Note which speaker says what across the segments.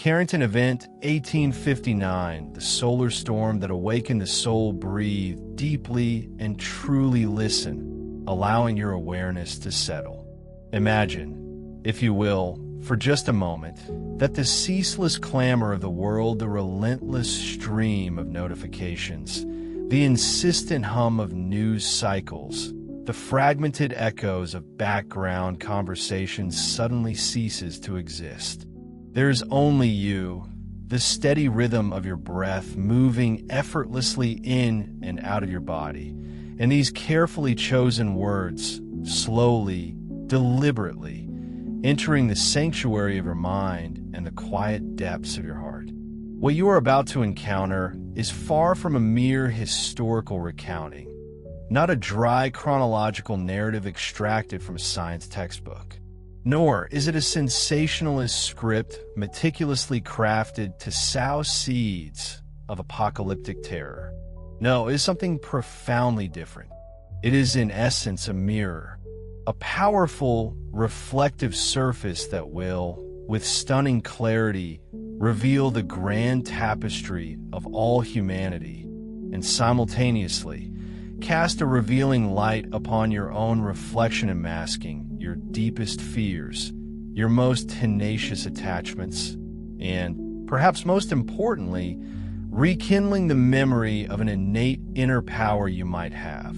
Speaker 1: Carrington event 1859, the solar storm that awakened the soul. Breathe deeply and truly listen, allowing your awareness to settle. Imagine, if you will, for just a moment, that the ceaseless clamor of the world, the relentless stream of notifications, the insistent hum of news cycles, the fragmented echoes of background conversations suddenly ceases to exist. There is only you, the steady rhythm of your breath moving effortlessly in and out of your body, and these carefully chosen words, slowly, deliberately, entering the sanctuary of your mind and the quiet depths of your heart. What you are about to encounter is far from a mere historical recounting, not a dry chronological narrative extracted from a science textbook. Nor is it a sensationalist script meticulously crafted to sow seeds of apocalyptic terror. No, it is something profoundly different. It is in essence a mirror, a powerful, reflective surface that will, with stunning clarity, reveal the grand tapestry of all humanity, and simultaneously cast a revealing light upon your own reflection and masking your deepest fears, your most tenacious attachments, and, perhaps most importantly, rekindling the memory of an innate inner power you might have,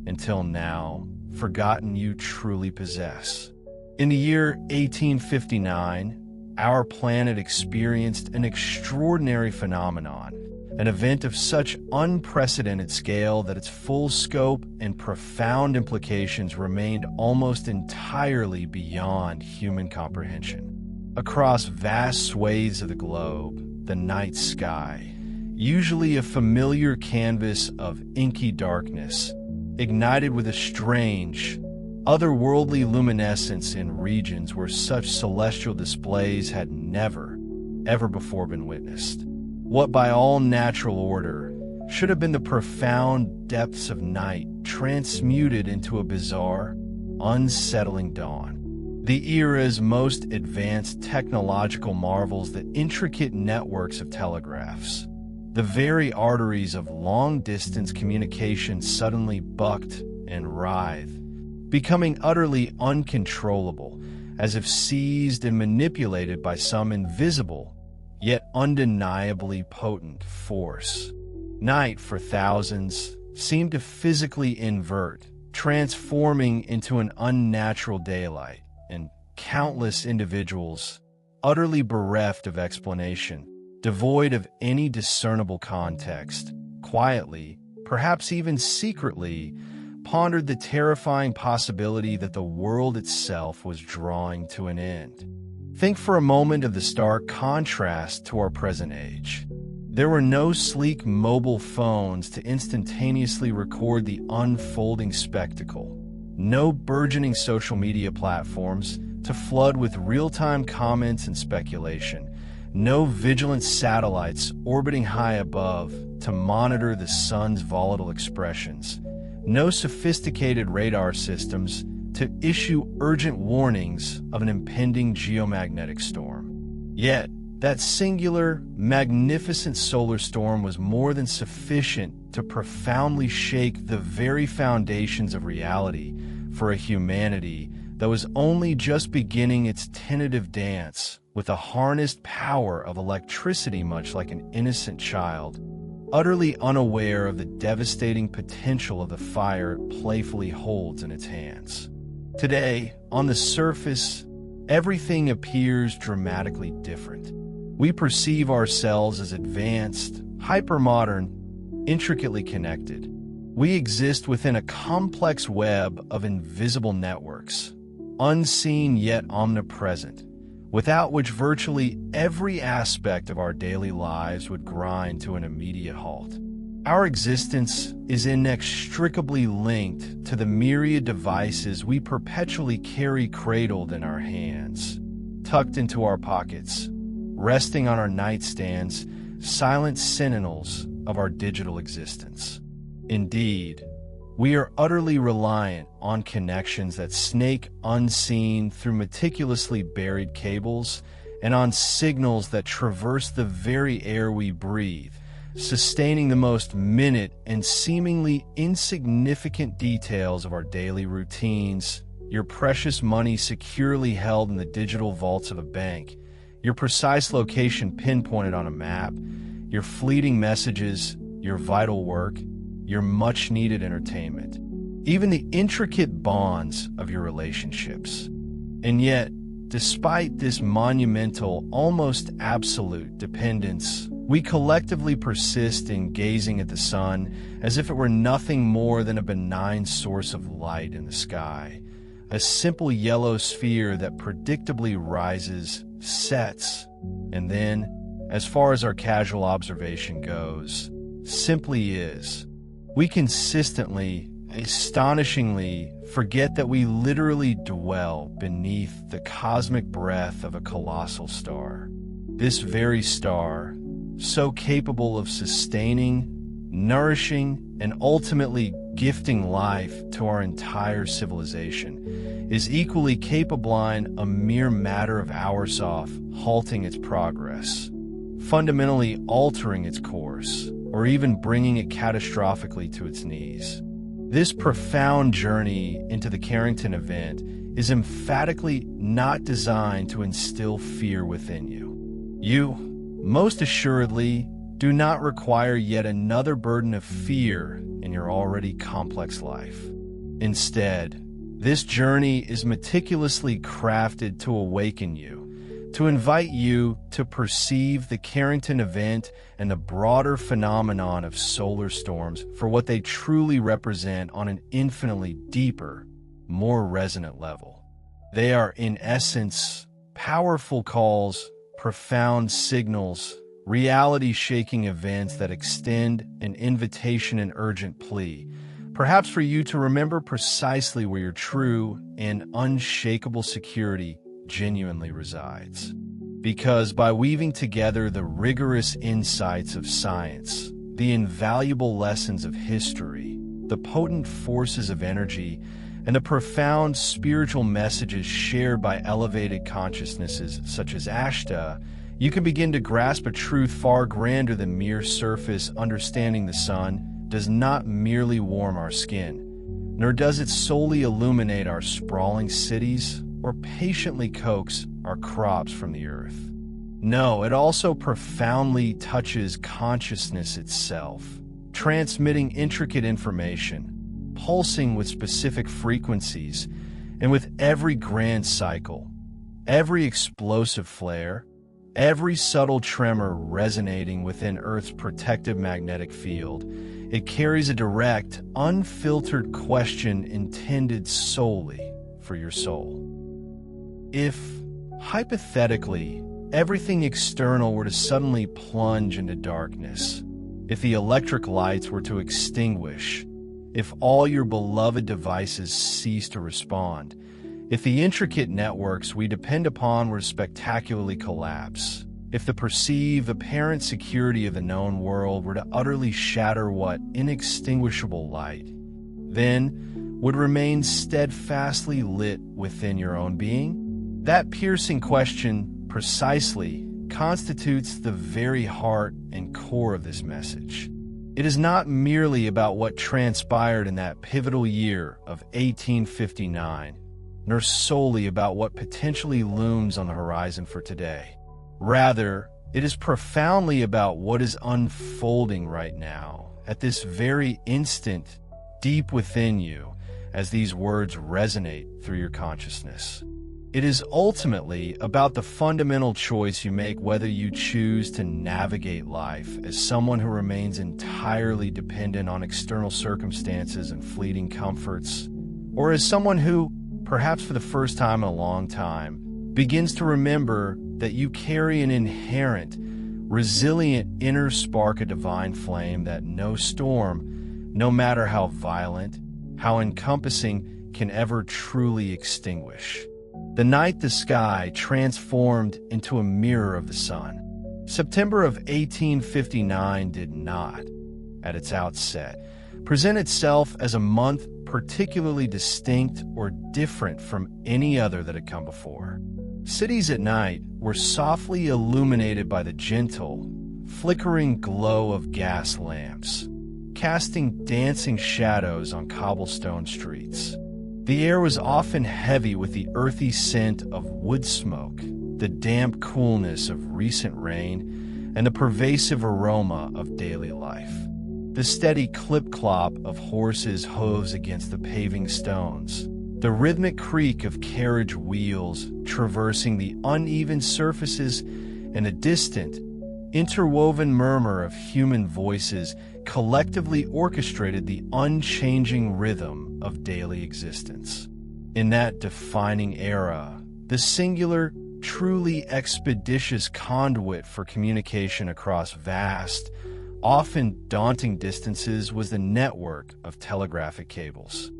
Speaker 1: until now, forgotten you truly possess. In the year 1859, our planet experienced an extraordinary phenomenon, an event of such unprecedented scale that its full scope and profound implications remained almost entirely beyond human comprehension. Across vast swathes of the globe, the night sky, usually a familiar canvas of inky darkness, ignited with a strange, otherworldly luminescence in regions where such celestial displays had never, ever before been witnessed. What by all natural order should have been the profound depths of night transmuted into a bizarre, unsettling dawn. The era's most advanced technological marvels, the intricate networks of telegraphs, the very arteries of long-distance communication suddenly bucked and writhed, becoming utterly uncontrollable, as if seized and manipulated by some invisible, yet undeniably potent force. Night, for thousands, seemed to physically invert, transforming into an unnatural daylight, and countless individuals, utterly bereft of explanation, devoid of any discernible context, quietly, perhaps even secretly, pondered the terrifying possibility that the world itself was drawing to an end. Think for a moment of the stark contrast to our present age. There were no sleek mobile phones to instantaneously record the unfolding spectacle, no burgeoning social media platforms to flood with real-time comments and speculation, no vigilant satellites orbiting high above to monitor the sun's volatile expressions, no sophisticated radar systems to issue urgent warnings of an impending geomagnetic storm. Yet, that singular, magnificent solar storm was more than sufficient to profoundly shake the very foundations of reality for a humanity that was only just beginning its tentative dance with a harnessed power of electricity, much like an innocent child, utterly unaware of the devastating potential of the fire it playfully holds in its hands. Today, on the surface, everything appears dramatically different. We perceive ourselves as advanced, hypermodern, intricately connected. We exist within a complex web of invisible networks, unseen yet omnipresent, without which virtually every aspect of our daily lives would grind to an immediate halt. Our existence is inextricably linked to the myriad devices we perpetually carry cradled in our hands, tucked into our pockets, resting on our nightstands, silent sentinels of our digital existence. Indeed, we are utterly reliant on connections that snake unseen through meticulously buried cables and on signals that traverse the very air we breathe, sustaining the most minute and seemingly insignificant details of our daily routines, your precious money securely held in the digital vaults of a bank, your precise location pinpointed on a map, your fleeting messages, your vital work, your much-needed entertainment, even the intricate bonds of your relationships. And yet, despite this monumental, almost absolute dependence, we collectively persist in gazing at the sun as if it were nothing more than a benign source of light in the sky, a simple yellow sphere that predictably rises, sets, and then, as far as our casual observation goes, simply is. We consistently, astonishingly, forget that we literally dwell beneath the cosmic breath of a colossal star. This very star, so capable of sustaining, nourishing, and ultimately gifting life to our entire civilization, is equally capable a mere matter of hours off, halting its progress, fundamentally altering its course, or even bringing it catastrophically to its knees. This profound journey into the Carrington event is emphatically not designed to instill fear within you. You, most assuredly, do not require yet another burden of fear in your already complex life. Instead, this journey is meticulously crafted to awaken you, to invite you to perceive the Carrington event and the broader phenomenon of solar storms for what they truly represent on an infinitely deeper, more resonant level. They are, in essence, powerful calls, profound signals, reality-shaking events that extend an invitation and urgent plea, perhaps for you to remember precisely where your true and unshakable security genuinely resides. Because by weaving together the rigorous insights of science, the invaluable lessons of history, the potent forces of energy, and the profound spiritual messages shared by elevated consciousnesses such as Ashtar, you can begin to grasp a truth far grander than mere surface understanding. The sun does not merely warm our skin, nor does it solely illuminate our sprawling cities or patiently coax our crops from the earth. No, it also profoundly touches consciousness itself, transmitting intricate information, pulsing with specific frequencies, and with every grand cycle, every explosive flare, every subtle tremor resonating within Earth's protective magnetic field, it carries a direct, unfiltered question intended solely for your soul. If, hypothetically, everything external were to suddenly plunge into darkness, if the electric lights were to extinguish, if all your beloved devices cease to respond, if the intricate networks we depend upon were to spectacularly collapse, if the perceived apparent security of the known world were to utterly shatter what inextinguishable light, then would remain steadfastly lit within your own being? That piercing question precisely constitutes the very heart and core of this message. It is not merely about what transpired in that pivotal year of 1859, nor solely about what potentially looms on the horizon for today. Rather, it is profoundly about what is unfolding right now, at this very instant, deep within you, as these words resonate through your consciousness. It is ultimately about the fundamental choice you make whether you choose to navigate life as someone who remains entirely dependent on external circumstances and fleeting comforts, or as someone who, perhaps for the first time in a long time, begins to remember that you carry an inherent, resilient inner spark of divine flame that no storm, no matter how violent, how encompassing, can ever truly extinguish. The night the sky transformed into a mirror of the sun. September of 1859 did not, at its outset, present itself as a month particularly distinct or different from any other that had come before. Cities at night were softly illuminated by the gentle, flickering glow of gas lamps, casting dancing shadows on cobblestone streets. The air was often heavy with the earthy scent of wood smoke, the damp coolness of recent rain, and the pervasive aroma of daily life. The steady clip-clop of horses' hooves against the paving stones, the rhythmic creak of carriage wheels traversing the uneven surfaces, and a distant, interwoven murmur of human voices collectively orchestrated the unchanging rhythm of daily existence. In that defining era, the singular, truly expeditious conduit for communication across vast, often daunting distances was the network of telegraphic cables.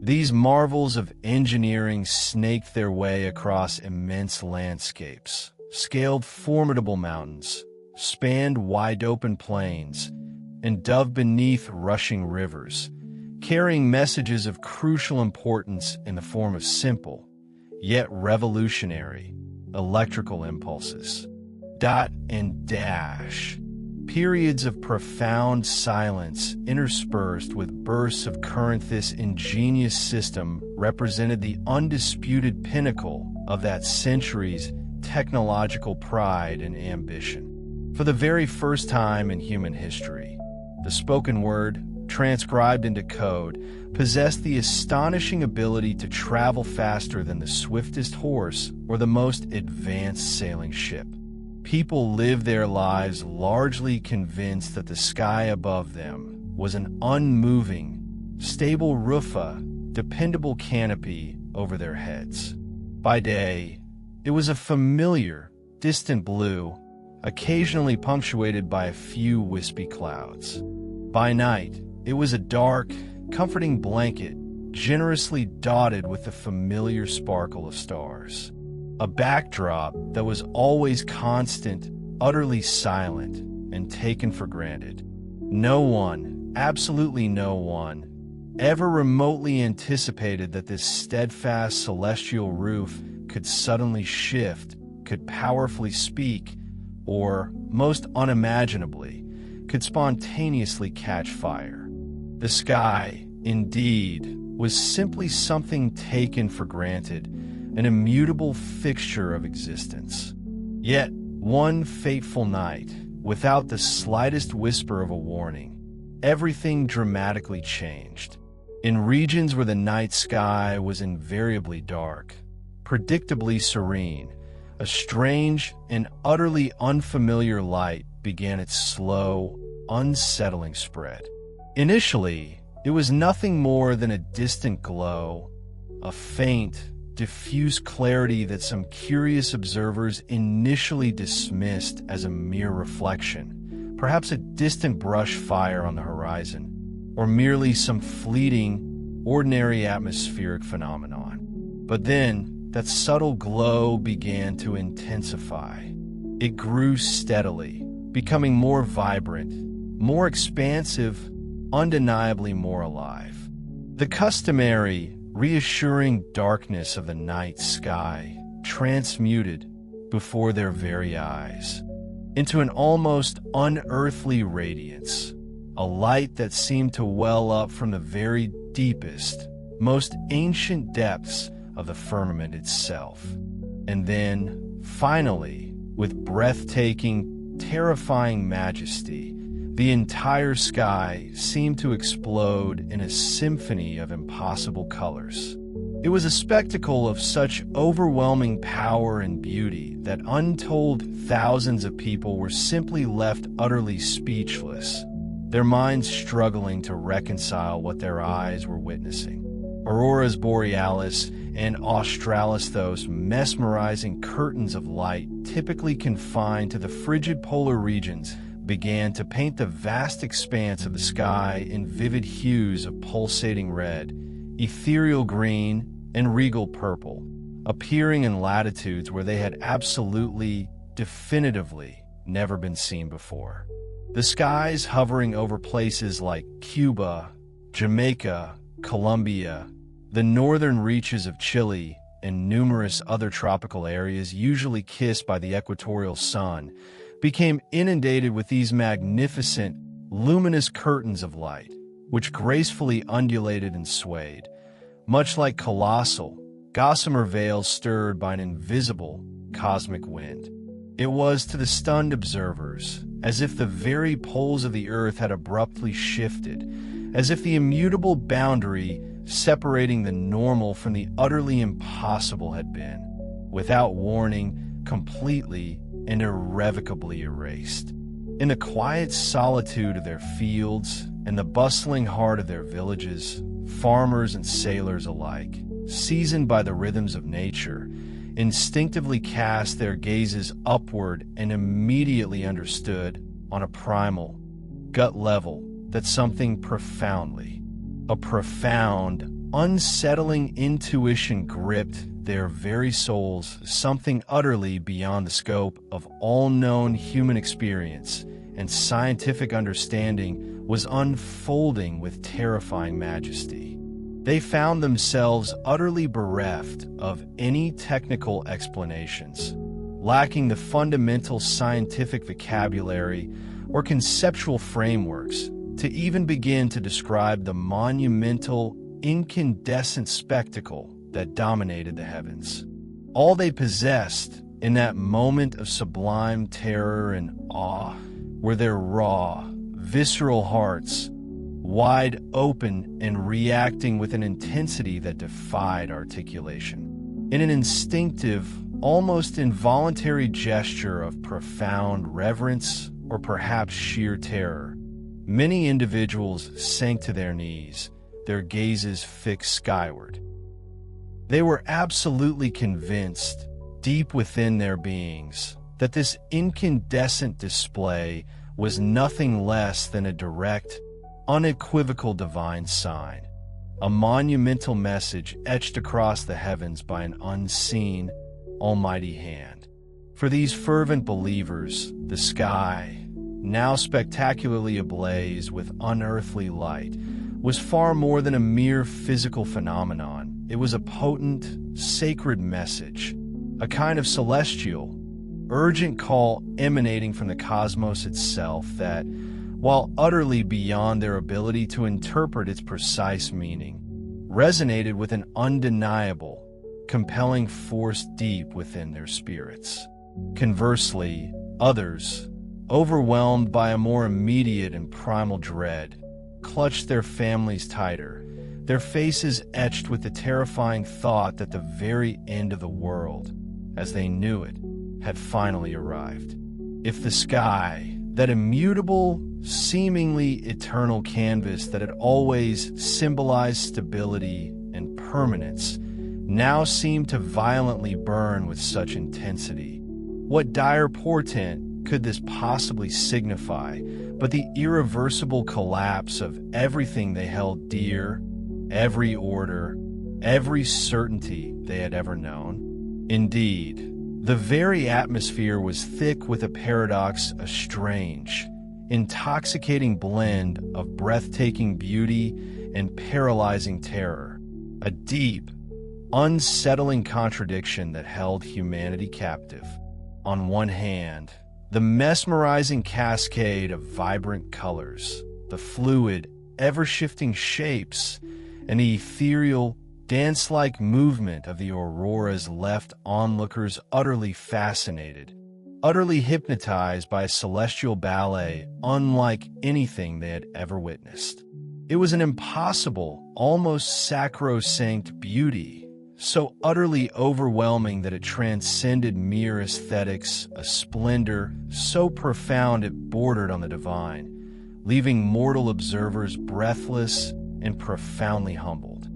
Speaker 1: These marvels of engineering snaked their way across immense landscapes, scaled formidable mountains, spanned wide-open plains, and dove beneath rushing rivers, carrying messages of crucial importance in the form of simple, yet revolutionary, electrical impulses. Dot and dash. Periods of profound silence interspersed with bursts of current. This ingenious system represented the undisputed pinnacle of that century's technological pride and ambition. For the very first time in human history, the spoken word, transcribed into code, possessed the astonishing ability to travel faster than the swiftest horse or the most advanced sailing ship. People lived their lives largely convinced that the sky above them was an unmoving, stable dependable canopy over their heads. By day, it was a familiar, distant blue, occasionally punctuated by a few wispy clouds. By night, it was a dark, comforting blanket, generously dotted with the familiar sparkle of stars. A backdrop that was always constant, utterly silent, and taken for granted. No one, absolutely no one, ever remotely anticipated that this steadfast celestial roof could suddenly shift, could powerfully speak, or, most unimaginably, could spontaneously catch fire. The sky, indeed, was simply something taken for granted, an immutable fixture of existence. Yet, one fateful night, without the slightest whisper of a warning, everything dramatically changed. In regions where the night sky was invariably dark, predictably serene, a strange and utterly unfamiliar light began its slow, unsettling spread. Initially, it was nothing more than a distant glow, a faint, diffuse clarity that some curious observers initially dismissed as a mere reflection, perhaps a distant brush fire on the horizon, or merely some fleeting, ordinary atmospheric phenomenon. But then, that subtle glow began to intensify. It grew steadily, becoming more vibrant, more expansive, undeniably more alive. The customary, reassuring darkness of the night sky transmuted before their very eyes into an almost unearthly radiance, a light that seemed to well up from the very deepest, most ancient depths of the firmament itself. And then, finally, with breathtaking, terrifying majesty, the entire sky seemed to explode in a symphony of impossible colors. It was a spectacle of such overwhelming power and beauty that untold thousands of people were simply left utterly speechless, their minds struggling to reconcile what their eyes were witnessing. Auroras borealis and australis, those mesmerizing curtains of light typically confined to the frigid polar regions, began to paint the vast expanse of the sky in vivid hues of pulsating red, ethereal green, and regal purple, appearing in latitudes where they had absolutely, definitively never been seen before. The skies hovering over places like Cuba, Jamaica, Colombia, the northern reaches of Chile, and numerous other tropical areas usually kissed by the equatorial sun, became inundated with these magnificent, luminous curtains of light, which gracefully undulated and swayed, much like colossal, gossamer veils stirred by an invisible, cosmic wind. It was, to the stunned observers, as if the very poles of the earth had abruptly shifted, as if the immutable boundary separating the normal from the utterly impossible had been, without warning, completely and irrevocably erased. In the quiet solitude of their fields and the bustling heart of their villages, farmers and sailors alike, seasoned by the rhythms of nature, instinctively cast their gazes upward and immediately understood, on a primal, gut level, that something profoundly, a profound, unsettling intuition gripped their very souls, something utterly beyond the scope of all known human experience and scientific understanding was unfolding with terrifying majesty. They found themselves utterly bereft of any technical explanations, lacking the fundamental scientific vocabulary or conceptual frameworks to even begin to describe the monumental, incandescent spectacle that dominated the heavens. All they possessed in that moment of sublime terror and awe were their raw, visceral hearts, wide open and reacting with an intensity that defied articulation. In an instinctive, almost involuntary gesture of profound reverence or perhaps sheer terror, many individuals sank to their knees, their gazes fixed skyward. They were absolutely convinced, deep within their beings, that this incandescent display was nothing less than a direct, unequivocal divine sign, a monumental message etched across the heavens by an unseen, almighty hand. For these fervent believers, the sky, now spectacularly ablaze with unearthly light, was far more than a mere physical phenomenon. It was a potent, sacred message, a kind of celestial, urgent call emanating from the cosmos itself that, while utterly beyond their ability to interpret its precise meaning, resonated with an undeniable, compelling force deep within their spirits. Conversely, others, overwhelmed by a more immediate and primal dread, clutched their families tighter, their faces etched with the terrifying thought that the very end of the world, as they knew it, had finally arrived. If the sky, that immutable, seemingly eternal canvas that had always symbolized stability and permanence, now seemed to violently burn with such intensity, what dire portent could this possibly signify but the irreversible collapse of everything they held dear, every order, every certainty they had ever known? Indeed, the very atmosphere was thick with a paradox, a strange, intoxicating blend of breathtaking beauty and paralyzing terror, a deep, unsettling contradiction that held humanity captive. On one hand, the mesmerizing cascade of vibrant colors, the fluid, ever-shifting shapes, and the ethereal, dance-like movement of the auroras left onlookers utterly fascinated, utterly hypnotized by a celestial ballet unlike anything they had ever witnessed. It was an impossible, almost sacrosanct beauty, so utterly overwhelming that it transcended mere aesthetics, a splendor so profound it bordered on the divine, leaving mortal observers breathless and profoundly humbled.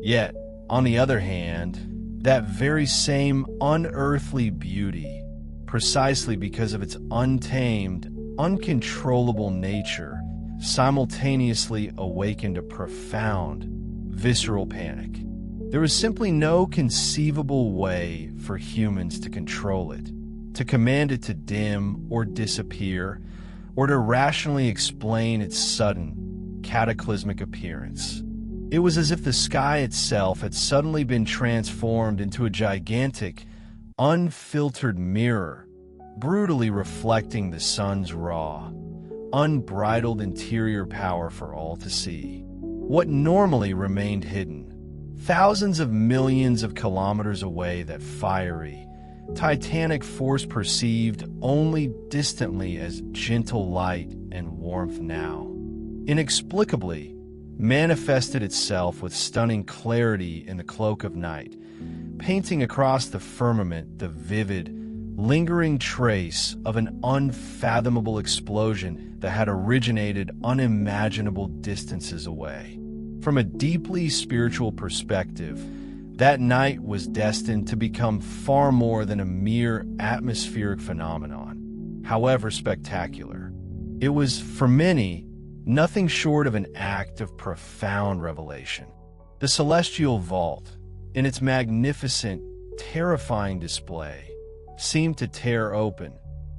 Speaker 1: Yet, on the other hand, that very same unearthly beauty, precisely because of its untamed, uncontrollable nature, simultaneously awakened a profound, visceral panic. There was simply no conceivable way for humans to control it, to command it to dim or disappear, or to rationally explain its sudden, cataclysmic appearance. It was as if the sky itself had suddenly been transformed into a gigantic, unfiltered mirror, brutally reflecting the sun's raw, unbridled interior power for all to see. What normally remained hidden, thousands of millions of kilometers away, that fiery, titanic force perceived only distantly as gentle light and warmth now, inexplicably manifested itself with stunning clarity in the cloak of night, painting across the firmament the vivid, lingering trace of an unfathomable explosion that had originated unimaginable distances away. From a deeply spiritual perspective, that night was destined to become far more than a mere atmospheric phenomenon, however spectacular. It was, for many, nothing short of an act of profound revelation. The celestial vault, in its magnificent, terrifying display, seemed to tear open,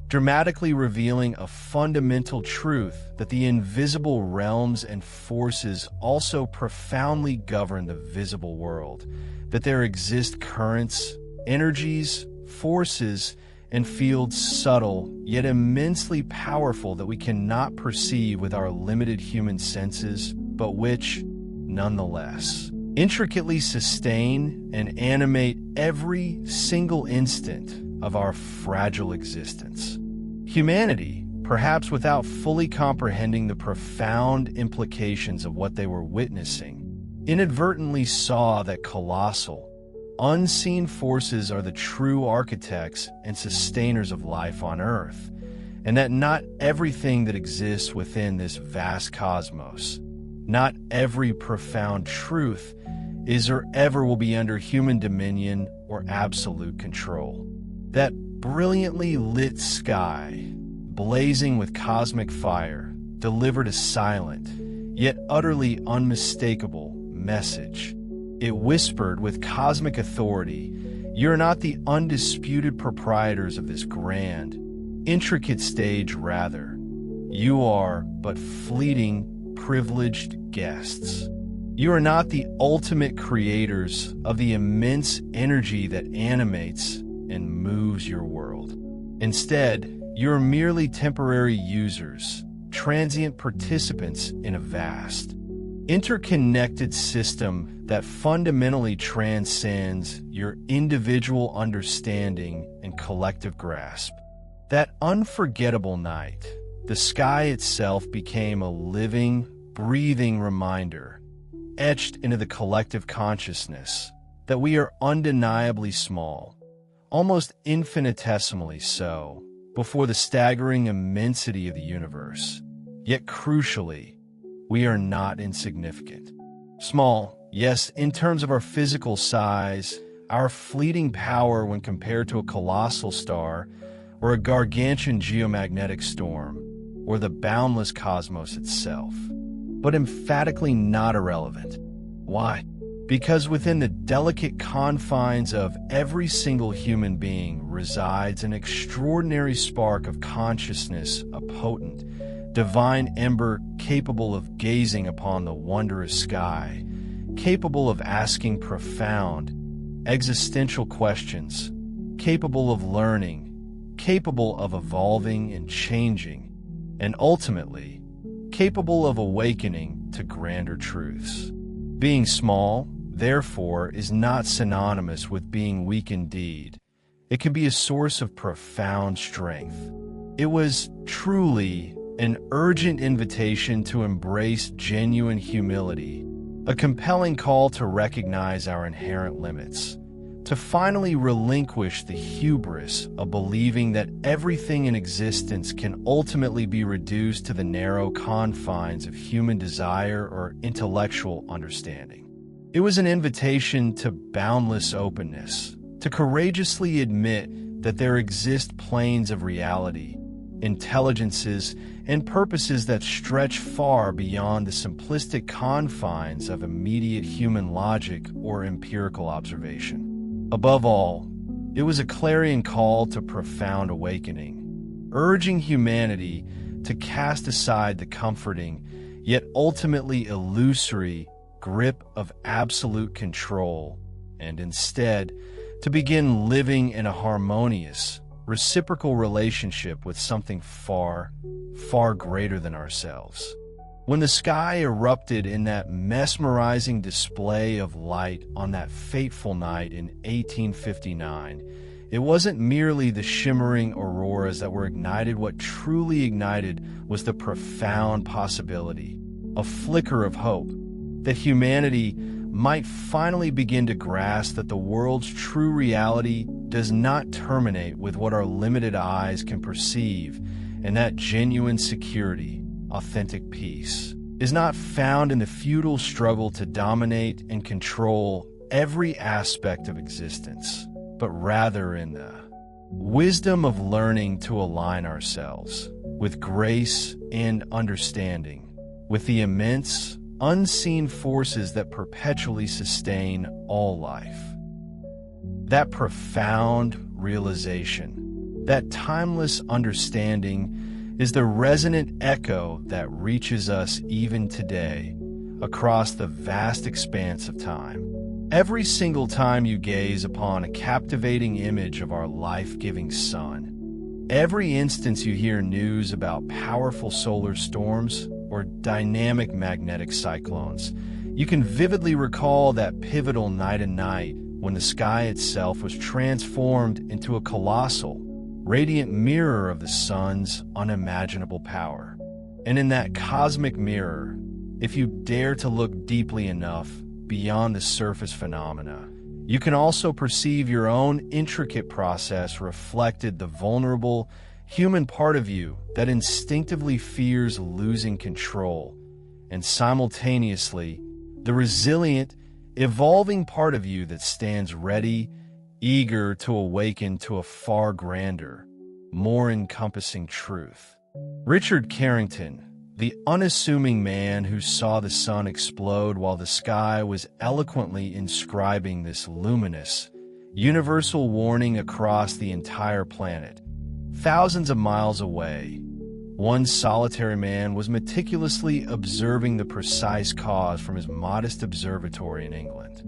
Speaker 1: dramatically revealing a fundamental truth that the invisible realms and forces also profoundly govern the visible world, that there exist currents, energies, forces, and fields subtle yet immensely powerful that we cannot perceive with our limited human senses, but which, nonetheless, intricately sustain and animate every single instant of our fragile existence. Humanity, perhaps without fully comprehending the profound implications of what they were witnessing, inadvertently saw that colossal, unseen forces are the true architects and sustainers of life on Earth, and that not everything that exists within this vast cosmos, not every profound truth, is or ever will be under human dominion or absolute control. That brilliantly lit sky, blazing with cosmic fire, delivered a silent, yet utterly unmistakable message. It whispered with cosmic authority, "You're not the undisputed proprietors of this grand, intricate stage, rather. You are but fleeting, privileged guests. You are not the ultimate creators of the immense energy that animates and moves your world. Instead, you're merely temporary users, transient participants in a vast, interconnected system that fundamentally transcends your individual understanding and collective grasp." That unforgettable night, the sky itself became a living, breathing reminder, etched into the collective consciousness, that we are undeniably small, almost infinitesimally so, before the staggering immensity of the universe. Yet crucially, we are not insignificant. Small, yes, in terms of our physical size, our fleeting power when compared to a colossal star, or a gargantuan geomagnetic storm, or the boundless cosmos itself, but emphatically not irrelevant. Why? Because within the delicate confines of every single human being resides an extraordinary spark of consciousness, a potent, divine ember capable of gazing upon the wondrous sky, capable of asking profound, existential questions, capable of learning, capable of evolving and changing, and ultimately, capable of awakening to grander truths. Being small, therefore, is not synonymous with being weak indeed. It can be a source of profound strength. It was truly an urgent invitation to embrace genuine humility, a compelling call to recognize our inherent limits, to finally relinquish the hubris of believing that everything in existence can ultimately be reduced to the narrow confines of human desire or intellectual understanding. It was an invitation to boundless openness, to courageously admit that there exist planes of reality, intelligences, and purposes that stretch far beyond the simplistic confines of immediate human logic or empirical observation. Above all, it was a clarion call to profound awakening, urging humanity to cast aside the comforting, yet ultimately illusory, grip of absolute control, and instead to begin living in a harmonious, reciprocal relationship with something far, far greater than ourselves. When the sky erupted in that mesmerizing display of light on that fateful night in 1859, it wasn't merely the shimmering auroras that were ignited. What truly ignited was the profound possibility, a flicker of hope, that humanity might finally begin to grasp that the world's true reality does not terminate with what our limited eyes can perceive, and that genuine security, authentic peace, is not found in the futile struggle to dominate and control every aspect of existence, but rather in the wisdom of learning to align ourselves with grace and understanding, with the immense, unseen forces that perpetually sustain all life. That profound realization, that timeless understanding, is the resonant echo that reaches us even today across the vast expanse of time. Every single time you gaze upon a captivating image of our life-giving sun, every instance you hear news about powerful solar storms or dynamic magnetic cyclones, you can vividly recall that pivotal night and night when the sky itself was transformed into a colossal, radiant mirror of the sun's unimaginable power. And in that cosmic mirror, if you dare to look deeply enough beyond the surface phenomena, you can also perceive your own intricate process reflected, the vulnerable human part of you that instinctively fears losing control, and simultaneously the resilient, evolving part of you that stands ready, eager to awaken to a far grander, more encompassing truth. Richard Carrington, the unassuming man who saw the sun explode while the sky was eloquently inscribing this luminous, universal warning across the entire planet, thousands of miles away, one solitary man was meticulously observing the precise cause from his modest observatory in England.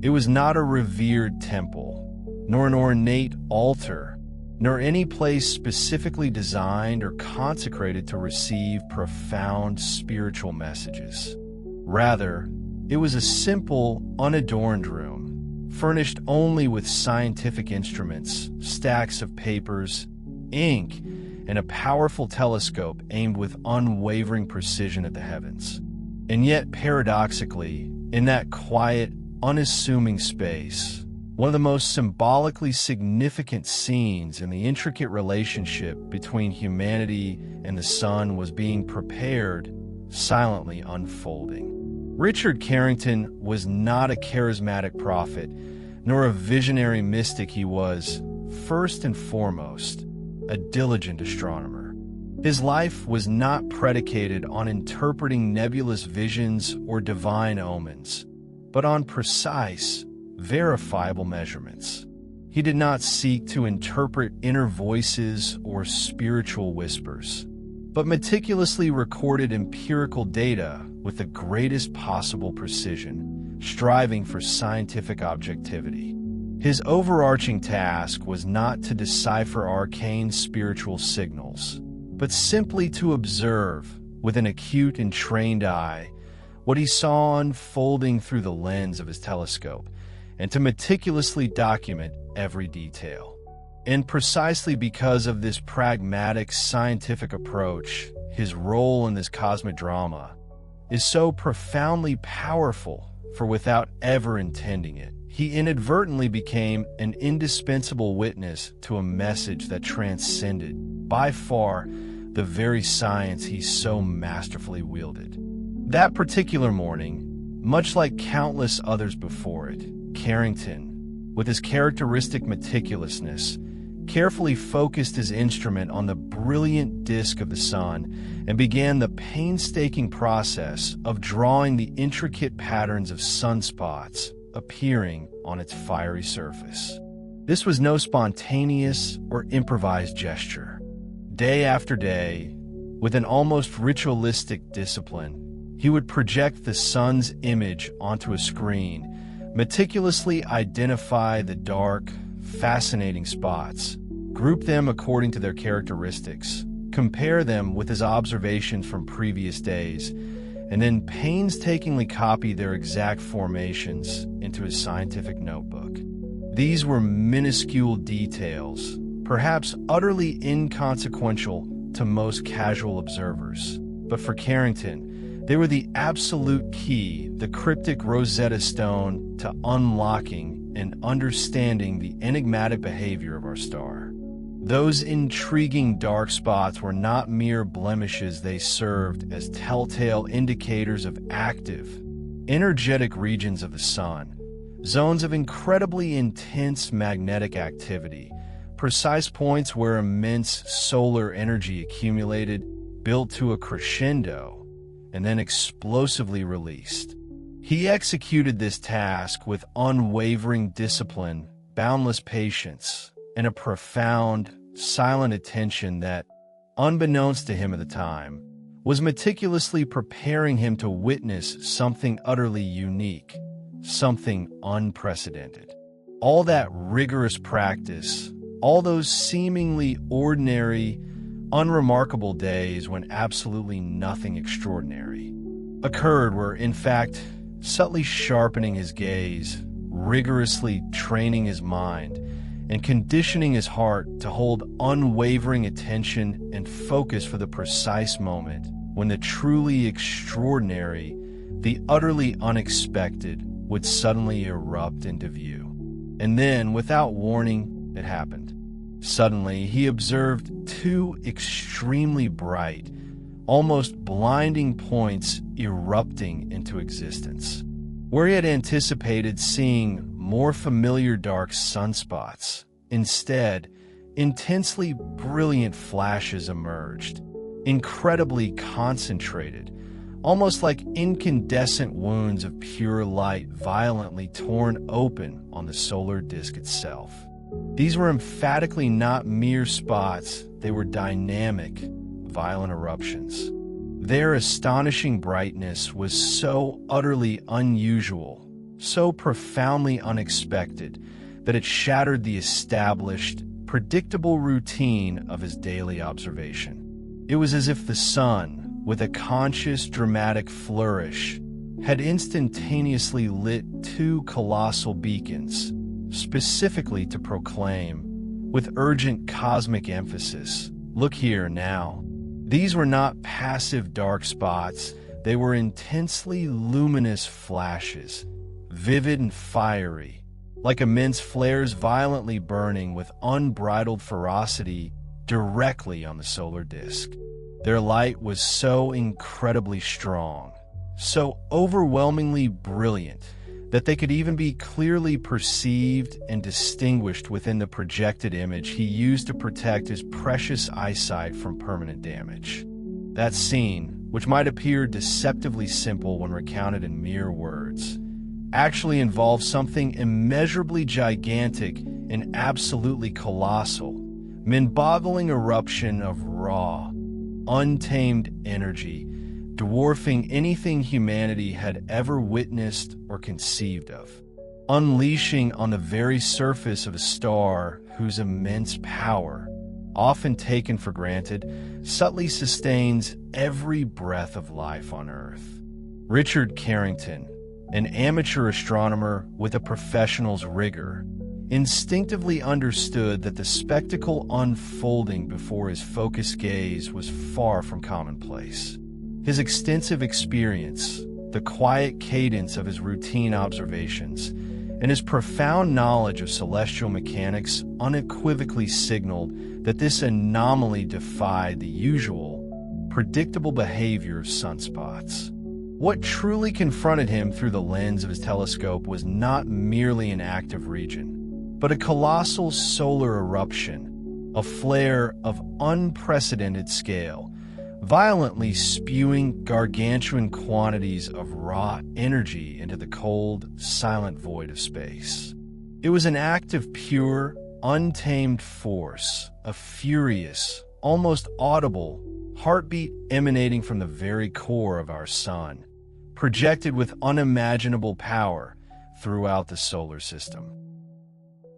Speaker 1: It was not a revered temple, nor an ornate altar, nor any place specifically designed or consecrated to receive profound spiritual messages. Rather, it was a simple, unadorned room, furnished only with scientific instruments, stacks of papers, ink, and a powerful telescope aimed with unwavering precision at the heavens. And yet, paradoxically, in that quiet, unassuming space, one of the most symbolically significant scenes in the intricate relationship between humanity and the sun was being prepared, silently unfolding. Richard Carrington was not a charismatic prophet, nor a visionary mystic. He was, first and foremost, a diligent astronomer. His life was not predicated on interpreting nebulous visions or divine omens, but on precise, verifiable measurements. He did not seek to interpret inner voices or spiritual whispers, but meticulously recorded empirical data with the greatest possible precision, striving for scientific objectivity. His overarching task was not to decipher arcane spiritual signals, but simply to observe, with an acute and trained eye, what he saw unfolding through the lens of his telescope, and to meticulously document every detail. And precisely because of this pragmatic scientific approach, his role in this cosmic drama is so profoundly powerful, for without ever intending it, he inadvertently became an indispensable witness to a message that transcended, by far, the very science he so masterfully wielded. That particular morning, much like countless others before it, Carrington, with his characteristic meticulousness, carefully focused his instrument on the brilliant disk of the sun and began the painstaking process of drawing the intricate patterns of sunspots appearing on its fiery surface. This was no spontaneous or improvised gesture. Day after day, with an almost ritualistic discipline, He would project the sun's image onto a screen, meticulously identify the dark, fascinating spots, group them according to their characteristics, compare them with his observations from previous days, and then painstakingly copy their exact formations into his scientific notebook. These were minuscule details, perhaps utterly inconsequential to most casual observers. But for Carrington, they were the absolute key, the cryptic Rosetta Stone to unlocking and understanding the enigmatic behavior of our star. Those intriguing dark spots were not mere blemishes, they served as telltale indicators of active, energetic regions of the sun, zones of incredibly intense magnetic activity, precise points where immense solar energy accumulated, built to a crescendo, and then explosively released. He executed this task with unwavering discipline, boundless patience, and a profound, silent attention that, unbeknownst to him at the time, was meticulously preparing him to witness something utterly unique, something unprecedented. All that rigorous practice, all those seemingly ordinary, unremarkable days when absolutely nothing extraordinary occurred were, in fact, subtly sharpening his gaze, rigorously training his mind, and conditioning his heart to hold unwavering attention and focus for the precise moment when the truly extraordinary, the utterly unexpected, would suddenly erupt into view. And then, without warning, it happened. Suddenly, he observed two extremely bright, almost blinding points erupting into existence. Where he had anticipated seeing more familiar dark sunspots, instead, intensely brilliant flashes emerged, incredibly concentrated, almost like incandescent wounds of pure light violently torn open on the solar disk itself. These were emphatically not mere spots, they were dynamic, violent eruptions. Their astonishing brightness was so utterly unusual, so profoundly unexpected, that it shattered the established, predictable routine of his daily observation. It was as if the sun, with a conscious, dramatic flourish, had instantaneously lit two colossal beacons, specifically to proclaim, with urgent cosmic emphasis, "Look here now." These were not passive dark spots, they were intensely luminous flashes, vivid and fiery, like immense flares violently burning with unbridled ferocity directly on the solar disk. Their light was so incredibly strong, so overwhelmingly brilliant, that they could even be clearly perceived and distinguished within the projected image he used to protect his precious eyesight from permanent damage. That scene, which might appear deceptively simple when recounted in mere words, actually involved something immeasurably gigantic and absolutely colossal, mind-boggling eruption of raw, untamed energy, dwarfing anything humanity had ever witnessed or conceived of, unleashing on the very surface of a star whose immense power, often taken for granted, subtly sustains every breath of life on Earth. Richard Carrington, an amateur astronomer with a professional's rigor, instinctively understood that the spectacle unfolding before his focused gaze was far from commonplace. His extensive experience, the quiet cadence of his routine observations, and his profound knowledge of celestial mechanics unequivocally signaled that this anomaly defied the usual, predictable behavior of sunspots. What truly confronted him through the lens of his telescope was not merely an active region, but a colossal solar eruption, a flare of unprecedented scale, violently spewing gargantuan quantities of raw energy into the cold, silent void of space. It was an act of pure, untamed force, a furious, almost audible, heartbeat emanating from the very core of our sun, projected with unimaginable power throughout the solar system.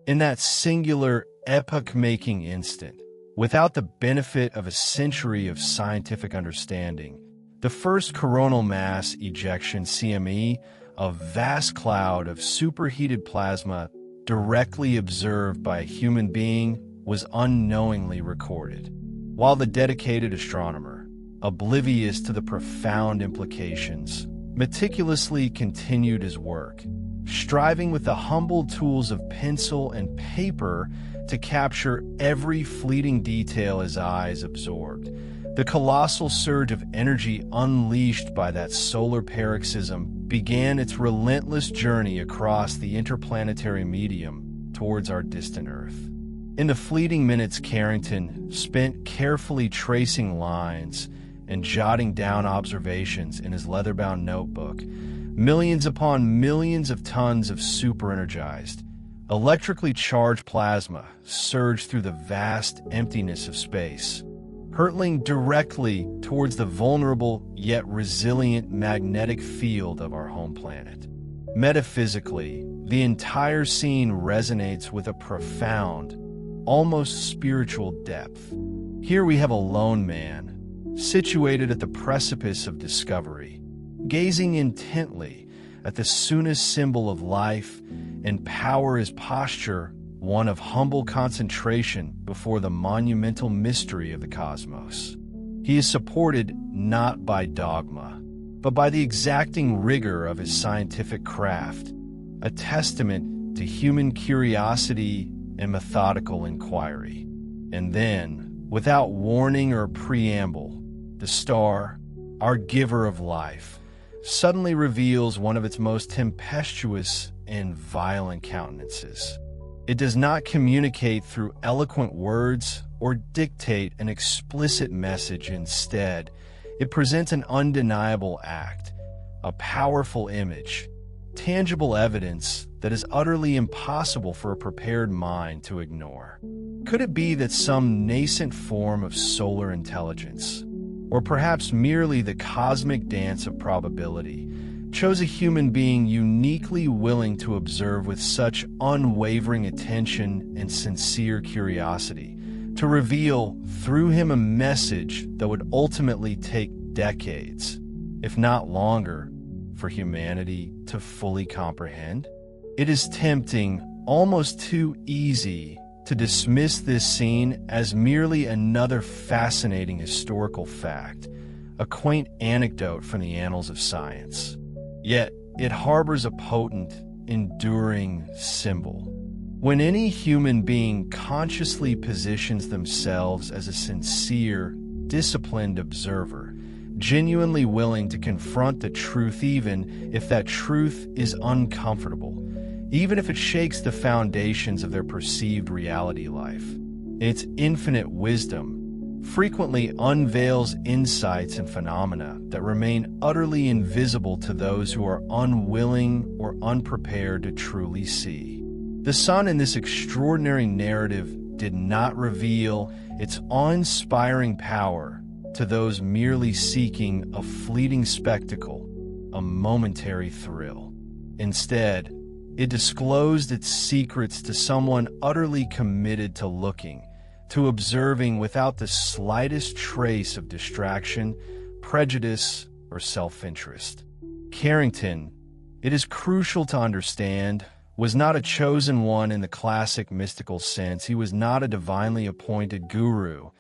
Speaker 1: In that singular, epoch-making instant, without the benefit of a century of scientific understanding, the first coronal mass ejection CME, a vast cloud of superheated plasma directly observed by a human being, was unknowingly recorded. While the dedicated astronomer, oblivious to the profound implications, meticulously continued his work, striving with the humble tools of pencil and paper to capture every fleeting detail his eyes absorbed, the colossal surge of energy unleashed by that solar paroxysm began its relentless journey across the interplanetary medium towards our distant Earth. In the fleeting minutes Carrington spent carefully tracing lines and jotting down observations in his leather-bound notebook, millions upon millions of tons of super-energized, electrically charged plasma surged through the vast emptiness of space, hurtling directly towards the vulnerable yet resilient magnetic field of our home planet. Metaphysically, the entire scene resonates with a profound, almost spiritual depth. Here we have a lone man, situated at the precipice of discovery, gazing intently at the soonest symbol of life and power. His posture, one of humble concentration before the monumental mystery of the cosmos. He is supported not by dogma, but by the exacting rigor of his scientific craft, a testament to human curiosity and methodical inquiry. And then, without warning or preamble, the star, our giver of life, suddenly reveals one of its most tempestuous and violent countenances. It does not communicate through eloquent words or dictate an explicit message. Instead, it presents an undeniable act, a powerful image, tangible evidence that is utterly impossible for a prepared mind to ignore. Could it be that some nascent form of solar intelligence, or perhaps merely the cosmic dance of probability, chose a human being uniquely willing to observe with such unwavering attention and sincere curiosity, to reveal through him a message that would ultimately take decades, if not longer, for humanity to fully comprehend? It is tempting, almost too easy, to dismiss this scene as merely another fascinating historical fact, a quaint anecdote from the annals of science. Yet, it harbors a potent, enduring symbol. When any human being consciously positions themselves as a sincere, disciplined observer, genuinely willing to confront the truth even if that truth is uncomfortable, even if it shakes the foundations of their perceived reality life, its infinite wisdom frequently unveils insights and phenomena that remain utterly invisible to those who are unwilling or unprepared to truly see. The sun in this extraordinary narrative did not reveal its awe-inspiring power to those merely seeking a fleeting spectacle, a momentary thrill. Instead, it disclosed its secrets to someone utterly committed to looking, to observing without the slightest trace of distraction, prejudice, or self-interest. Carrington, it is crucial to understand, was not a chosen one in the classic mystical sense. He was not a divinely appointed guru,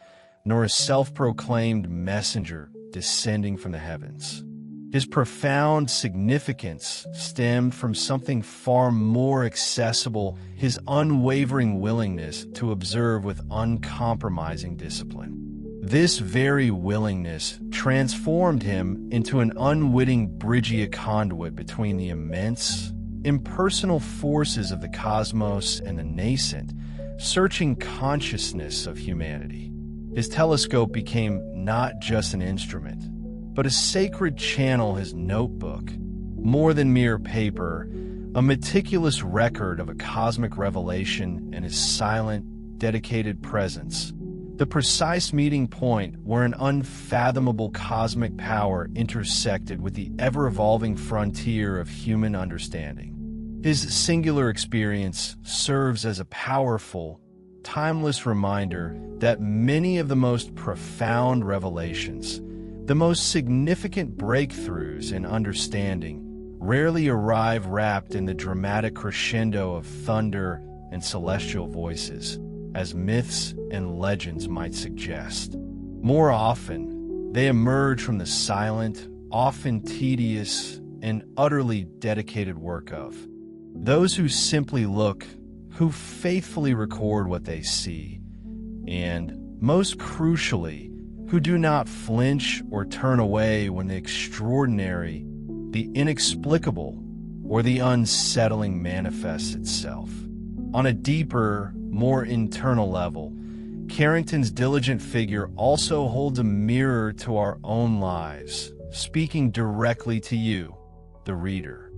Speaker 1: nor a self-proclaimed messenger descending from the heavens. His profound significance stemmed from something far more accessible: his unwavering willingness to observe with uncompromising discipline. This very willingness transformed him into an unwitting Phrygia conduit between the immense, impersonal forces of the cosmos and the nascent, searching consciousness of humanity. His telescope became not just an instrument, but a sacred channel. His notebook, more than mere paper, a meticulous record of a cosmic revelation, and his silent, dedicated presence the precise meeting point where an unfathomable cosmic power intersected with the ever-evolving frontier of human understanding. His singular experience serves as a powerful, timeless reminder that many of the most profound revelations, the most significant breakthroughs in understanding, rarely arrive wrapped in the dramatic crescendo of thunder and celestial voices, as myths and legends might suggest. More often, they emerge from the silent, often tedious, and utterly dedicated work of those who simply look, who faithfully record what they see, and, most crucially, who do not flinch or turn away when the extraordinary, the inexplicable, or the unsettling manifests itself. On a deeper, more internal level, Carrington's diligent figure also holds a mirror to our own lives, speaking directly to you, the reader.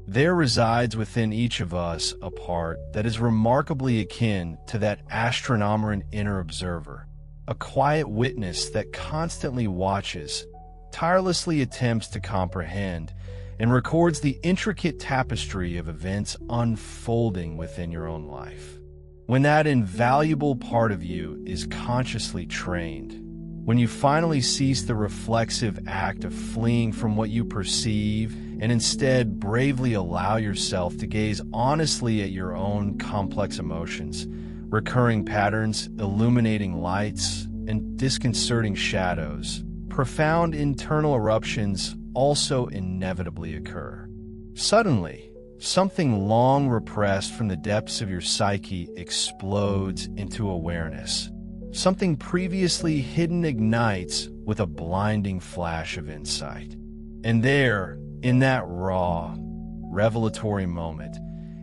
Speaker 1: There resides within each of us a part that is remarkably akin to that Astronomedan inner observer, a quiet witness that constantly watches, tirelessly attempts to comprehend, and records the intricate tapestry of events unfolding within your own life. When that invaluable part of you is consciously trained, when you finally cease the reflexive act of fleeing from what you perceive and instead bravely allow yourself to gaze honestly at your own complex emotions, recurring patterns, illuminating lights, and disconcerting shadows, profound internal eruptions also inevitably occur. Suddenly, something long repressed from the depths of your psyche explodes into awareness. Something previously hidden ignites with a blinding flash of insight. And there, in that raw, revelatory moment,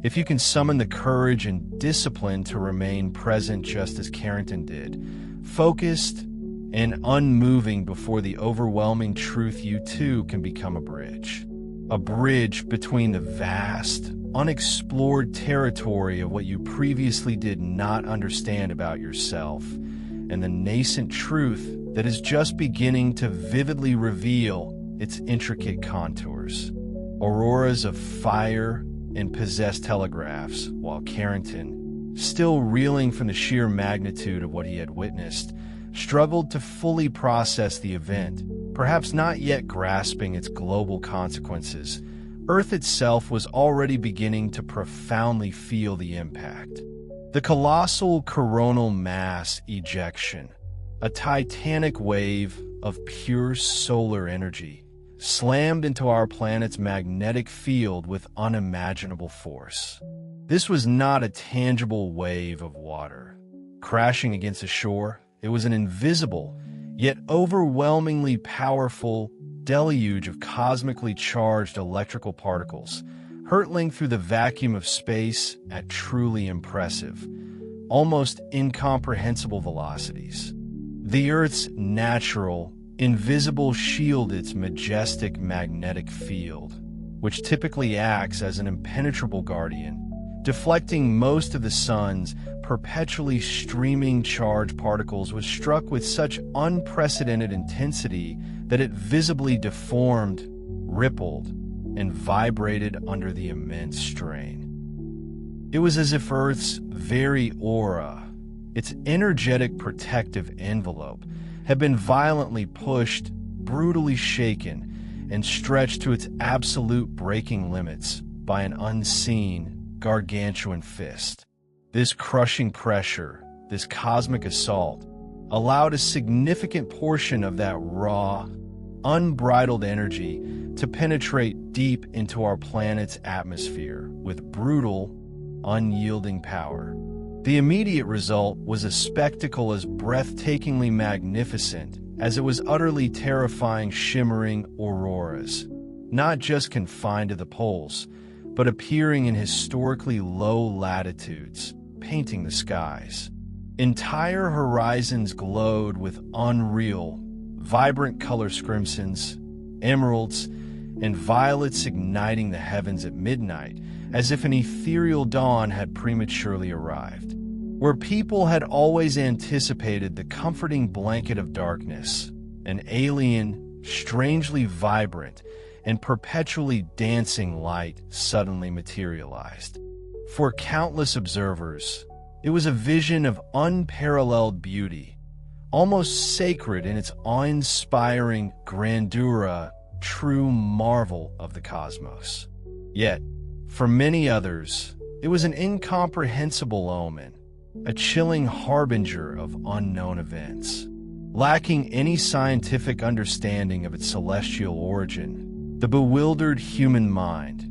Speaker 1: if you can summon the courage and discipline to remain present just as Carrington did, focused and unmoving before the overwhelming truth, you too can become a bridge. A bridge between the vast, unexplored territory of what you previously did not understand about yourself and the nascent truth that is just beginning to vividly reveal its intricate contours. Auroras of fire and possessed telegraphs, while Carrington, still reeling from the sheer magnitude of what he had witnessed, struggled to fully process the event, perhaps not yet grasping its global consequences. Earth itself was already beginning to profoundly feel the impact. The colossal coronal mass ejection, a titanic wave of pure solar energy, slammed into our planet's magnetic field with unimaginable force. This was not a tangible wave of water crashing against the shore. It was an invisible, yet overwhelmingly powerful deluge of cosmically charged electrical particles, hurtling through the vacuum of space at truly impressive, almost incomprehensible velocities. The Earth's natural, invisible shield, its majestic magnetic field, which typically acts as an impenetrable guardian, deflecting most of the sun's perpetually streaming charged particles, was struck with such unprecedented intensity that it visibly deformed, rippled, and vibrated under the immense strain. It was as if Earth's very aura, its energetic protective envelope, had been violently pushed, brutally shaken, and stretched to its absolute breaking limits by an unseen, gargantuan fist. This crushing pressure, this cosmic assault, allowed a significant portion of that raw, unbridled energy to penetrate deep into our planet's atmosphere with brutal, unyielding power. The immediate result was a spectacle as breathtakingly magnificent as it was utterly terrifying, shimmering auroras, not just confined to the poles, but appearing in historically low latitudes, painting the skies. Entire horizons glowed with unreal, vibrant color crimsons, emeralds, and violets igniting the heavens at midnight, as if an ethereal dawn had prematurely arrived. where people had always anticipated the comforting blanket of darkness, an alien, strangely vibrant, and perpetually dancing light suddenly materialized. For countless observers, it was a vision of unparalleled beauty, almost sacred in its awe-inspiring grandeur, a true marvel of the cosmos. Yet, for many others, it was an incomprehensible omen, a chilling harbinger of unknown events. Lacking any scientific understanding of its celestial origin, the bewildered human mind,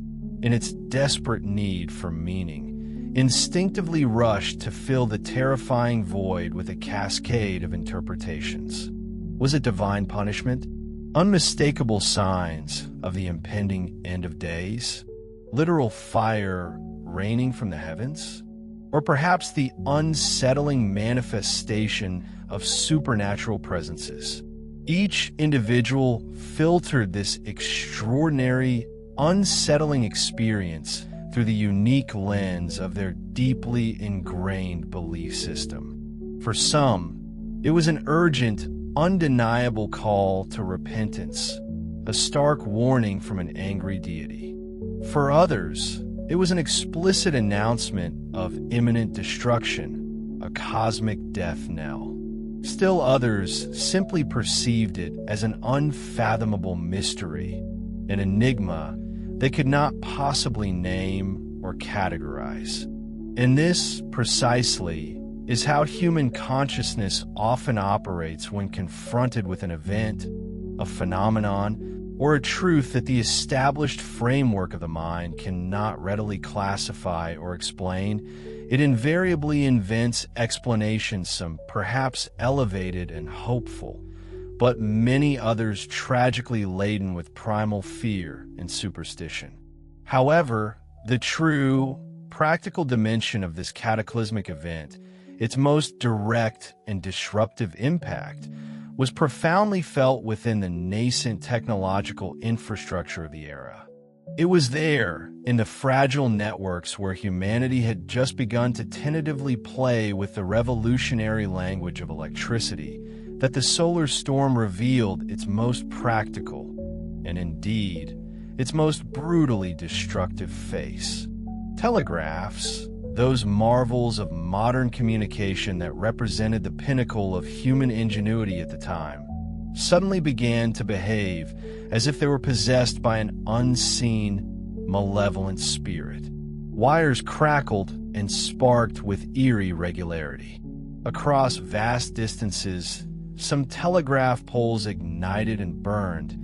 Speaker 1: in its desperate need for meaning, instinctively rushed to fill the terrifying void with a cascade of interpretations. Was it divine punishment? Unmistakable signs of the impending end of days? Literal fire raining from the heavens? Or perhaps the unsettling manifestation of supernatural presences? Each individual filtered this extraordinary, unsettling experience through the unique lens of their deeply ingrained belief system. For some, it was an urgent, undeniable call to repentance, a stark warning from an angry deity. For others, it was an explicit announcement of imminent destruction, a cosmic death knell. Still others simply perceived it as an unfathomable mystery, an enigma they could not possibly name or categorize. And this, precisely, is how human consciousness often operates when confronted with an event, a phenomenon, or a truth that the established framework of the mind cannot readily classify or explain. It invariably invents explanations, some perhaps elevated and hopeful, but many others tragically laden with primal fear and superstition. However, the true, practical dimension of this cataclysmic event, its most direct and disruptive impact, was profoundly felt within the nascent technological infrastructure of the era. It was there, in the fragile networks where humanity had just begun to tentatively play with the revolutionary language of electricity, that the solar storm revealed its most practical, and indeed, its most brutally destructive face. Telegraphs, those marvels of modern communication that represented the pinnacle of human ingenuity at the time, suddenly began to behave as if they were possessed by an unseen, malevolent spirit. Wires crackled and sparked with eerie regularity. Across vast distances, some telegraph poles ignited and burned,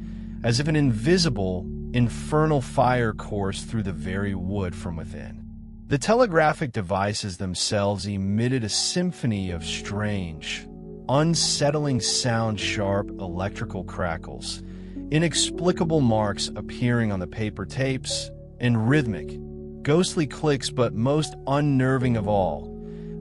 Speaker 1: as if an invisible, infernal fire coursed through the very wood from within. The telegraphic devices themselves emitted a symphony of strange, unsettling sound, sharp electrical crackles, inexplicable marks appearing on the paper tapes, and rhythmic, ghostly clicks, but most unnerving of all,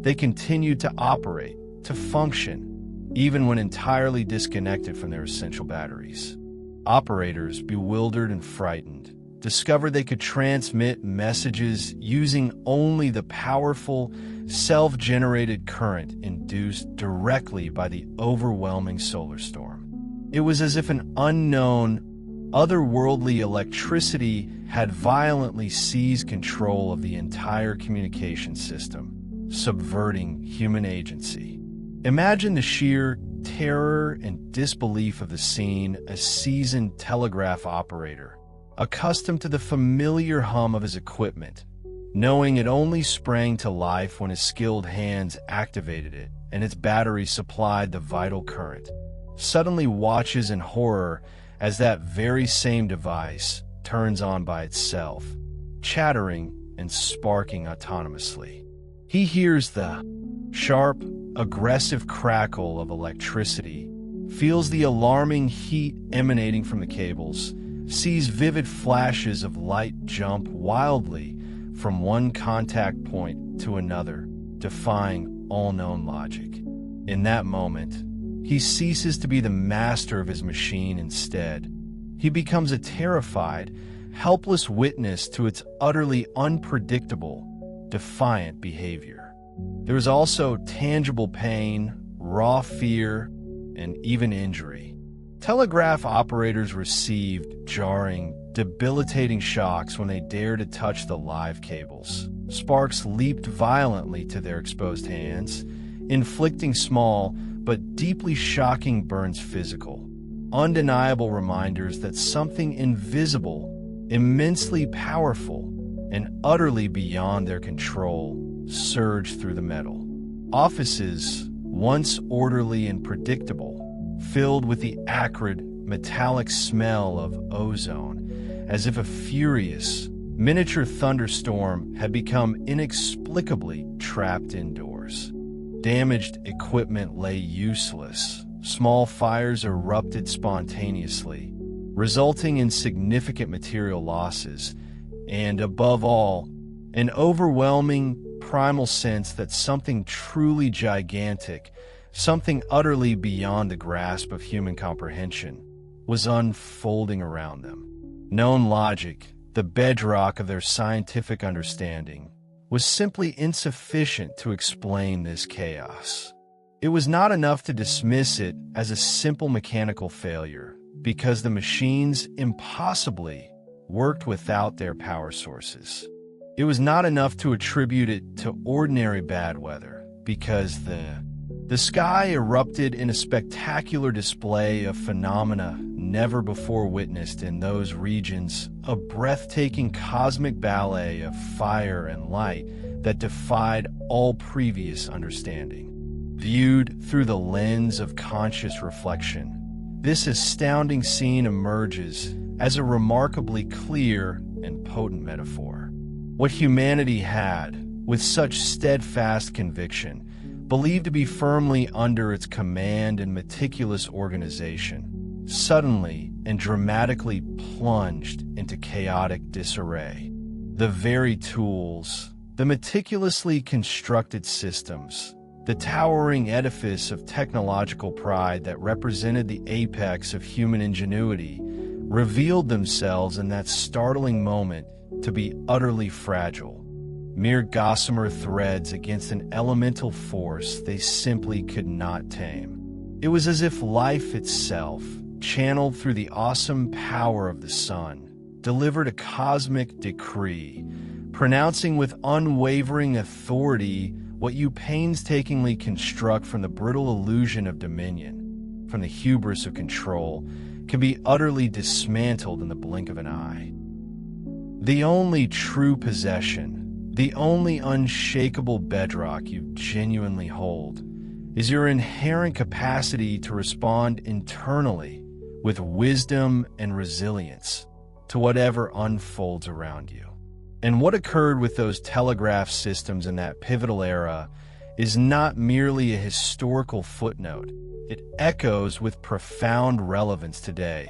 Speaker 1: they continued to operate, to function, even when entirely disconnected from their essential batteries. Operators, bewildered and frightened, discovered they could transmit messages using only the powerful, self-generated current induced directly by the overwhelming solar storm. It was as if an unknown, otherworldly electricity had violently seized control of the entire communication system, subverting human agency. Imagine the sheer terror and disbelief of the scene. A seasoned telegraph operator, accustomed to the familiar hum of his equipment, knowing it only sprang to life when his skilled hands activated it and its battery supplied the vital current, suddenly watches in horror as that very same device turns on by itself, chattering and sparking autonomously. He hears the sharp, aggressive crackle of electricity, feels the alarming heat emanating from the cables, sees vivid flashes of light jump wildly from one contact point to another, defying all known logic. In that moment, he ceases to be the master of his machine. Instead, he becomes a terrified, helpless witness to its utterly unpredictable, defiant behavior. There was also tangible pain, raw fear, and even injury. Telegraph operators received jarring, debilitating shocks when they dared to touch the live cables. Sparks leaped violently to their exposed hands, inflicting small but deeply shocking burns physical. Undeniable reminders that something invisible, immensely powerful, and utterly beyond their control surged through the metal. Offices, once orderly and predictable, filled with the acrid, metallic smell of ozone, as if a furious, miniature thunderstorm had become inexplicably trapped indoors. Damaged equipment lay useless. Small fires erupted spontaneously, resulting in significant material losses, and above all, an overwhelming, primal sense that something truly gigantic, something utterly beyond the grasp of human comprehension, was unfolding around them. Known logic, the bedrock of their scientific understanding, was simply insufficient to explain this chaos. It was not enough to dismiss it as a simple mechanical failure, because the machines impossibly worked without their power sources. It was not enough to attribute it to ordinary bad weather, because the sky erupted in a spectacular display of phenomena never before witnessed in those regions, a breathtaking cosmic ballet of fire and light that defied all previous understanding. Viewed through the lens of conscious reflection, this astounding scene emerges as a remarkably clear and potent metaphor. What humanity had, with such steadfast conviction, believed to be firmly under its command and meticulous organization, suddenly and dramatically plunged into chaotic disarray. The very tools, the meticulously constructed systems, the towering edifice of technological pride that represented the apex of human ingenuity, revealed themselves in that startling moment to be utterly fragile, mere gossamer threads against an elemental force they simply could not tame. It was as if life itself, channeled through the awesome power of the sun, delivered a cosmic decree, pronouncing with unwavering authority what you painstakingly construct from the brittle illusion of dominion, from the hubris of control, can be utterly dismantled in the blink of an eye. The only true possession, the only unshakable bedrock you genuinely hold, is your inherent capacity to respond internally with wisdom and resilience to whatever unfolds around you. And what occurred with those telegraph systems in that pivotal era is not merely a historical footnote. It echoes with profound relevance today,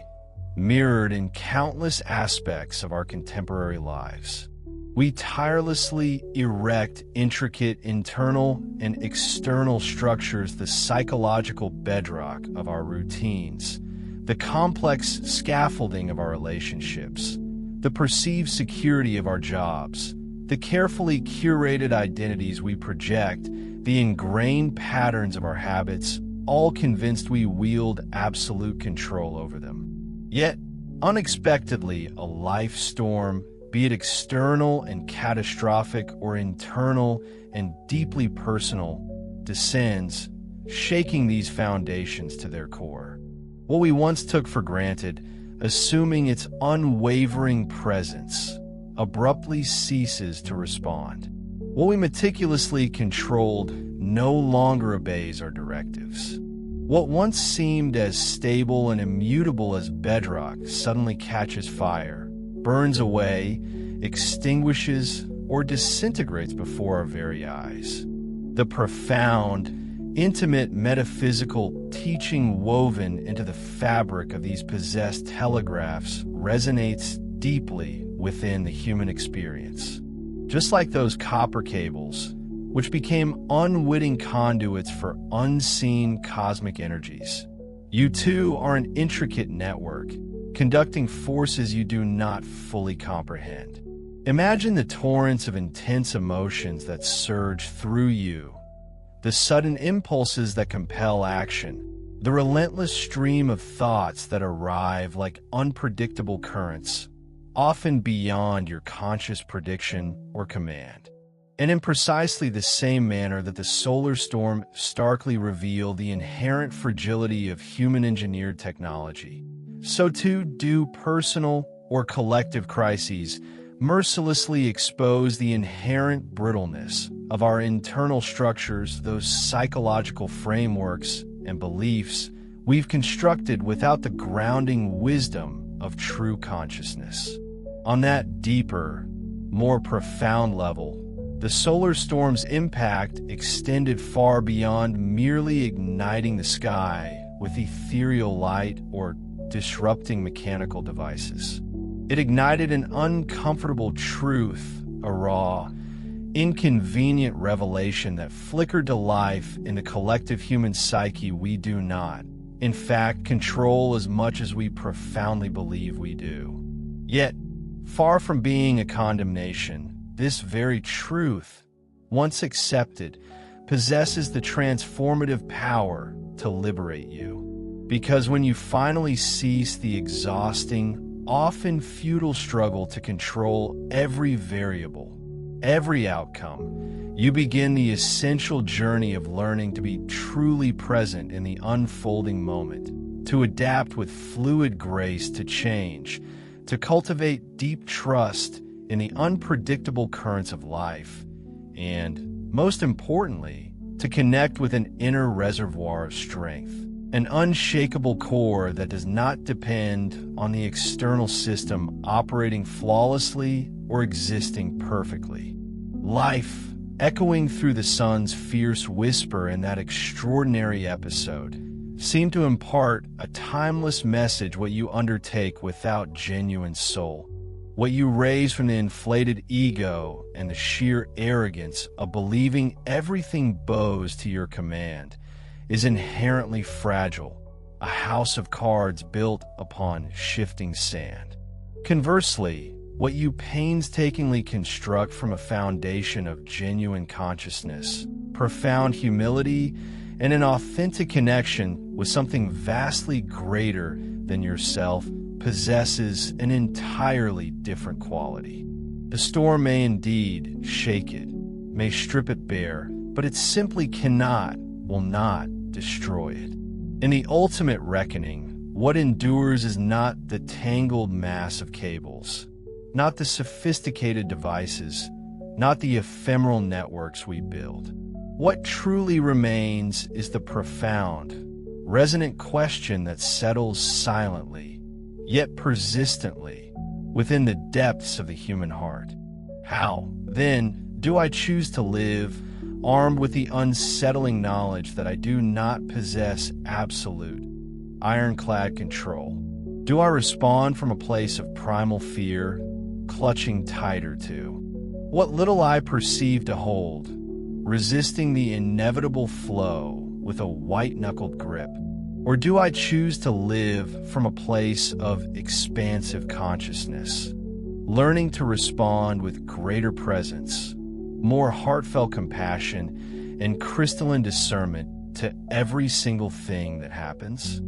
Speaker 1: mirrored in countless aspects of our contemporary lives. We tirelessly erect intricate internal and external structures, the psychological bedrock of our routines, the complex scaffolding of our relationships, the perceived security of our jobs, the carefully curated identities we project, the ingrained patterns of our habits, all convinced we wield absolute control over them. Yet, unexpectedly, a life storm, be it external and catastrophic or internal and deeply personal, descends, shaking these foundations to their core. What we once took for granted, assuming its unwavering presence, abruptly ceases to respond. What we meticulously controlled no longer obeys our directives. What once seemed as stable and immutable as bedrock suddenly catches fire, burns away, extinguishes, or disintegrates before our very eyes. The profound, intimate metaphysical teaching woven into the fabric of these possessed telegraphs resonates deeply within the human experience. Just like those copper cables, which became unwitting conduits for unseen cosmic energies, you too are an intricate network, conducting forces you do not fully comprehend. Imagine the torrents of intense emotions that surge through you, the sudden impulses that compel action, the relentless stream of thoughts that arrive like unpredictable currents, often beyond your conscious prediction or command. And in precisely the same manner that the solar storm starkly revealed the inherent fragility of human-engineered technology, so too do personal or collective crises mercilessly expose the inherent brittleness of our internal structures, those psychological frameworks and beliefs we've constructed without the grounding wisdom of true consciousness. On that deeper, more profound level, the solar storm's impact extended far beyond merely igniting the sky with ethereal light or disrupting mechanical devices. It ignited an uncomfortable truth, a raw, inconvenient revelation that flickered to life in the collective human psyche we do not, in fact, control as much as we profoundly believe we do. Yet, far from being a condemnation, this very truth, once accepted, possesses the transformative power to liberate you. Because when you finally cease the exhausting, often futile struggle to control every variable, every outcome, you begin the essential journey of learning to be truly present in the unfolding moment, to adapt with fluid grace to change, to cultivate deep trust in the unpredictable currents of life, and, most importantly, to connect with an inner reservoir of strength, an unshakable core that does not depend on the external system operating flawlessly or existing perfectly. Life, echoing through the sun's fierce whisper in that extraordinary episode, seemed to impart a timeless message: what you undertake without genuine soul, what you raise from the inflated ego and the sheer arrogance of believing everything bows to your command, is inherently fragile, a house of cards built upon shifting sand. Conversely, what you painstakingly construct from a foundation of genuine consciousness, profound humility, and an authentic connection with something vastly greater than yourself, possesses an entirely different quality. The storm may indeed shake it, may strip it bare, but it simply cannot, will not destroy it. In the ultimate reckoning, what endures is not the tangled mass of cables, not the sophisticated devices, not the ephemeral networks we build. What truly remains is the profound, resonant question that settles silently, yet persistently, within the depths of the human heart. How, then, do I choose to live, armed with the unsettling knowledge that I do not possess absolute, ironclad control? Do I respond from a place of primal fear, clutching tighter to what little I perceive to hold, resisting the inevitable flow with a white-knuckled grip? Or do I choose to live from a place of expansive consciousness, learning to respond with greater presence, more heartfelt compassion, and crystalline discernment to every single thing that happens?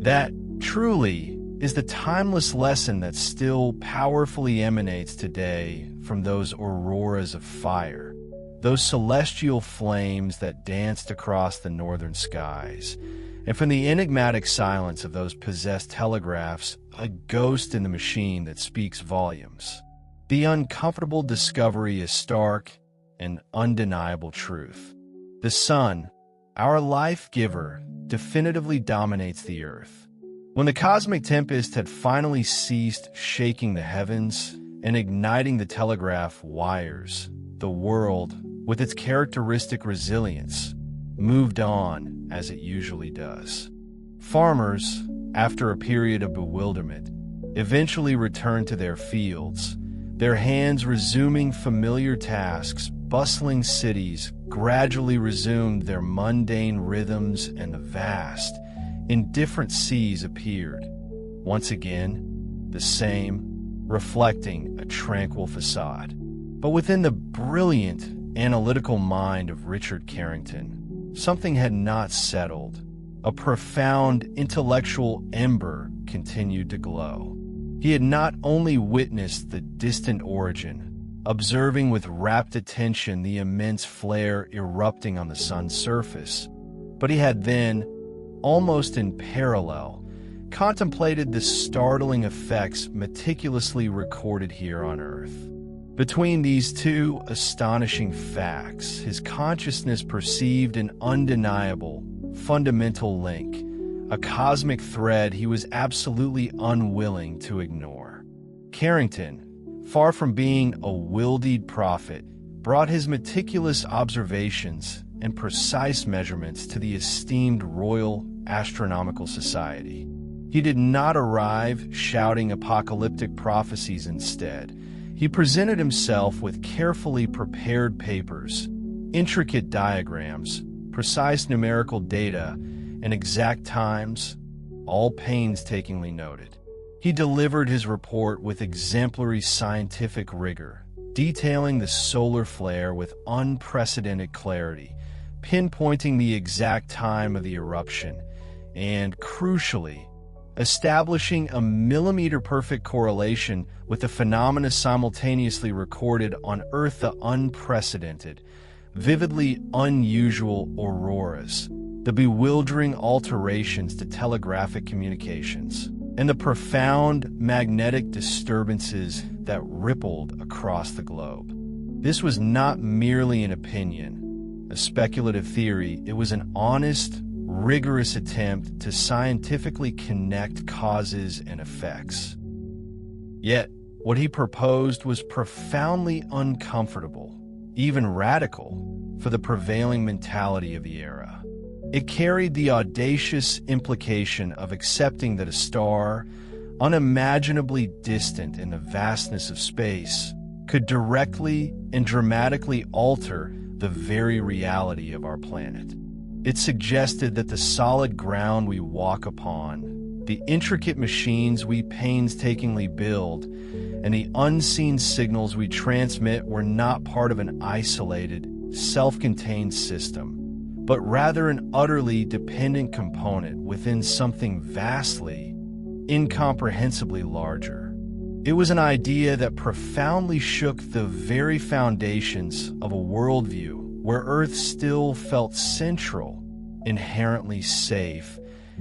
Speaker 1: That truly is the timeless lesson that still powerfully emanates today from those auroras of fire, those celestial flames that danced across the northern skies, and from the enigmatic silence of those possessed telegraphs, a ghost in the machine that speaks volumes. The uncomfortable discovery is stark and undeniable truth. The sun, our life giver, definitively dominates the earth. When the cosmic tempest had finally ceased shaking the heavens and igniting the telegraph wires, the world, with its characteristic resilience, moved on as it usually does. Farmers, after a period of bewilderment, eventually returned to their fields, their hands resuming familiar tasks. Bustling cities gradually resumed their mundane rhythms, and the vast, indifferent seas appeared. Once again, the same, reflecting a tranquil facade. But within the brilliant, analytical mind of Richard Carrington, something had not settled. A profound intellectual ember continued to glow. He had not only witnessed the distant origin, observing with rapt attention the immense flare erupting on the sun's surface, but he had then, almost in parallel, contemplated the startling effects meticulously recorded here on Earth. Between these two astonishing facts, his consciousness perceived an undeniable, fundamental link, a cosmic thread he was absolutely unwilling to ignore. Carrington, far from being a wildeed prophet, brought his meticulous observations and precise measurements to the esteemed Royal Astronomical Society. He did not arrive shouting apocalyptic prophecies instead. He presented himself with carefully prepared papers, intricate diagrams, precise numerical data, and exact times, all painstakingly noted. He delivered his report with exemplary scientific rigor, detailing the solar flare with unprecedented clarity, pinpointing the exact time of the eruption, and, crucially, establishing a millimeter-perfect correlation with the phenomena simultaneously recorded on Earth: the unprecedented, vividly unusual auroras, the bewildering alterations to telegraphic communications, and the profound magnetic disturbances that rippled across the globe. This was not merely an opinion, a speculative theory. It was an honest, rigorous attempt to scientifically connect causes and effects. Yet, what he proposed was profoundly uncomfortable, even radical, for the prevailing mentality of the era. It carried the audacious implication of accepting that a star, unimaginably distant in the vastness of space, could directly and dramatically alter the very reality of our planet. It suggested that the solid ground we walk upon, the intricate machines we painstakingly build, and the unseen signals we transmit were not part of an isolated, self-contained system, but rather an utterly dependent component within something vastly, incomprehensibly larger. It was an idea that profoundly shook the very foundations of a worldview where Earth still felt central, inherently safe,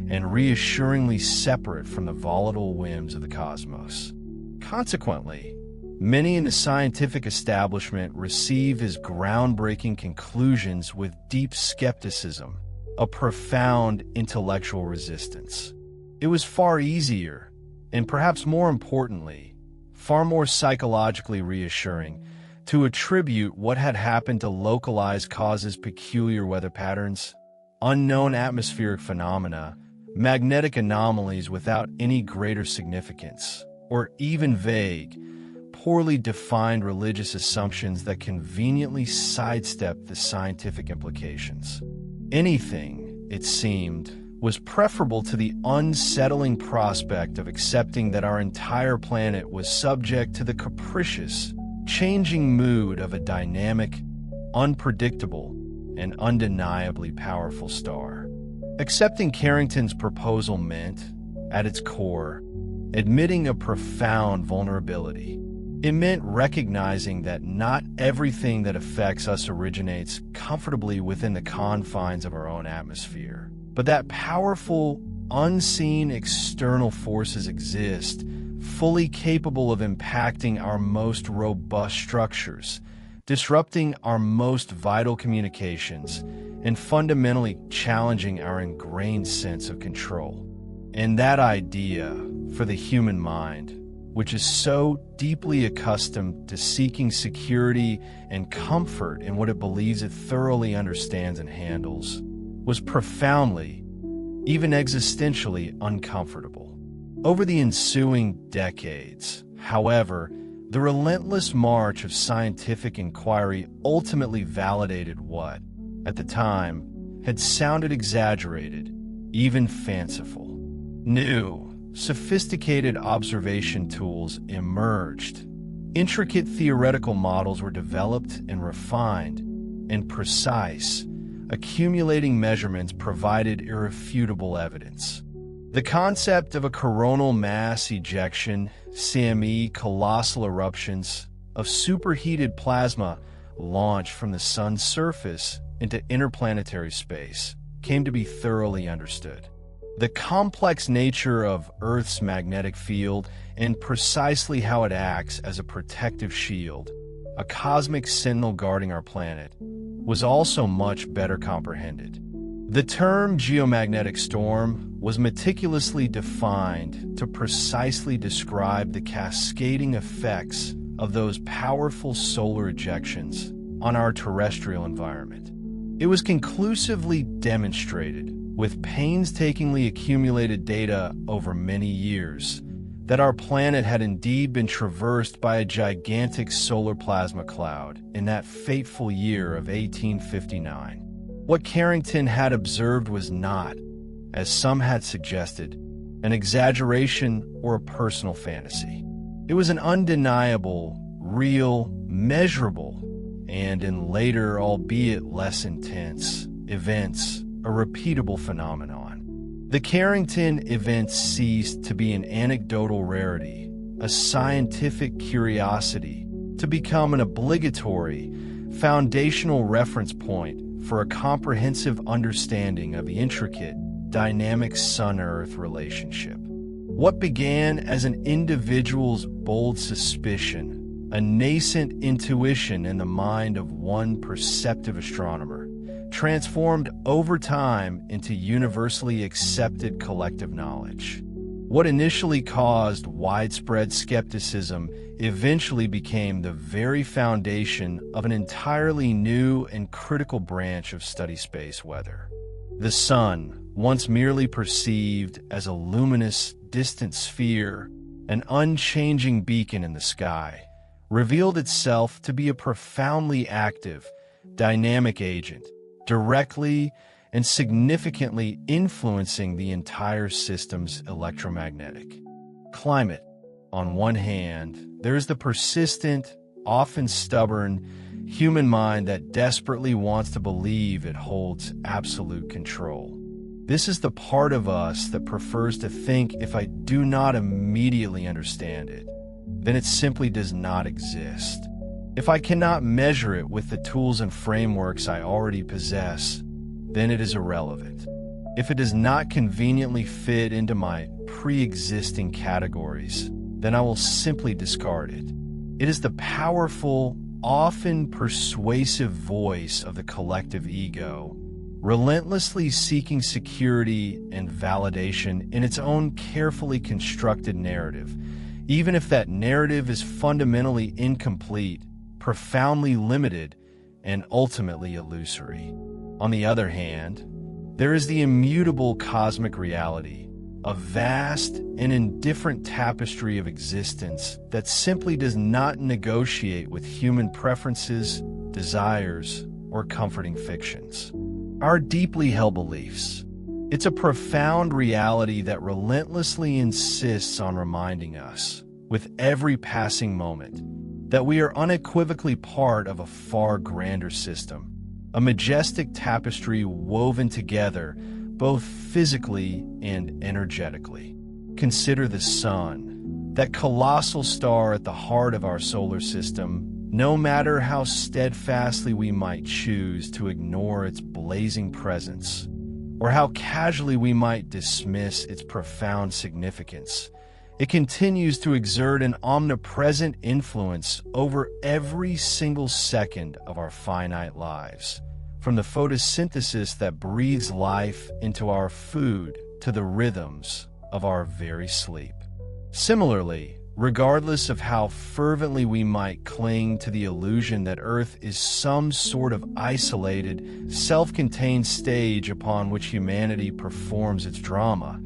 Speaker 1: and reassuringly separate from the volatile whims of the cosmos. Consequently, many in the scientific establishment receive his groundbreaking conclusions with deep skepticism, a profound intellectual resistance. It was far easier, and perhaps more importantly, far more psychologically reassuring, to attribute what had happened to localized causes, peculiar weather patterns, unknown atmospheric phenomena, magnetic anomalies without any greater significance, or even vague, poorly defined religious assumptions that conveniently sidestep the scientific implications. Anything, it seemed, was preferable to the unsettling prospect of accepting that our entire planet was subject to the capricious, changing mood of a dynamic, unpredictable, and undeniably powerful star. Accepting Carrington's proposal meant, at its core, admitting a profound vulnerability. It meant recognizing that not everything that affects us originates comfortably within the confines of our own atmosphere, but that powerful, unseen external forces exist, fully capable of impacting our most robust structures, disrupting our most vital communications, and fundamentally challenging our ingrained sense of control. And that idea, for the human mind, which is so deeply accustomed to seeking security and comfort in what it believes it thoroughly understands and handles, was profoundly, even existentially, uncomfortable. Over the ensuing decades, however, the relentless march of scientific inquiry ultimately validated what, at the time, had sounded exaggerated, even fanciful. New, sophisticated observation tools emerged. Intricate theoretical models were developed and refined, and precise, accumulating measurements provided irrefutable evidence. The concept of a coronal mass ejection, CME, colossal eruptions of superheated plasma launched from the sun's surface into interplanetary space, came to be thoroughly understood. The complex nature of Earth's magnetic field and precisely how it acts as a protective shield, a cosmic sentinel guarding our planet, was also much better comprehended. The term geomagnetic storm was meticulously defined to precisely describe the cascading effects of those powerful solar ejections on our terrestrial environment. It was conclusively demonstrated, with painstakingly accumulated data over many years, that our planet had indeed been traversed by a gigantic solar plasma cloud in that fateful year of 1859. What Carrington had observed was not, as some had suggested, an exaggeration or a personal fantasy. It was an undeniable, real, measurable, and in later, albeit less intense, events, a repeatable phenomenon. The Carrington events ceased to be an anecdotal rarity, a scientific curiosity, to become an obligatory, foundational reference point for a comprehensive understanding of the intricate, dynamic Sun-Earth relationship. What began as an individual's bold suspicion, a nascent intuition in the mind of one perceptive astronomer, transformed over time into universally accepted collective knowledge. What initially caused widespread skepticism eventually became the very foundation of an entirely new and critical branch of study space weather. The sun, once merely perceived as a luminous, distant sphere, an unchanging beacon in the sky, revealed itself to be a profoundly active, dynamic agent, directly and significantly influencing the entire system's electromagnetic climate. On one hand, there is the persistent, often stubborn, human mind that desperately wants to believe it holds absolute control. This is the part of us that prefers to think if I do not immediately understand it, then it simply does not exist. If I cannot measure it with the tools and frameworks I already possess, then it is irrelevant. If it does not conveniently fit into my pre-existing categories, then I will simply discard it. It is the powerful, often persuasive voice of the collective ego, relentlessly seeking security and validation in its own carefully constructed narrative, even if that narrative is fundamentally incomplete, profoundly limited, and ultimately illusory. On the other hand, there is the immutable cosmic reality, a vast and indifferent tapestry of existence that simply does not negotiate with human preferences, desires, or comforting fictions. Our deeply held beliefs. It's a profound reality that relentlessly insists on reminding us, with every passing moment, that we are unequivocally part of a far grander system, a majestic tapestry woven together both physically and energetically. Consider the sun, that colossal star at the heart of our solar system. No matter how steadfastly we might choose to ignore its blazing presence, or how casually we might dismiss its profound significance, it continues to exert an omnipresent influence over every single second of our finite lives, from the photosynthesis that breathes life into our food to the rhythms of our very sleep. Similarly, regardless of how fervently we might cling to the illusion that Earth is some sort of isolated, self-contained stage upon which humanity performs its drama,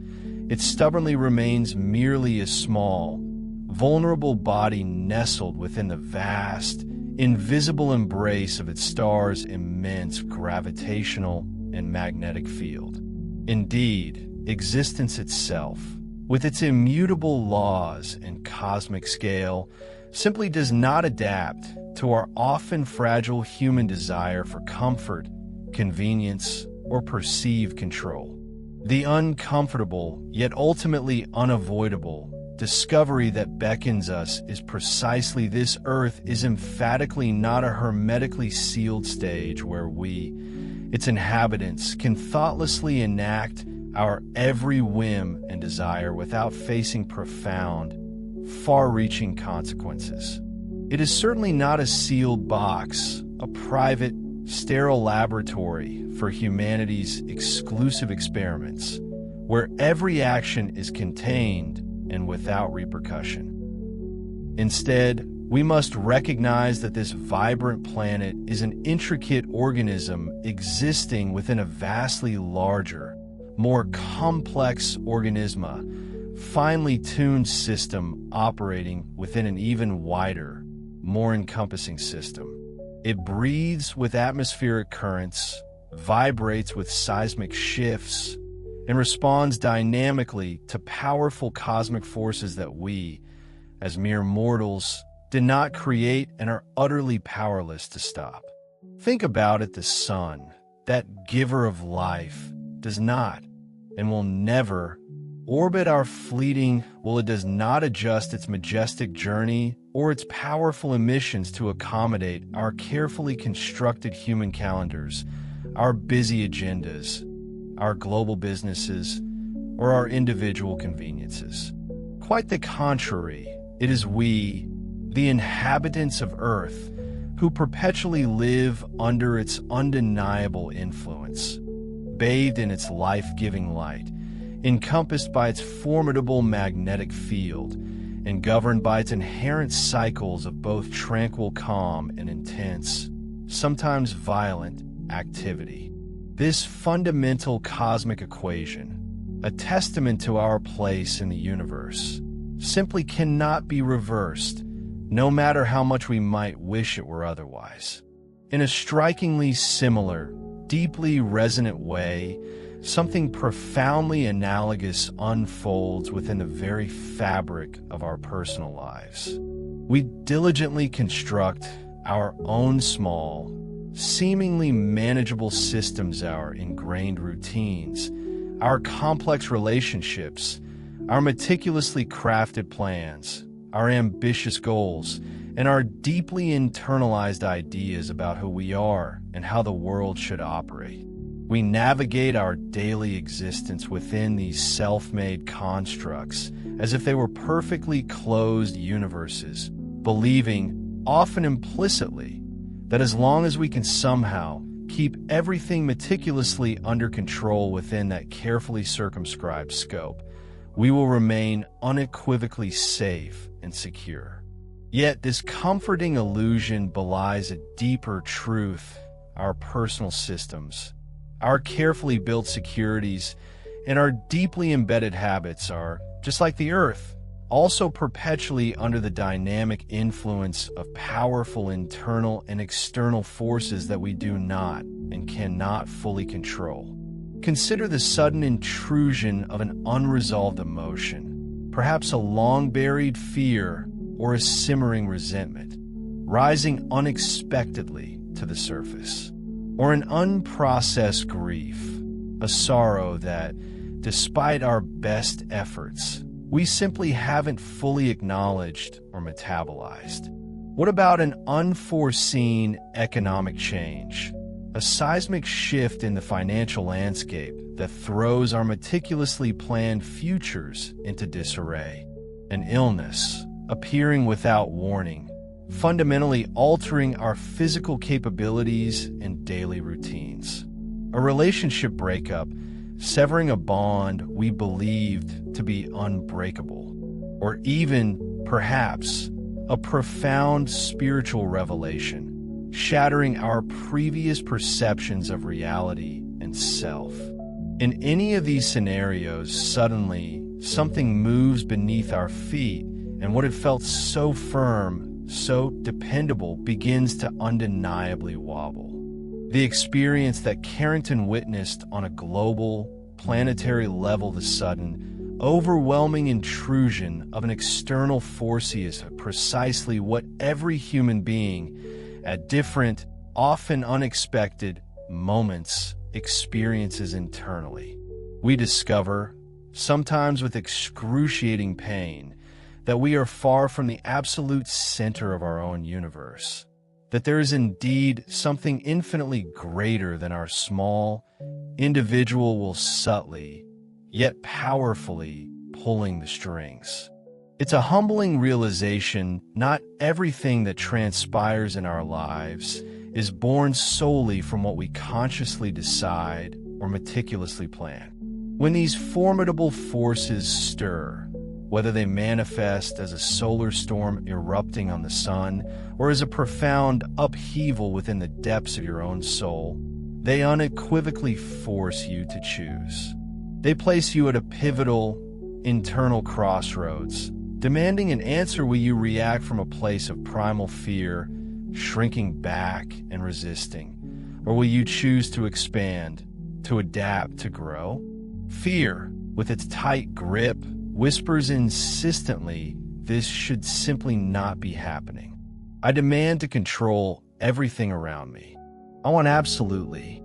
Speaker 1: it stubbornly remains merely a small, vulnerable body nestled within the vast, invisible embrace of its star's immense gravitational and magnetic field. Indeed, existence itself, with its immutable laws and cosmic scale, simply does not adapt to our often fragile human desire for comfort, convenience, or perceived control. The uncomfortable, yet ultimately unavoidable, discovery that beckons us is precisely this: Earth is emphatically not a hermetically sealed stage where we, its inhabitants, can thoughtlessly enact our every whim and desire without facing profound, far-reaching consequences. It is certainly not a sealed box, a private, sterile laboratory for humanity's exclusive experiments, where every action is contained and without repercussion. Instead, we must recognize that this vibrant planet is an intricate organism existing within a vastly larger, more complex organisma, finely tuned system operating within an even wider, more encompassing system. It breathes with atmospheric currents, vibrates with seismic shifts, and responds dynamically to powerful cosmic forces that we, as mere mortals, did not create and are utterly powerless to stop. Think about it: the sun, that giver of life, does not and will never orbit our fleeting, while it does not adjust its majestic journey or its powerful emissions to accommodate our carefully constructed human calendars, our busy agendas, our global businesses, or our individual conveniences. Quite the contrary, it is we, the inhabitants of Earth, who perpetually live under its undeniable influence, bathed in its life-giving light, encompassed by its formidable magnetic field, and governed by its inherent cycles of both tranquil calm and intense, sometimes violent, activity. This fundamental cosmic equation, a testament to our place in the universe, simply cannot be reversed, no matter how much we might wish it were otherwise. In a strikingly similar, deeply resonant way, something profoundly analogous unfolds within the very fabric of our personal lives. We diligently construct our own small, seemingly manageable systems, our ingrained routines, our complex relationships, our meticulously crafted plans, our ambitious goals, and our deeply internalized ideas about who we are and how the world should operate. We navigate our daily existence within these self-made constructs as if they were perfectly closed universes, believing, often implicitly, that as long as we can somehow keep everything meticulously under control within that carefully circumscribed scope, we will remain unequivocally safe and secure. Yet this comforting illusion belies a deeper truth: our personal systems, our carefully built securities, and our deeply embedded habits are, just like the Earth, also perpetually under the dynamic influence of powerful internal and external forces that we do not and cannot fully control. Consider the sudden intrusion of an unresolved emotion, perhaps a long-buried fear or a simmering resentment, rising unexpectedly to the surface, or an unprocessed grief, a sorrow that, despite our best efforts, we simply haven't fully acknowledged or metabolized. What about an unforeseen economic change, a seismic shift in the financial landscape that throws our meticulously planned futures into disarray? An illness appearing without warning, fundamentally altering our physical capabilities and daily routines. A relationship breakup, severing a bond we believed to be unbreakable. Or even, perhaps, a profound spiritual revelation, shattering our previous perceptions of reality and self. In any of these scenarios, suddenly, something moves beneath our feet, and what had felt so firm, so dependable, begins to undeniably wobble. The experience that Carrington witnessed on a global, planetary level this sudden, overwhelming intrusion of an external force is precisely what every human being, at different, often unexpected moments, experiences internally. We discover, sometimes with excruciating pain, that we are far from the absolute center of our own universe, that there is indeed something infinitely greater than our small, individual will subtly, yet powerfully pulling the strings. It's a humbling realization not everything that transpires in our lives is born solely from what we consciously decide or meticulously plan. When these formidable forces stir, whether they manifest as a solar storm erupting on the sun or as a profound upheaval within the depths of your own soul, they unequivocally force you to choose. They place you at a pivotal, internal crossroads, demanding an answer. Will you react from a place of primal fear, shrinking back and resisting, or will you choose to expand, to adapt, to grow? Fear, with its tight grip, whispers insistently, this should simply not be happening. I demand to control everything around me. I want absolutely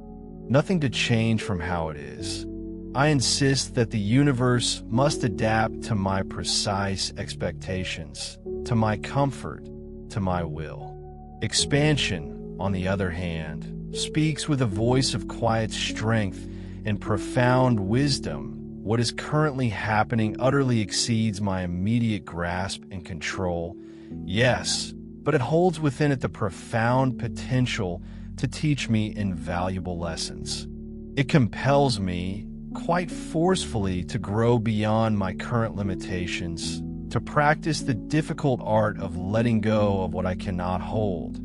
Speaker 1: nothing to change from how it is. I insist that the universe must adapt to my precise expectations, to my comfort, to my will. Expansion, on the other hand, speaks with a voice of quiet strength and profound wisdom. What is currently happening utterly exceeds my immediate grasp and control. Yes, but it holds within it the profound potential to teach me invaluable lessons. It compels me, quite forcefully, to grow beyond my current limitations, to practice the difficult art of letting go of what I cannot hold,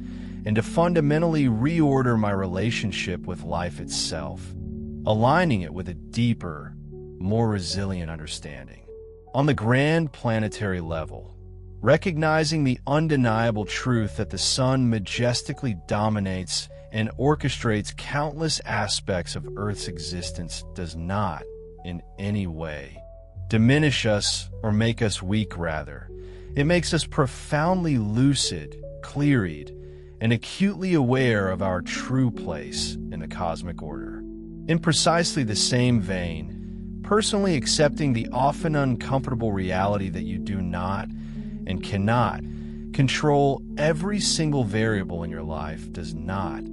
Speaker 1: and to fundamentally reorder my relationship with life itself, aligning it with a deeper, more resilient understanding. On the grand planetary level, recognizing the undeniable truth that the sun majestically dominates and orchestrates countless aspects of Earth's existence does not, in any way, diminish us or make us weak. Rather, it makes us profoundly lucid, clear-eyed, and acutely aware of our true place in the cosmic order. In precisely the same vein, personally accepting the often uncomfortable reality that you do not and cannot control every single variable in your life does not,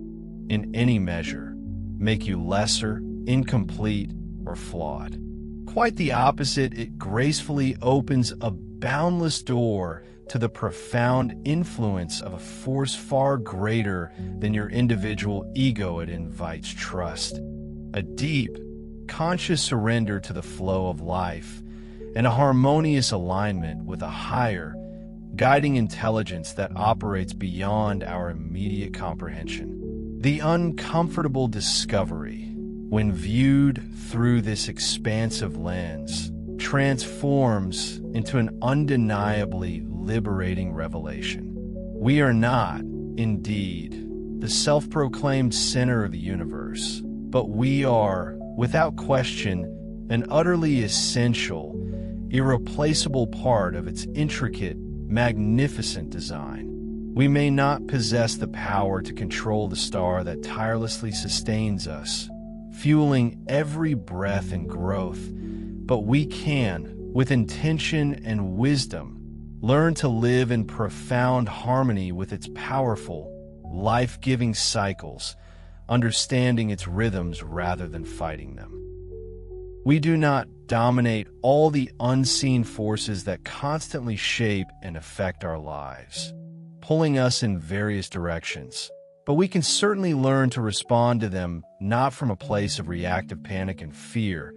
Speaker 1: in any measure, make you lesser, incomplete, or flawed. Quite the opposite, it gracefully opens a boundless door to the profound influence of a force far greater than your individual ego. It invites trust, a deep, conscious surrender to the flow of life, and a harmonious alignment with a higher, guiding intelligence that operates beyond our immediate comprehension. The uncomfortable discovery, when viewed through this expansive lens, transforms into an undeniably liberating revelation. We are not, indeed, the self-proclaimed center of the universe, but we are, without question, an utterly essential, irreplaceable part of its intricate, magnificent design. We may not possess the power to control the star that tirelessly sustains us, fueling every breath and growth, but we can, with intention and wisdom, learn to live in profound harmony with its powerful, life-giving cycles, understanding its rhythms rather than fighting them. We do not dominate all the unseen forces that constantly shape and affect our lives, pulling us in various directions, but we can certainly learn to respond to them not from a place of reactive panic and fear,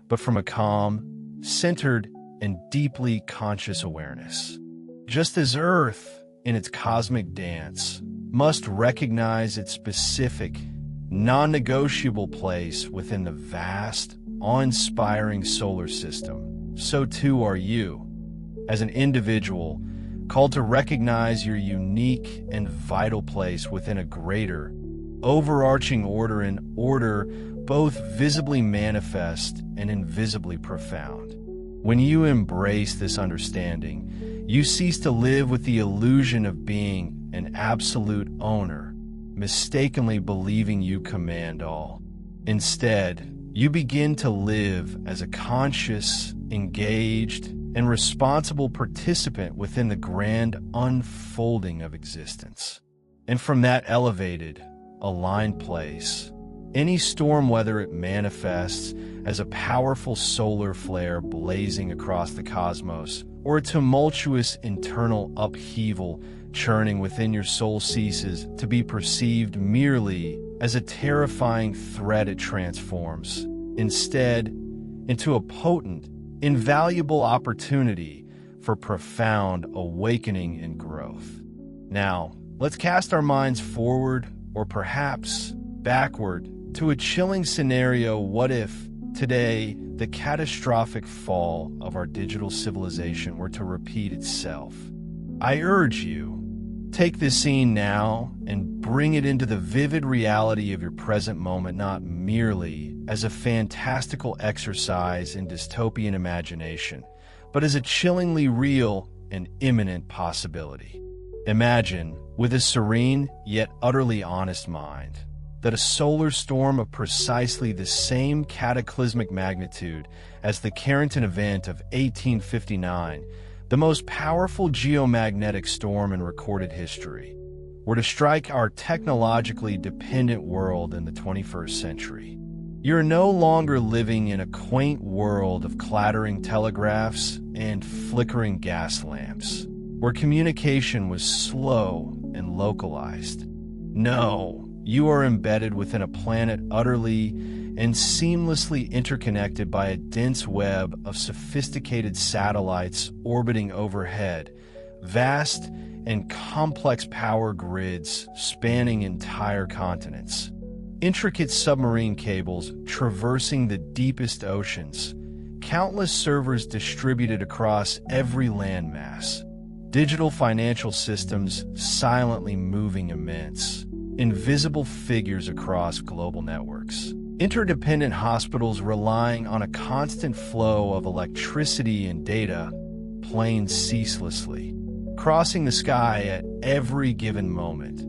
Speaker 1: but from a calm, centered, and deeply conscious awareness. Just as Earth, in its cosmic dance, must recognize its specific, non-negotiable place within the vast, awe-inspiring solar system, so too are you, as an individual, called to recognize your unique and vital place within a greater, overarching order, an order both visibly manifest and invisibly profound. When you embrace this understanding, you cease to live with the illusion of being an absolute owner, mistakenly believing you command all. Instead, you begin to live as a conscious, engaged, and responsible participant within the grand unfolding of existence. And from that elevated, aligned place, any storm, whether it manifests as a powerful solar flare blazing across the cosmos, or a tumultuous internal upheaval churning within your soul, ceases to be perceived merely as a terrifying threat. It transforms, instead, into a potent, invaluable opportunity for profound awakening and growth. Now, let's cast our minds forward, or perhaps backward, to a chilling scenario. What if today the catastrophic fall of our digital civilization were to repeat itself? I urge you, take this scene now and bring it into the vivid reality of your present moment, not merely as a fantastical exercise in dystopian imagination, but as a chillingly real and imminent possibility. Imagine, with a serene yet utterly honest mind, that a solar storm of precisely the same cataclysmic magnitude as the Carrington event of 1859, the most powerful geomagnetic storm in recorded history, were to strike our technologically dependent world in the 21st century. You're no longer living in a quaint world of clattering telegraphs and flickering gas lamps, where communication was slow and localized. No, you are embedded within a planet utterly and seamlessly interconnected by a dense web of sophisticated satellites orbiting overhead, vast and complex power grids spanning entire continents, intricate submarine cables traversing the deepest oceans, countless servers distributed across every landmass, digital financial systems silently moving immense, invisible figures across global networks, interdependent hospitals relying on a constant flow of electricity and data playing ceaselessly, crossing the sky at every given moment,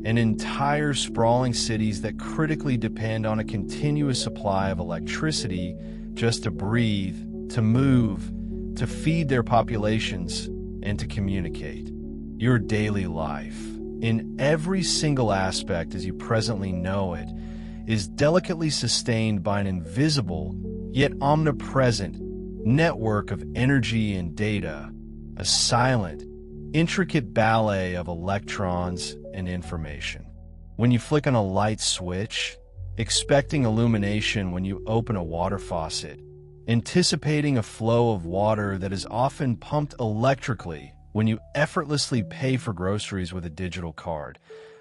Speaker 1: and entire sprawling cities that critically depend on a continuous supply of electricity just to breathe, to move, to feed their populations, and to communicate. Your daily life, in every single aspect as you presently know it, is delicately sustained by an invisible, yet omnipresent, network of energy and data, a silent, intricate ballet of electrons and information. When you flick on a light switch, expecting illumination when you open a water faucet, anticipating a flow of water that is often pumped electrically when you effortlessly pay for groceries with a digital card,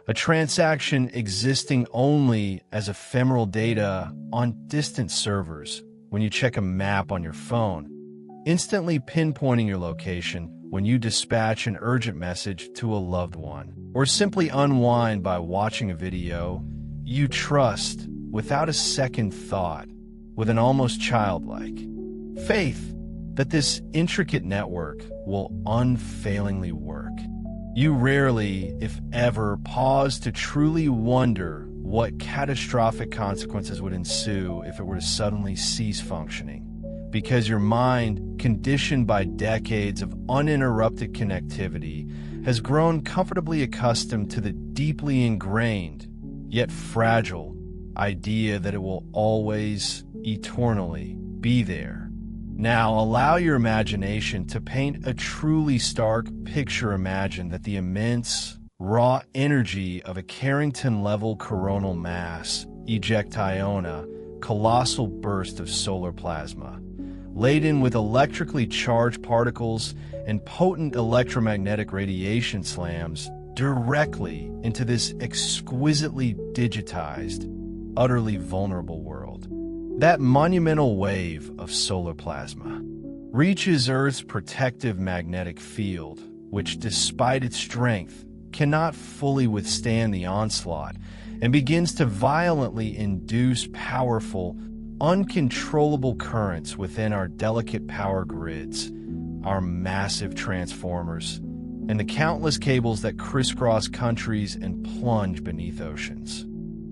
Speaker 1: a transaction existing only as ephemeral data on distant servers when you check a map on your phone, instantly pinpointing your location when you dispatch an urgent message to a loved one, or simply unwind by watching a video you trust without a second thought, with an almost childlike faith that this intricate network will unfailingly work. You rarely, if ever, pause to truly wonder what catastrophic consequences would ensue if it were to suddenly cease functioning, because your mind, conditioned by decades of uninterrupted connectivity, has grown comfortably accustomed to the deeply ingrained, yet fragile, idea that it will always, eternally be there. Now, allow your imagination to paint a truly stark picture. Imagine that the immense, raw energy of a Carrington-level coronal mass ejectiona, colossal burst of solar plasma, laden with electrically charged particles and potent electromagnetic radiation slams directly into this exquisitely digitized, utterly vulnerable world. That monumental wave of solar plasma reaches Earth's protective magnetic field, which, despite its strength, cannot fully withstand the onslaught, and begins to violently induce powerful, uncontrollable currents within our delicate power grids, our massive transformers, and the countless cables that crisscross countries and plunge beneath oceans.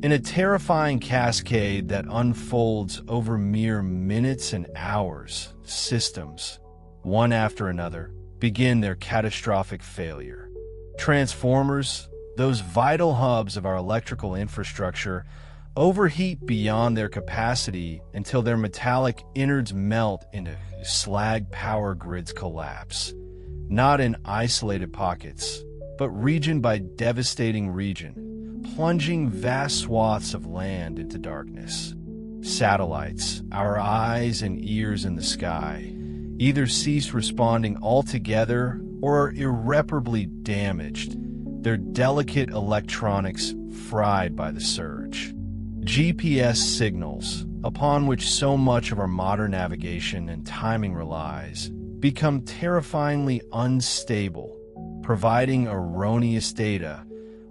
Speaker 1: In a terrifying cascade that unfolds over mere minutes and hours, systems, one after another, begin their catastrophic failure. Transformers, those vital hubs of our electrical infrastructure, overheat beyond their capacity until their metallic innards melt into slag power grids collapse, not in isolated pockets, but region by devastating region, plunging vast swaths of land into darkness. Satellites, our eyes and ears in the sky, either cease responding altogether or are irreparably damaged, their delicate electronics fried by the surge. GPS signals, upon which so much of our modern navigation and timing relies, become terrifyingly unstable, providing erroneous data,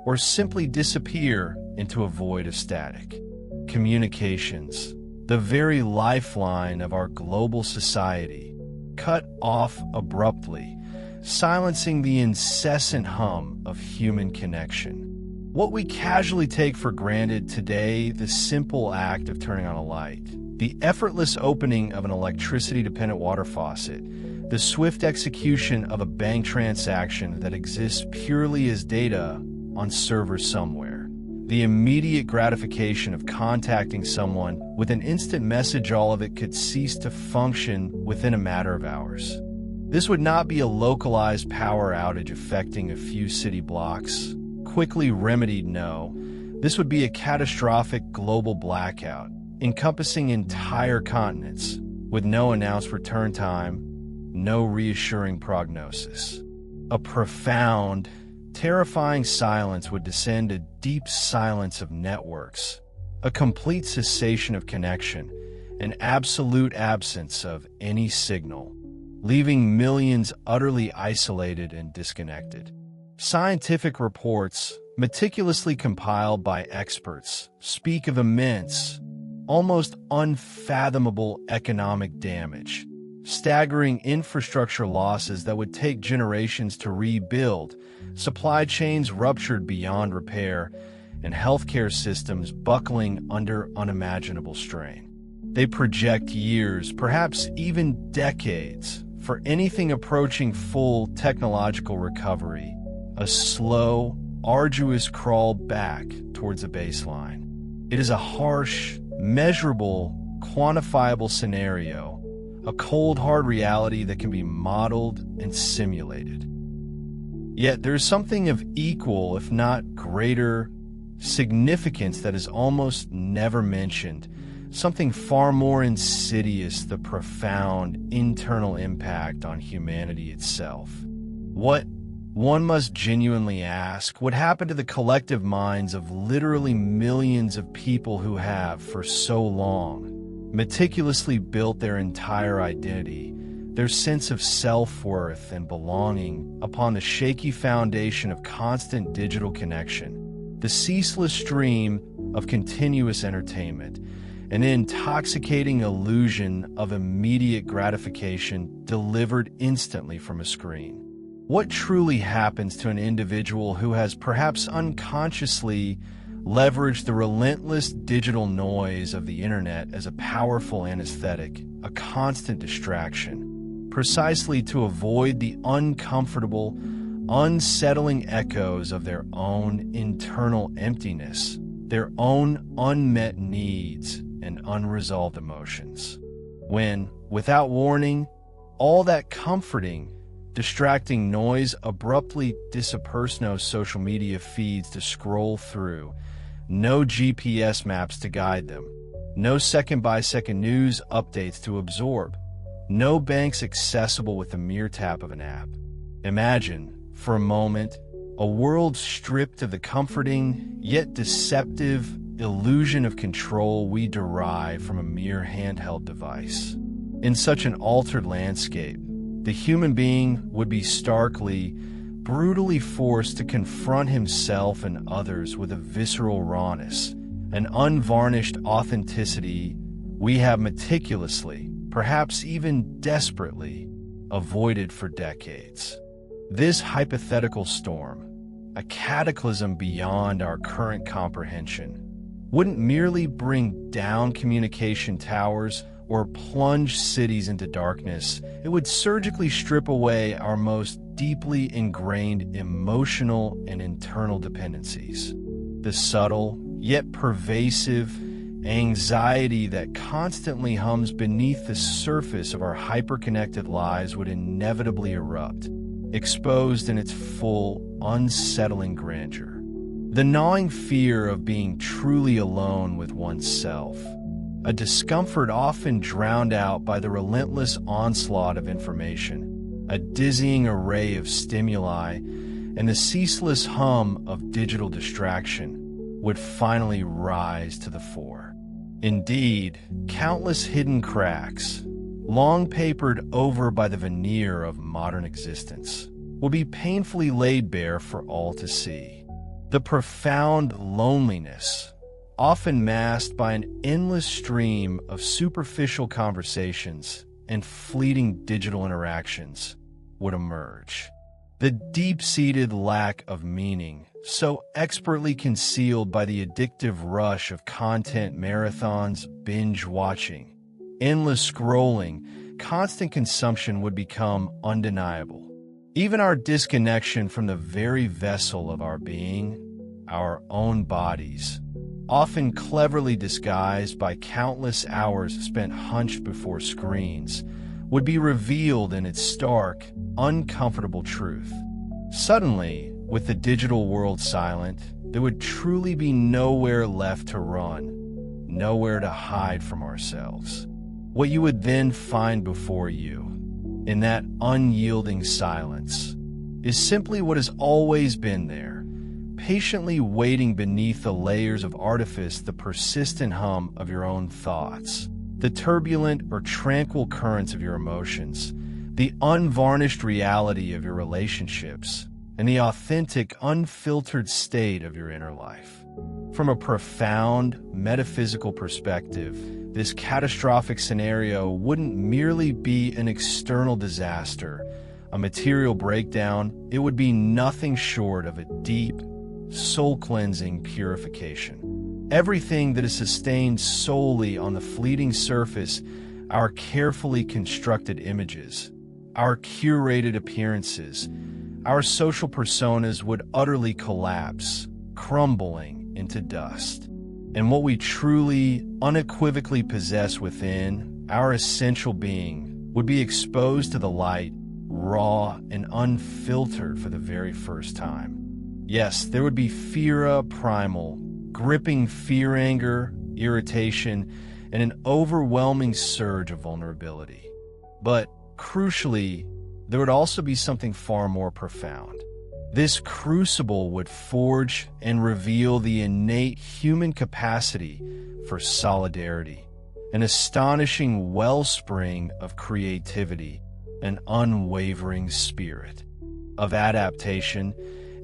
Speaker 1: or simply disappear into a void of static. Communications, the very lifeline of our global society, cut off abruptly, silencing the incessant hum of human connection. What we casually take for granted today, the simple act of turning on a light, the effortless opening of an electricity-dependent water faucet, the swift execution of a bank transaction that exists purely as data on servers somewhere, the immediate gratification of contacting someone with an instant message, all of it could cease to function within a matter of hours. This would not be a localized power outage affecting a few city blocks, quickly remedied. No, this would be a catastrophic global blackout, encompassing entire continents, with no announced return time, no reassuring prognosis. A profound, terrifying silence would descend, a deep silence of networks, a complete cessation of connection, an absolute absence of any signal, leaving millions utterly isolated and disconnected. Scientific reports, meticulously compiled by experts, speak of immense, almost unfathomable economic damage, staggering infrastructure losses that would take generations to rebuild, supply chains ruptured beyond repair, and healthcare systems buckling under unimaginable strain. They project years, perhaps even decades, for anything approaching full technological recovery, a slow, arduous crawl back towards a baseline. It is a harsh, measurable, quantifiable scenario, a cold, hard reality that can be modeled and simulated. Yet there's something of equal, if not greater, significance that is almost never mentioned, something far more insidious: the profound internal impact on humanity itself. What, one must genuinely ask, would happen to the collective minds of literally millions of people who have, for so long, meticulously built their entire identity, their sense of self-worth and belonging, upon the shaky foundation of constant digital connection, the ceaseless stream of continuous entertainment, an intoxicating illusion of immediate gratification delivered instantly from a screen? What truly happens to an individual who has perhaps unconsciously leveraged the relentless digital noise of the internet as a powerful anesthetic, a constant distraction, precisely to avoid the uncomfortable, unsettling echoes of their own internal emptiness, their own unmet needs and unresolved emotions? When, without warning, all that comforting, distracting noise abruptly disappears, no social media feeds to scroll through, no GPS maps to guide them, no second-by-second news updates to absorb, no banks accessible with a mere tap of an app. Imagine, for a moment, a world stripped of the comforting, yet deceptive, illusion of control we derive from a mere handheld device. In such an altered landscape, the human being would be starkly, brutally forced to confront himself and others with a visceral rawness, an unvarnished authenticity we have meticulously, perhaps even desperately, avoided for decades. This hypothetical storm, a cataclysm beyond our current comprehension, wouldn't merely bring down communication towers or plunge cities into darkness. It would surgically strip away our most deeply ingrained emotional and internal dependencies. The subtle, yet pervasive, anxiety that constantly hums beneath the surface of our hyper-connected lives would inevitably erupt, exposed in its full, unsettling grandeur. The gnawing fear of being truly alone with oneself, a discomfort often drowned out by the relentless onslaught of information, a dizzying array of stimuli, and the ceaseless hum of digital distraction would finally rise to the fore. Indeed, countless hidden cracks, long papered over by the veneer of modern existence, will be painfully laid bare for all to see. The profound loneliness, often masked by an endless stream of superficial conversations and fleeting digital interactions, would emerge. The deep-seated lack of meaning, so expertly concealed by the addictive rush of content marathons, binge-watching, endless scrolling, constant consumption would become undeniable. Even our disconnection from the very vessel of our being, our own bodies, often cleverly disguised by countless hours spent hunched before screens, would be revealed in its stark, uncomfortable truth. Suddenly, with the digital world silent, there would truly be nowhere left to run, nowhere to hide from ourselves. What you would then find before you, in that unyielding silence, is simply what has always been there, patiently waiting beneath the layers of artifice, the persistent hum of your own thoughts, the turbulent or tranquil currents of your emotions, the unvarnished reality of your relationships, and the authentic, unfiltered state of your inner life. From a profound, metaphysical perspective, this catastrophic scenario wouldn't merely be an external disaster, a material breakdown. It would be nothing short of a deep, soul-cleansing purification. Everything that is sustained solely on the fleeting surface, our carefully constructed images, our curated appearances, our social personas would utterly collapse, crumbling into dust. And what we truly, unequivocally possess within, our essential being, would be exposed to the light, raw and unfiltered for the very first time. Yes, there would be fear primal, gripping fear, anger, irritation, and an overwhelming surge of vulnerability. But, crucially, there would also be something far more profound. This crucible would forge and reveal the innate human capacity for solidarity, an astonishing wellspring of creativity, an unwavering spirit of adaptation,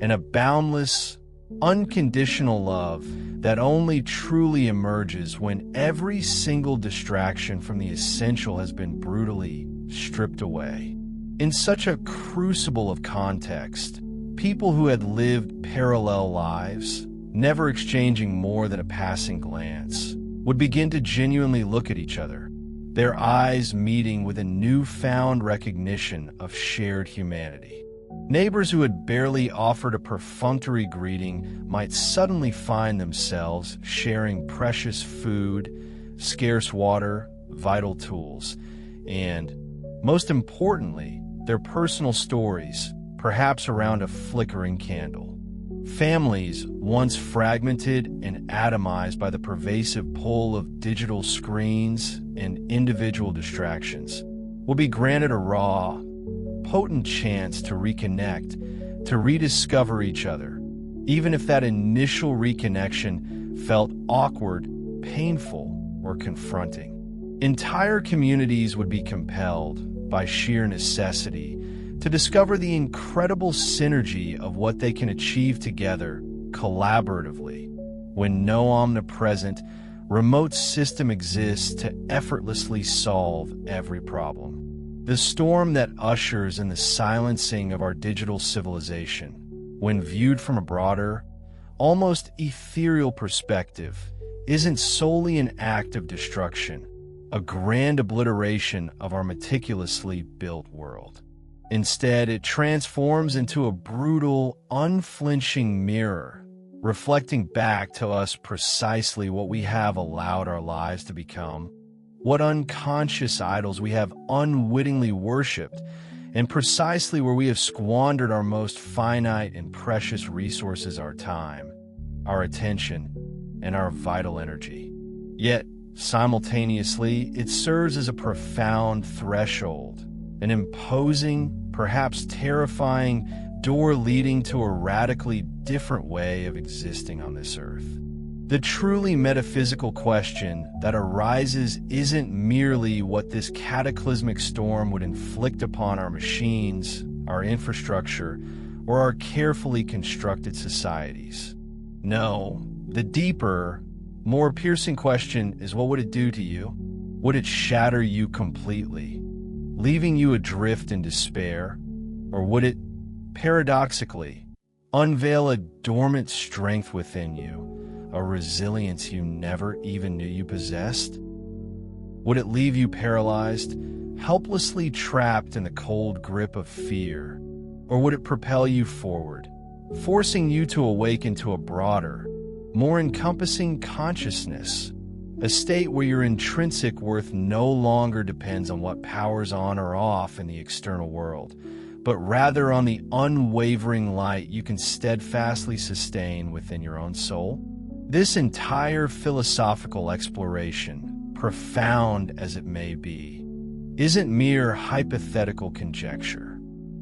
Speaker 1: and a boundless, unconditional love that only truly emerges when every single distraction from the essential has been brutally stripped away. In such a crucible of context, people who had lived parallel lives, never exchanging more than a passing glance, would begin to genuinely look at each other, their eyes meeting with a newfound recognition of shared humanity. Neighbors who had barely offered a perfunctory greeting might suddenly find themselves sharing precious food, scarce water, vital tools, and, most importantly, their personal stories, perhaps around a flickering candle. Families, once fragmented and atomized by the pervasive pull of digital screens and individual distractions, will be granted a raw, potent chance to reconnect, to rediscover each other, even if that initial reconnection felt awkward, painful, or confronting. Entire communities would be compelled, by sheer necessity, to discover the incredible synergy of what they can achieve together, collaboratively, when no omnipresent, remote system exists to effortlessly solve every problem. The storm that ushers in the silencing of our digital civilization, when viewed from a broader, almost ethereal perspective, isn't solely an act of destruction, a grand obliteration of our meticulously built world. Instead, it transforms into a brutal, unflinching mirror, reflecting back to us precisely what we have allowed our lives to become, what unconscious idols we have unwittingly worshipped, and precisely where we have squandered our most finite and precious resources, our time, our attention, and our vital energy. Yet, simultaneously, it serves as a profound threshold, an imposing, perhaps terrifying door leading to a radically different way of existing on this earth. The truly metaphysical question that arises isn't merely what this cataclysmic storm would inflict upon our machines, our infrastructure, or our carefully constructed societies. No, the deeper, more piercing question is, what would it do to you? Would it shatter you completely, leaving you adrift in despair? Or would it, paradoxically, unveil a dormant strength within you, a resilience you never even knew you possessed? Would it leave you paralyzed, helplessly trapped in the cold grip of fear? Or would it propel you forward, forcing you to awaken to a broader, more encompassing consciousness, a state where your intrinsic worth no longer depends on what powers on or off in the external world, but rather on the unwavering light you can steadfastly sustain within your own soul? This entire philosophical exploration, profound as it may be, isn't mere hypothetical conjecture.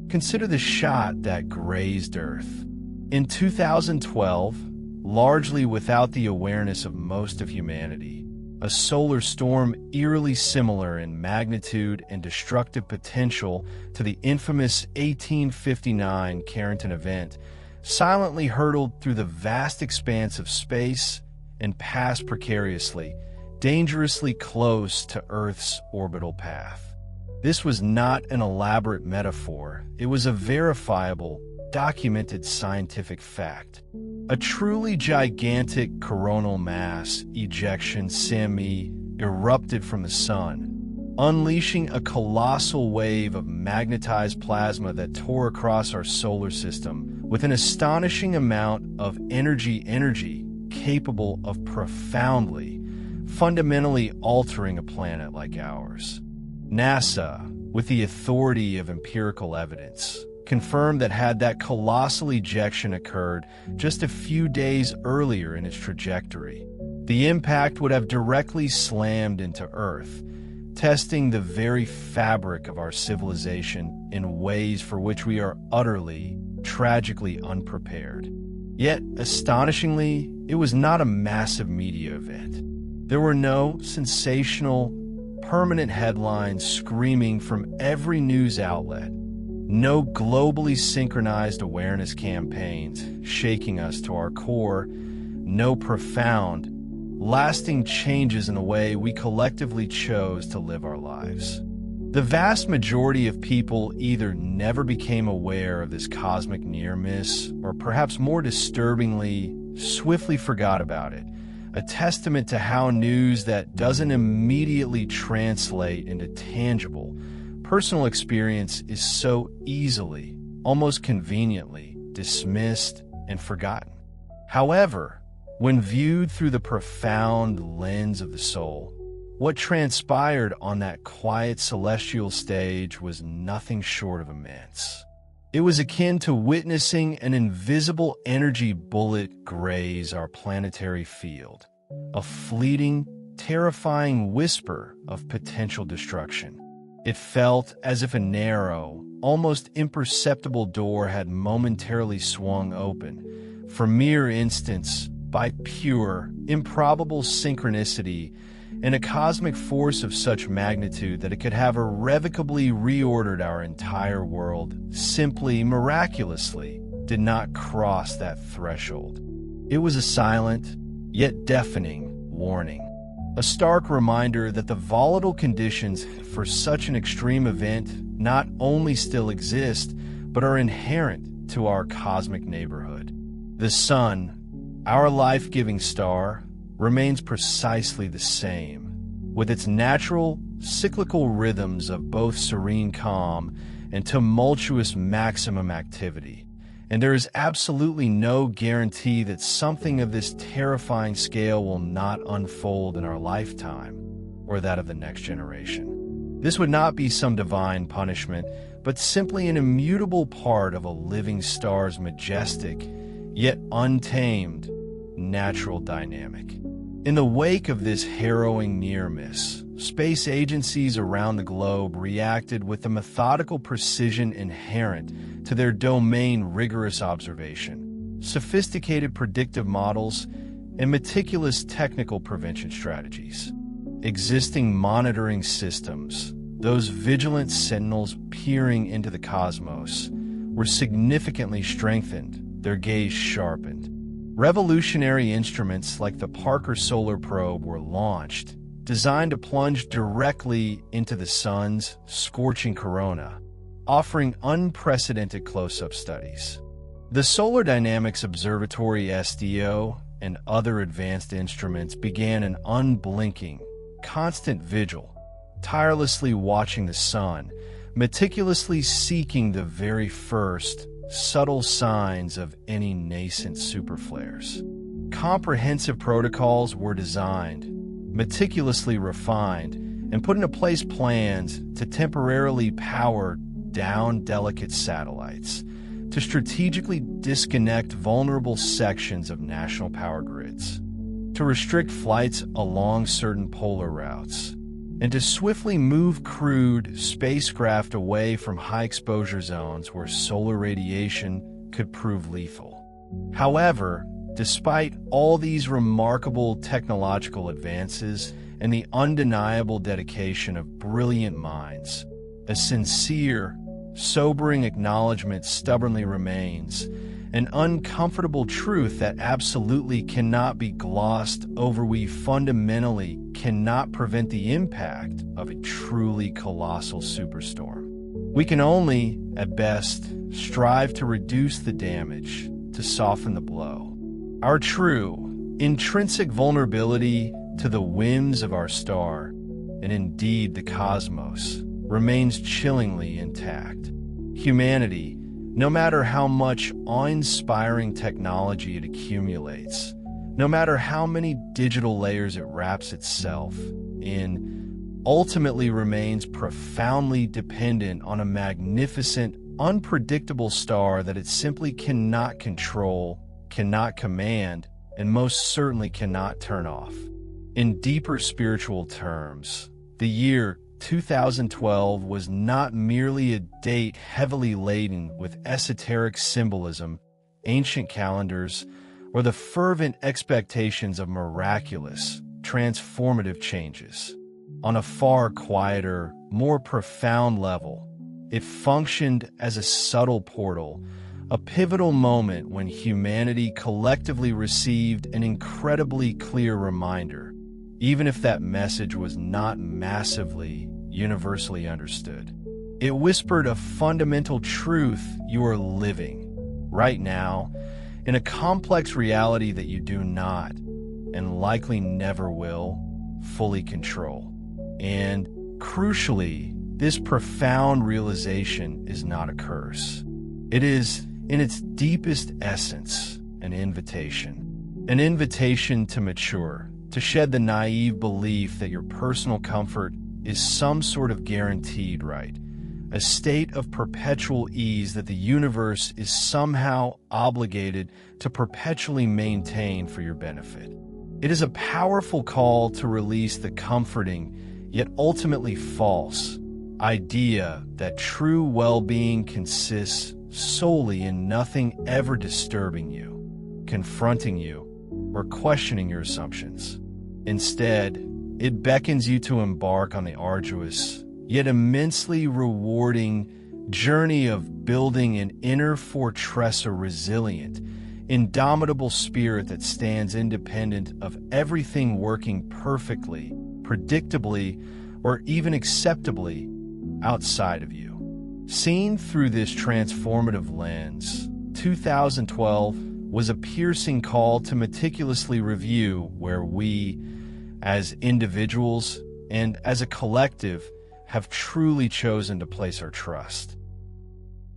Speaker 1: Consider the shot that grazed Earth. In 2012, largely without the awareness of most of humanity, a solar storm eerily similar in magnitude and destructive potential to the infamous 1859 Carrington event silently hurtled through the vast expanse of space and passed precariously, dangerously close to Earth's orbital path. This was not an elaborate metaphor. It was a verifiable, documented scientific fact. A truly gigantic coronal mass ejection SIME erupted from the sun, unleashing a colossal wave of magnetized plasma that tore across our solar system with an astonishing amount of energy capable of profoundly, fundamentally altering a planet like ours. NASA, with the authority of empirical evidence, confirmed that had that colossal ejection occurred just a few days earlier in its trajectory, the impact would have directly slammed into Earth, testing the very fabric of our civilization in ways for which we are utterly, tragically unprepared. Yet, astonishingly, it was not a massive media event. There were no sensational, permanent headlines screaming from every news outlet, no globally synchronized awareness campaigns shaking us to our core, no profound, lasting changes in the way we collectively chose to live our lives. The vast majority of people either never became aware of this cosmic near-miss, or perhaps more disturbingly, swiftly forgot about it, a testament to how news that doesn't immediately translate into tangible, personal experience is so easily, almost conveniently, dismissed and forgotten. However, when viewed through the profound lens of the soul, what transpired on that quiet celestial stage was nothing short of immense. It was akin to witnessing an invisible energy bullet graze our planetary field, a fleeting, terrifying whisper of potential destruction. It felt as if a narrow, almost imperceptible door had momentarily swung open, for mere instance, by pure, improbable synchronicity, and a cosmic force of such magnitude that it could have irrevocably reordered our entire world simply, miraculously, did not cross that threshold. It was a silent, yet deafening, warning. a stark reminder that the volatile conditions for such an extreme event not only still exist, but are inherent to our cosmic neighborhood. The sun, our life-giving star, remains precisely the same, with its natural, cyclical rhythms of both serene calm and tumultuous maximum activity. And there is absolutely no guarantee that something of this terrifying scale will not unfold in our lifetime or that of the next generation. This would not be some divine punishment, but simply an immutable part of a living star's majestic, yet untamed, natural dynamic. In the wake of this harrowing near-miss, space agencies around the globe reacted with the methodical precision inherent to their domain rigorous observation, sophisticated predictive models, and meticulous technical prevention strategies. Existing monitoring systems, those vigilant sentinels peering into the cosmos, were significantly strengthened, their gaze sharpened. Revolutionary instruments like the Parker Solar Probe were launched, designed to plunge directly into the sun's scorching corona, offering unprecedented close-up studies. The Solar Dynamics Observatory SDO and other advanced instruments began an unblinking, constant vigil, tirelessly watching the sun, meticulously seeking the very first, subtle signs of any nascent superflares. Comprehensive protocols were designed, meticulously refined, and put into place plans to temporarily power down delicate satellites, to strategically disconnect vulnerable sections of national power grids, to restrict flights along certain polar routes, and to swiftly move crewed spacecraft away from high-exposure zones where solar radiation could prove lethal. However, despite all these remarkable technological advances and the undeniable dedication of brilliant minds, a sincere, sobering acknowledgement stubbornly remains, an uncomfortable truth that absolutely cannot be glossed over. We fundamentally cannot prevent the impact of a truly colossal superstorm. We can only, at best, strive to reduce the damage, to soften the blow. Our true, intrinsic vulnerability to the whims of our star, and indeed the cosmos, remains chillingly intact. Humanity, no matter how much awe-inspiring technology it accumulates, no matter how many digital layers it wraps itself in, ultimately remains profoundly dependent on a magnificent, unpredictable star that it simply cannot control, cannot command, and most certainly cannot turn off. In deeper spiritual terms, the year 2012 was not merely a date heavily laden with esoteric symbolism, ancient calendars, or the fervent expectations of miraculous, transformative changes. On a far quieter, more profound level, it functioned as a subtle portal, a pivotal moment when humanity collectively received an incredibly clear reminder, even if that message was not massively, universally understood. It whispered a fundamental truth you are living, right now, in a complex reality that you do not, and likely never will, fully control. And, crucially, this profound realization is not a curse. It is, in its deepest essence, an invitation to mature, to shed the naive belief that your personal comfort is some sort of guaranteed right, a state of perpetual ease that the universe is somehow obligated to perpetually maintain for your benefit. It is a powerful call to release the comforting, yet ultimately false, idea that true well-being consists solely in nothing ever disturbing you, confronting you, or questioning your assumptions. Instead, it beckons you to embark on the arduous, yet immensely rewarding journey of building an inner fortress of resilient, indomitable spirit that stands independent of everything working perfectly, predictably, or even acceptably outside of you. Seen through this transformative lens, 2012 was a piercing call to meticulously review where we, as individuals and as a collective, have truly chosen to place our trust.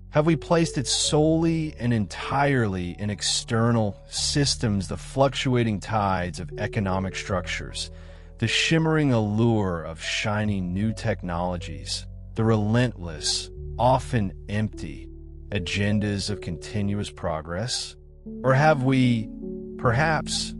Speaker 1: Have we placed it solely and entirely in external systems, the fluctuating tides of economic structures, the shimmering allure of shiny new technologies, the relentless, often empty agendas of continuous progress? Or have we, perhaps,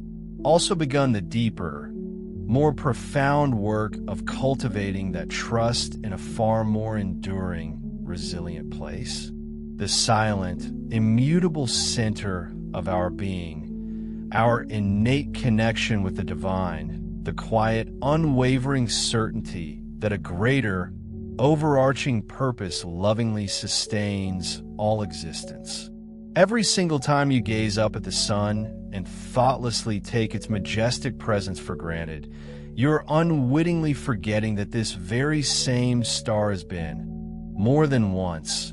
Speaker 1: also begun the deeper, more profound work of cultivating that trust in a far more enduring, resilient place? The silent, immutable center of our being, our innate connection with the divine, the quiet, unwavering certainty that a greater, overarching purpose lovingly sustains all existence. Every single time you gaze up at the sun and thoughtlessly take its majestic presence for granted, you're unwittingly forgetting that this very same star has been, more than once,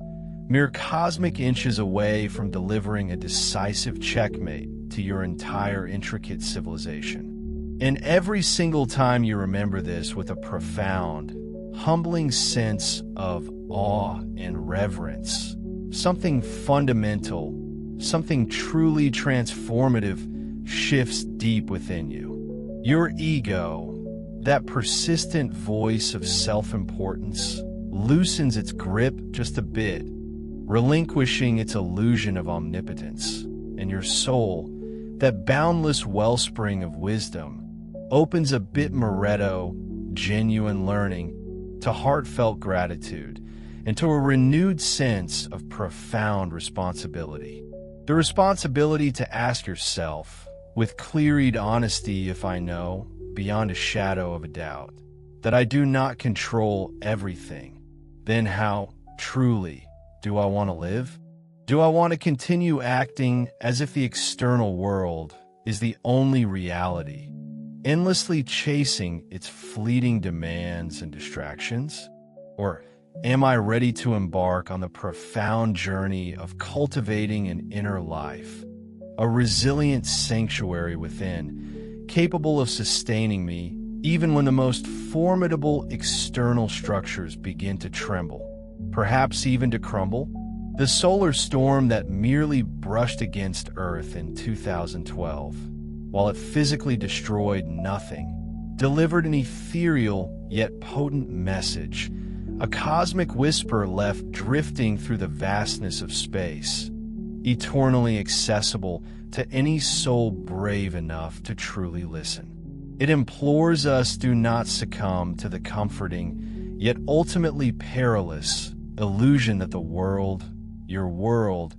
Speaker 1: mere cosmic inches away from delivering a decisive checkmate to your entire intricate civilization. And every single time you remember this with a profound, humbling sense of awe and reverence, something fundamental, something truly transformative shifts deep within you. Your ego, that persistent voice of self-importance, loosens its grip just a bit, relinquishing its illusion of omnipotence, and your soul, that boundless wellspring of wisdom, opens a bit Moretto, genuine learning, to heartfelt gratitude, and to a renewed sense of profound responsibility. The responsibility to ask yourself, with clear-eyed honesty, if I know, beyond a shadow of a doubt, that I do not control everything, then how, truly, do I want to live? Do I want to continue acting as if the external world is the only reality, endlessly chasing its fleeting demands and distractions? Or am I ready to embark on the profound journey of cultivating an inner life, a resilient sanctuary within, capable of sustaining me even when the most formidable external structures begin to tremble, perhaps even to crumble? The solar storm that merely brushed against Earth in 2012, while it physically destroyed nothing, delivered an ethereal yet potent message, a cosmic whisper left drifting through the vastness of space, eternally accessible to any soul brave enough to truly listen. It implores us do not succumb to the comforting, yet ultimately perilous, illusion that the world, your world,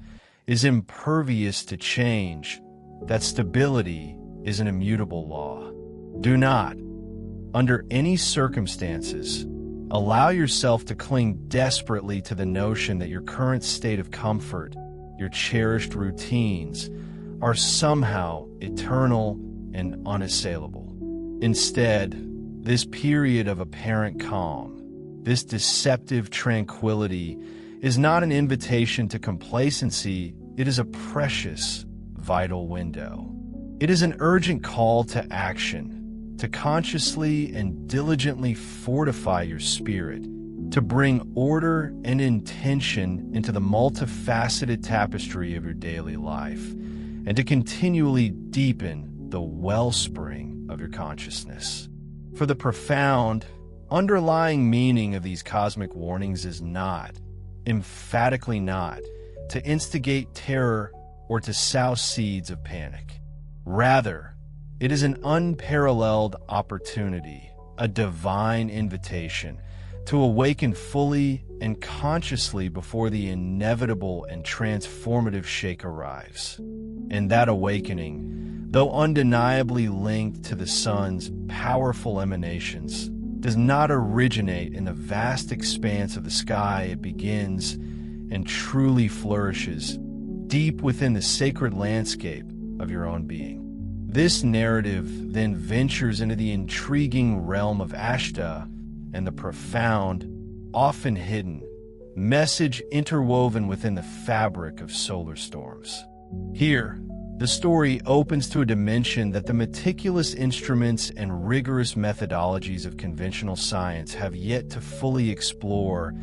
Speaker 1: is impervious to change, that stability is an immutable law. Do not, under any circumstances, allow yourself to cling desperately to the notion that your current state of comfort, your cherished routines, are somehow eternal and unassailable. Instead, this period of apparent calm, this deceptive tranquility, is not an invitation to complacency. It is a precious, vital window. It is an urgent call to action, to consciously and diligently fortify your spirit, to bring order and intention into the multifaceted tapestry of your daily life, and to continually deepen the wellspring of your consciousness. For the profound, underlying meaning of these cosmic warnings is not, emphatically not, to instigate terror or to sow seeds of panic. Rather, it is an unparalleled opportunity, a divine invitation to awaken fully and consciously before the inevitable and transformative shake arrives. And that awakening, though undeniably linked to the sun's powerful emanations, does not originate in the vast expanse of the sky. It begins and truly flourishes deep within the sacred landscape of your own being. This narrative then ventures into the intriguing realm of Ashtar and the profound, often hidden, message interwoven within the fabric of solar storms. Here, the story opens to a dimension that the meticulous instruments and rigorous methodologies of conventional science have yet to fully explore,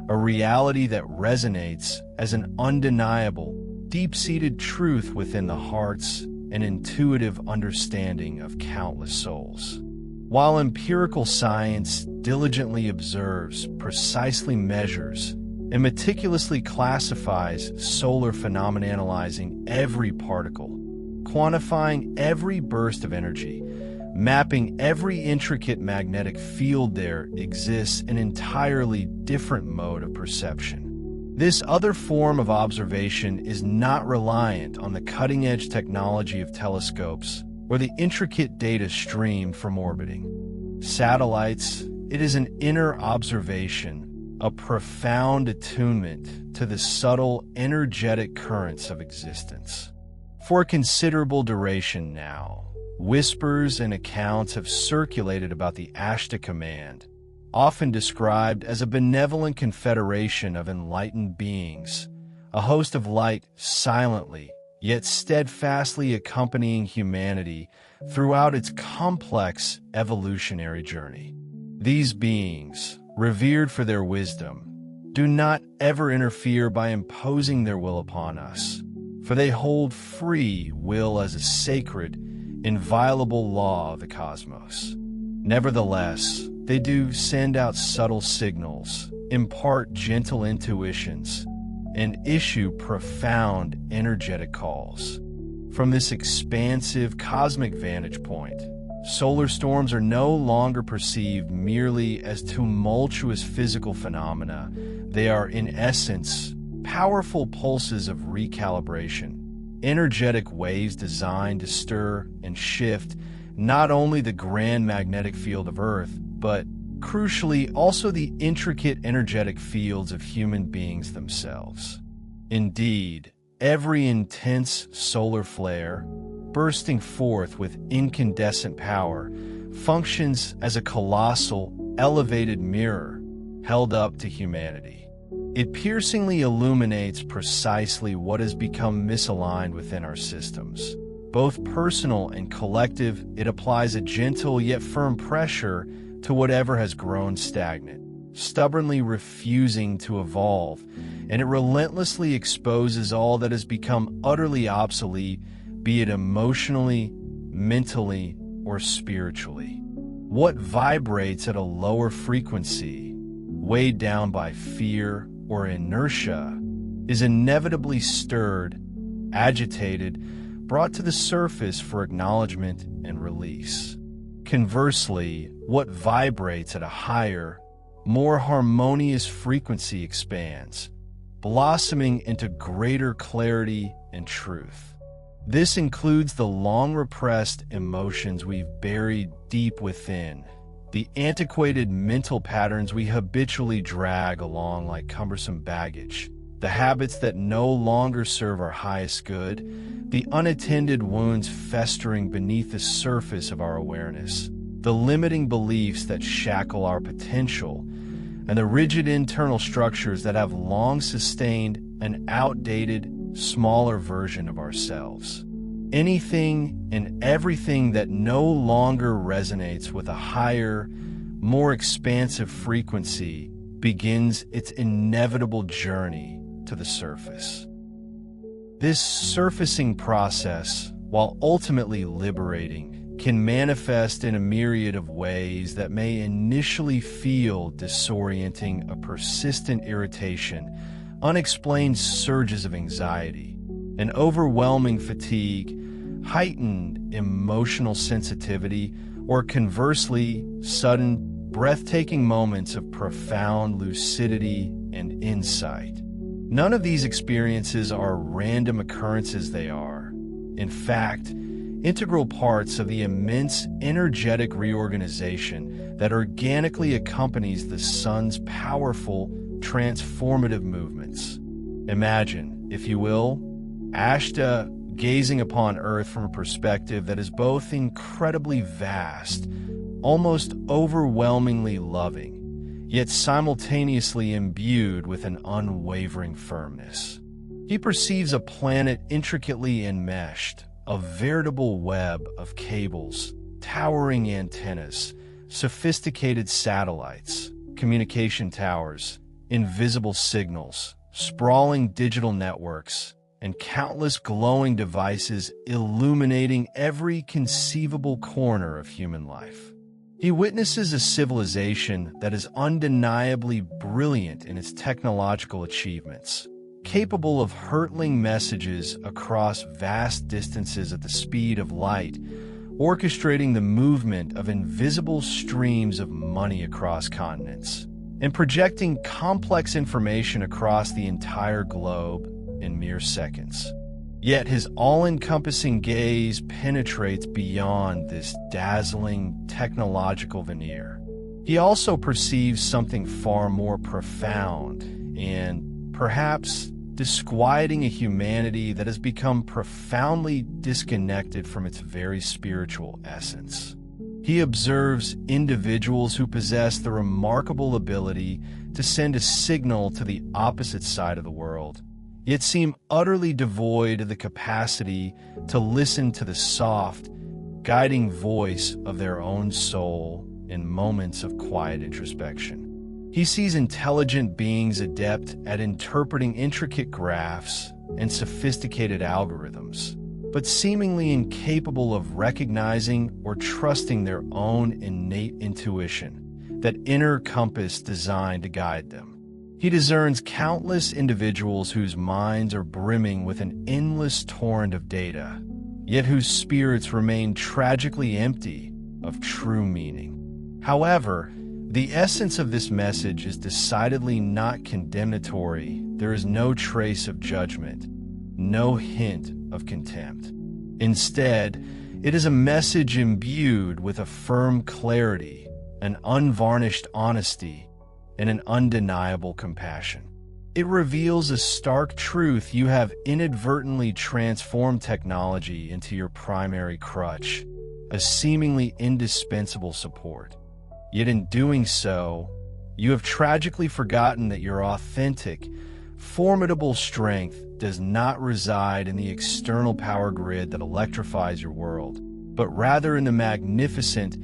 Speaker 1: a reality that resonates as an undeniable, deep-seated truth within the hearts and intuitive understanding of countless souls. While empirical science diligently observes, precisely measures, and meticulously classifies solar phenomena, analyzing every particle, quantifying every burst of energy, mapping every intricate magnetic field, there exists an entirely different mode of perception. This other form of observation is not reliant on the cutting-edge technology of telescopes or the intricate data streamed from orbiting satellites. It is an inner observation, a profound attunement to the subtle, energetic currents of existence. For a considerable duration now, whispers and accounts have circulated about the Ashtar Command, often described as a benevolent confederation of enlightened beings, a host of light silently yet steadfastly accompanying humanity throughout its complex evolutionary journey. These beings, revered for their wisdom, do not ever interfere by imposing their will upon us, for they hold free will as a sacred, inviolable law of the cosmos. Nevertheless, they do send out subtle signals, impart gentle intuitions, and issue profound energetic calls. From this expansive cosmic vantage point, solar storms are no longer perceived merely as tumultuous physical phenomena. They are, in essence, powerful pulses of recalibration, energetic waves designed to stir and shift not only the grand magnetic field of Earth, but, crucially, also the intricate energetic fields of human beings themselves. Indeed, every intense solar flare, bursting forth with incandescent power, functions as a colossal, elevated mirror held up to humanity. It piercingly illuminates precisely what has become misaligned within our systems. Both personal and collective, it applies a gentle yet firm pressure to whatever has grown stagnant, stubbornly refusing to evolve, and it relentlessly exposes all that has become utterly obsolete, be it emotionally, mentally, or spiritually. What vibrates at a lower frequency, weighed down by fear or inertia, is inevitably stirred, agitated, brought to the surface for acknowledgement and release. Conversely, what vibrates at a higher, more harmonious frequency expands, blossoming into greater clarity and truth. This includes the long-repressed emotions we've buried deep within, the antiquated mental patterns we habitually drag along like cumbersome baggage, the habits that no longer serve our highest good, the unattended wounds festering beneath the surface of our awareness, the limiting beliefs that shackle our potential, and the rigid internal structures that have long sustained an outdated, smaller version of ourselves. Anything and everything that no longer resonates with a higher, more expansive frequency begins its inevitable journey to the surface. This surfacing process, while ultimately liberating, can manifest in a myriad of ways that may initially feel disorienting: a persistent irritation, unexplained surges of anxiety, an overwhelming fatigue, heightened emotional sensitivity, or conversely, sudden, breathtaking moments of profound lucidity and insight. None of these experiences are random occurrences. They are, in fact, integral parts of the immense energetic reorganization that organically accompanies the sun's powerful, transformative movements. Imagine, if you will, Ashtar, gazing upon Earth from a perspective that is both incredibly vast, almost overwhelmingly loving, yet simultaneously imbued with an unwavering firmness. He perceives a planet intricately enmeshed, a veritable web of cables, towering antennas, sophisticated satellites, communication towers, invisible signals, sprawling digital networks, and countless glowing devices illuminating every conceivable corner of human life. He witnesses a civilization that is undeniably brilliant in its technological achievements, capable of hurtling messages across vast distances at the speed of light, orchestrating the movement of invisible streams of money across continents, and projecting complex information across the entire globe in mere seconds. Yet his all-encompassing gaze penetrates beyond this dazzling technological veneer. He also perceives something far more profound and, perhaps, disquieting, a humanity that has become profoundly disconnected from its very spiritual essence. He observes individuals who possess the remarkable ability to send a signal to the opposite side of the world, yet seem utterly devoid of the capacity to listen to the soft, guiding voice of their own soul in moments of quiet introspection. He sees intelligent beings adept at interpreting intricate graphs and sophisticated algorithms, but seemingly incapable of recognizing or trusting their own innate intuition, that inner compass designed to guide them. He discerns countless individuals whose minds are brimming with an endless torrent of data, yet whose spirits remain tragically empty of true meaning. However, the essence of this message is decidedly not condemnatory. There is no trace of judgment, no hint of contempt. Instead, it is a message imbued with a firm clarity, an unvarnished honesty, and an undeniable compassion. It reveals a stark truth: you have inadvertently transformed technology into your primary crutch, a seemingly indispensable support. Yet in doing so, you have tragically forgotten that your authentic, formidable strength does not reside in the external power grid that electrifies your world, but rather in the magnificent,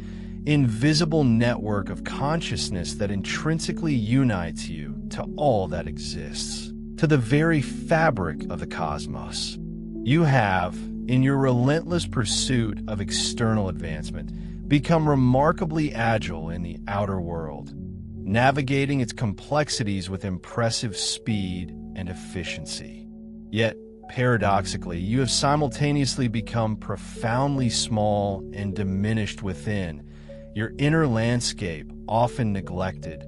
Speaker 1: invisible network of consciousness that intrinsically unites you to all that exists, to the very fabric of the cosmos. You have, in your relentless pursuit of external advancement, become remarkably agile in the outer world, navigating its complexities with impressive speed and efficiency. Yet, paradoxically, you have simultaneously become profoundly small and diminished within, your inner landscape often neglected,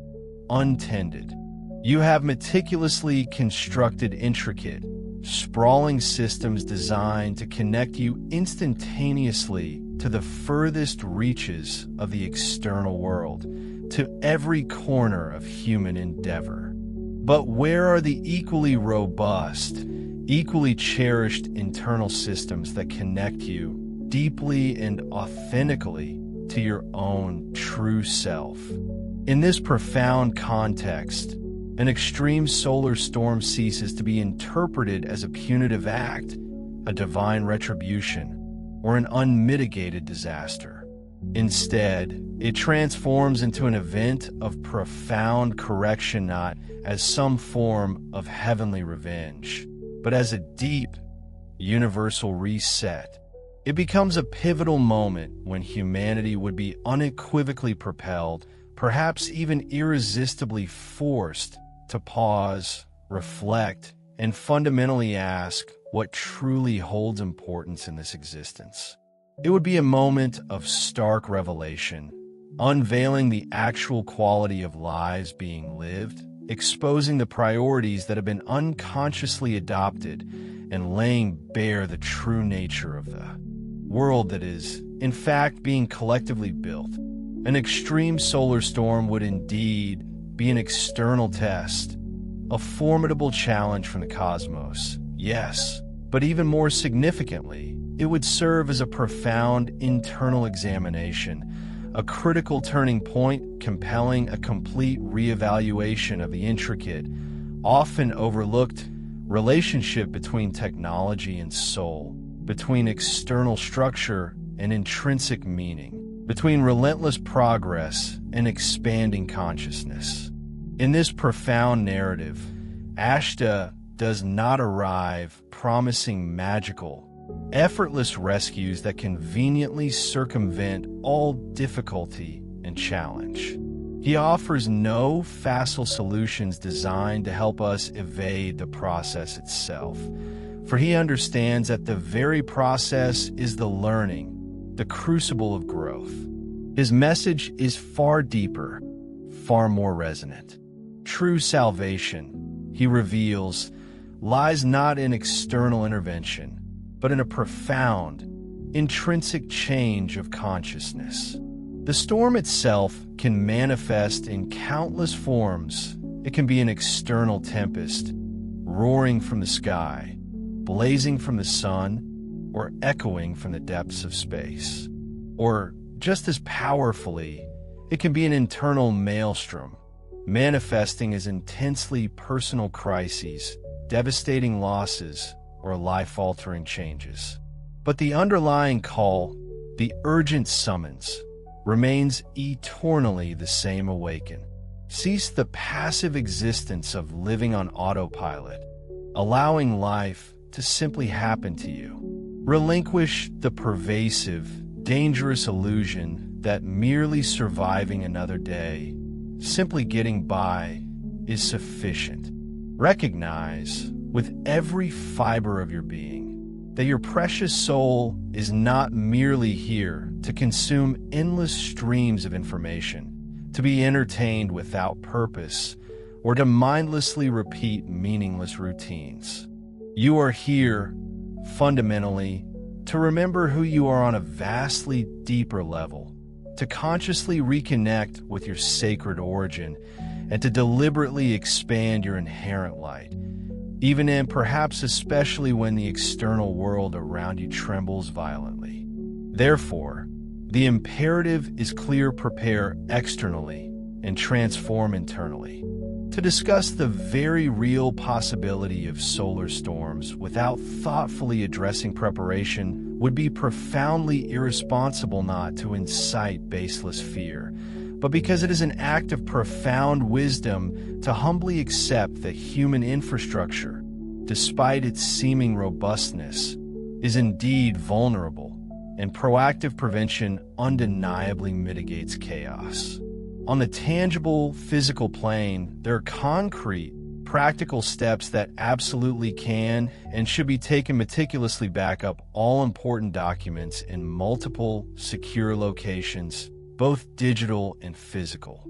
Speaker 1: untended. You have meticulously constructed intricate, sprawling systems designed to connect you instantaneously to the furthest reaches of the external world, to every corner of human endeavor. But where are the equally robust, equally cherished internal systems that connect you deeply and authentically to your own true self? In this profound context, an extreme solar storm ceases to be interpreted as a punitive act, a divine retribution, or an unmitigated disaster. Instead, it transforms into an event of profound correction, not as some form of heavenly revenge, but as a deep, universal reset. It becomes a pivotal moment when humanity would be unequivocally propelled, perhaps even irresistibly forced, to pause, reflect, and fundamentally ask what truly holds importance in this existence. It would be a moment of stark revelation, unveiling the actual quality of lives being lived, exposing the priorities that have been unconsciously adopted, and laying bare the true nature of the world that is, in fact, being collectively built. An extreme solar storm would indeed be an external test, a formidable challenge from the cosmos, yes, But even more significantly, it would serve as a profound internal examination, a critical turning point compelling a complete reevaluation of the intricate, often overlooked relationship between technology and soul, between external structure and intrinsic meaning, between relentless progress and expanding consciousness. In this profound narrative, Ashtar does not arrive promising magical, effortless rescues that conveniently circumvent all difficulty and challenge. He offers no facile solutions designed to help us evade the process itself, for he understands that the very process is the learning, the crucible of growth. His message is far deeper, far more resonant. True salvation, he reveals, lies not in external intervention, but in a profound, intrinsic change of consciousness. The storm itself can manifest in countless forms. It can be an external tempest, roaring from the sky, blazing from the sun, or echoing from the depths of space. Or, just as powerfully, it can be an internal maelstrom, manifesting as intensely personal crises, devastating losses, or life-altering changes. But the underlying call, the urgent summons, remains eternally the same: awaken. Cease the passive existence of living on autopilot, allowing life to simply happen to you. Relinquish the pervasive, dangerous illusion that merely surviving another day, simply getting by, is sufficient. Recognize, with every fiber of your being, that your precious soul is not merely here to consume endless streams of information, to be entertained without purpose, or to mindlessly repeat meaningless routines. You are here, fundamentally, to remember who you are on a vastly deeper level, to consciously reconnect with your sacred origin, and to deliberately expand your inherent light, even and perhaps especially when the external world around you trembles violently. Therefore, the imperative is clear: prepare externally and transform internally. To discuss the very real possibility of solar storms without thoughtfully addressing preparation would be profoundly irresponsible, not to incite baseless fear, but because it is an act of profound wisdom to humbly accept that human infrastructure, despite its seeming robustness, is indeed vulnerable, and proactive prevention undeniably mitigates chaos. On the tangible, physical plane, there are concrete, practical steps that absolutely can and should be taken meticulously. Back up all important documents in multiple, secure locations, both digital and physical.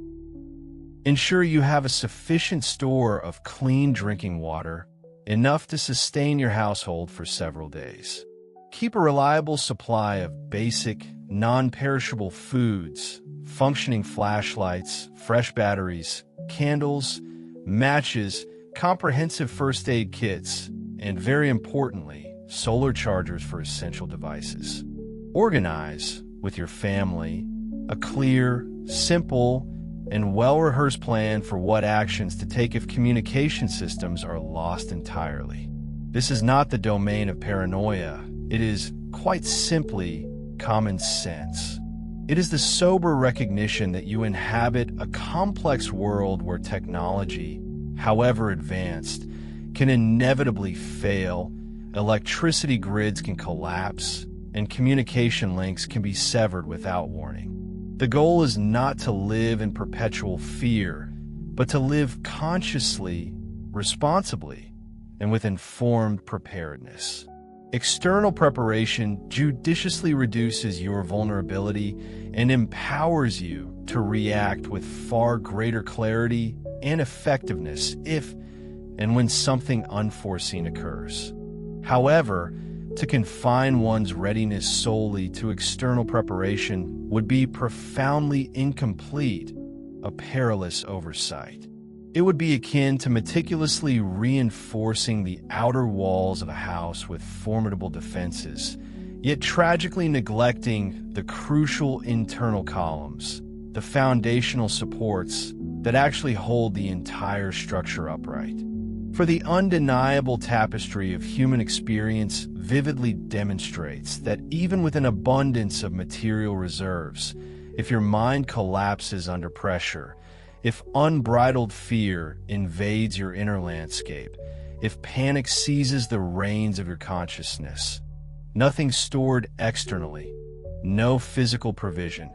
Speaker 1: Ensure you have a sufficient store of clean drinking water, enough to sustain your household for several days. Keep a reliable supply of basic, non-perishable foods, functioning flashlights, fresh batteries, candles, matches, comprehensive first aid kits, and very importantly, solar chargers for essential devices. Organize, with your family, a clear, simple, and well-rehearsed plan for what actions to take if communication systems are lost entirely. This is not the domain of paranoia. It is, quite simply, common sense. It is the sober recognition that you inhabit a complex world where technology, however advanced, can inevitably fail, electricity grids can collapse, and communication links can be severed without warning. The goal is not to live in perpetual fear, but to live consciously, responsibly, and with informed preparedness. External preparation judiciously reduces your vulnerability and empowers you to react with far greater clarity and effectiveness if and when something unforeseen occurs. However, to confine one's readiness solely to external preparation would be profoundly incomplete, a perilous oversight. It would be akin to meticulously reinforcing the outer walls of a house with formidable defenses, yet tragically neglecting the crucial internal columns, the foundational supports that actually hold the entire structure upright. For the undeniable tapestry of human experience vividly demonstrates that even with an abundance of material reserves, if your mind collapses under pressure, if unbridled fear invades your inner landscape, if panic seizes the reins of your consciousness, nothing stored externally, no physical provision,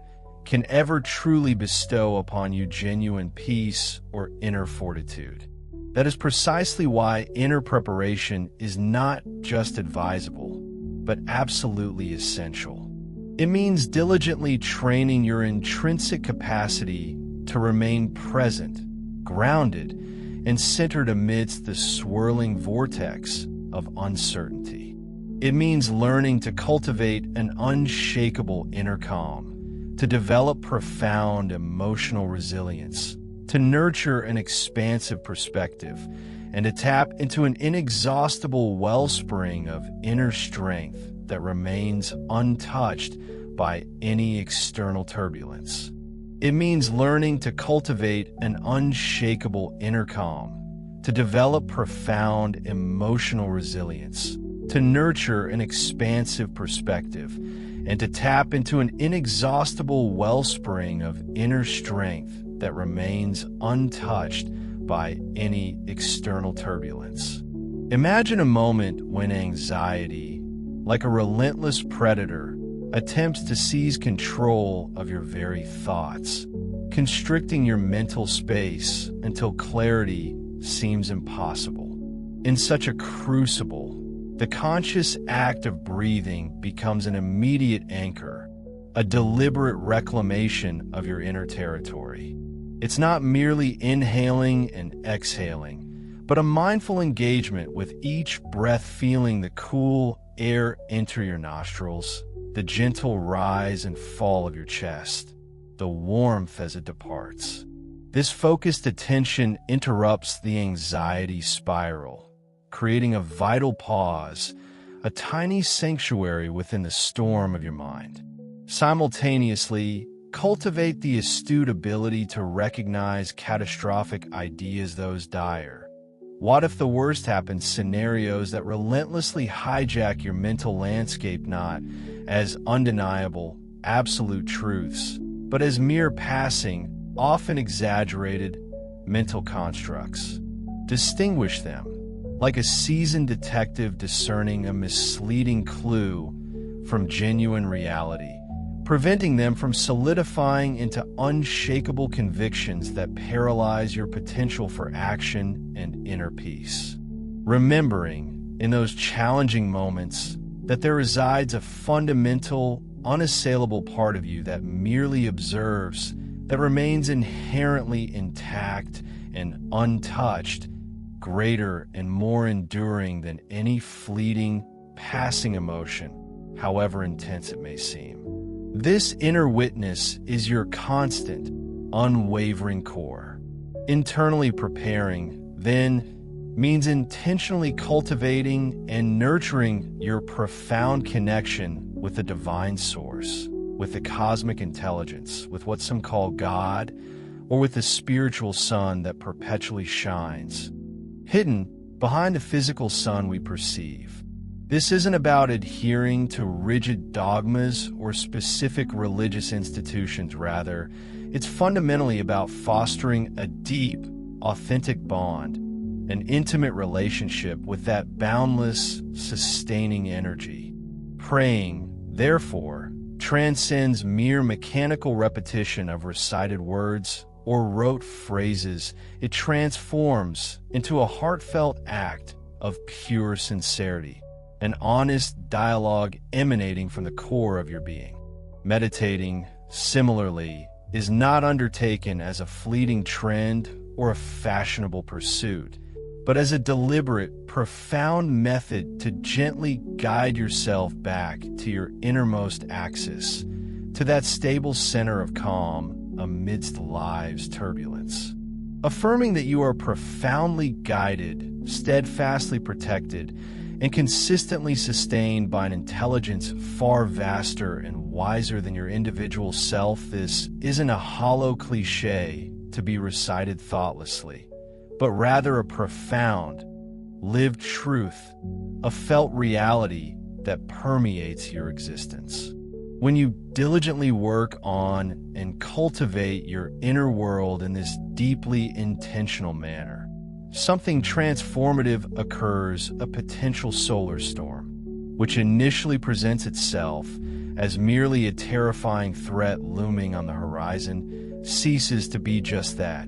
Speaker 1: can ever truly bestow upon you genuine peace or inner fortitude. That is precisely why inner preparation is not just advisable, but absolutely essential. It means diligently training your intrinsic capacity to remain present, grounded, and centered amidst the swirling vortex of uncertainty. It means learning to cultivate an unshakable inner calm, to develop profound emotional resilience, to nurture an expansive perspective, and to tap into an inexhaustible wellspring of inner strength that remains untouched by any external turbulence. It means learning to cultivate an unshakable inner calm, to develop profound emotional resilience, to nurture an expansive perspective, and to tap into an inexhaustible wellspring of inner strength that remains untouched by any external turbulence. Imagine a moment when anxiety, like a relentless predator, attempts to seize control of your very thoughts, constricting your mental space until clarity seems impossible. In such a crucible, the conscious act of breathing becomes an immediate anchor, a deliberate reclamation of your inner territory. It's not merely inhaling and exhaling, but a mindful engagement with each breath, feeling the cool air enter your nostrils, the gentle rise and fall of your chest, the warmth as it departs. This focused attention interrupts the anxiety spiral, creating a vital pause, a tiny sanctuary within the storm of your mind. Simultaneously, cultivate the astute ability to recognize catastrophic ideas, those dire "what if the worst happens" scenarios that relentlessly hijack your mental landscape, not as undeniable, absolute truths, but as mere passing, often exaggerated, mental constructs. Distinguish them, like a seasoned detective discerning a misleading clue from genuine reality, preventing them from solidifying into unshakable convictions that paralyze your potential for action and inner peace. Remembering, in those challenging moments, that there resides a fundamental, unassailable part of you that merely observes, that remains inherently intact and untouched, greater and more enduring than any fleeting, passing emotion, however intense it may seem. This inner witness is your constant, unwavering core. Internally preparing, then, means intentionally cultivating and nurturing your profound connection with the divine source, with the cosmic intelligence, with what some call God, or with the spiritual sun that perpetually shines, hidden behind the physical sun we perceive. This isn't about adhering to rigid dogmas or specific religious institutions. Rather, it's fundamentally about fostering a deep, authentic bond, an intimate relationship with that boundless, sustaining energy. Praying, therefore, transcends mere mechanical repetition of recited words or rote phrases. It transforms into a heartfelt act of pure sincerity, an honest dialogue emanating from the core of your being. Meditating, similarly, is not undertaken as a fleeting trend or a fashionable pursuit, but as a deliberate, profound method to gently guide yourself back to your innermost axis, to that stable center of calm amidst life's turbulence. affirming that you are profoundly guided, steadfastly protected, and consistently sustained by an intelligence far vaster and wiser than your individual self. This isn't a hollow cliche to be recited thoughtlessly, but rather a profound, lived truth, a felt reality that permeates your existence. When you diligently work on and cultivate your inner world in this deeply intentional manner, something transformative occurs. A potential solar storm, which initially presents itself as merely a terrifying threat looming on the horizon, ceases to be just that.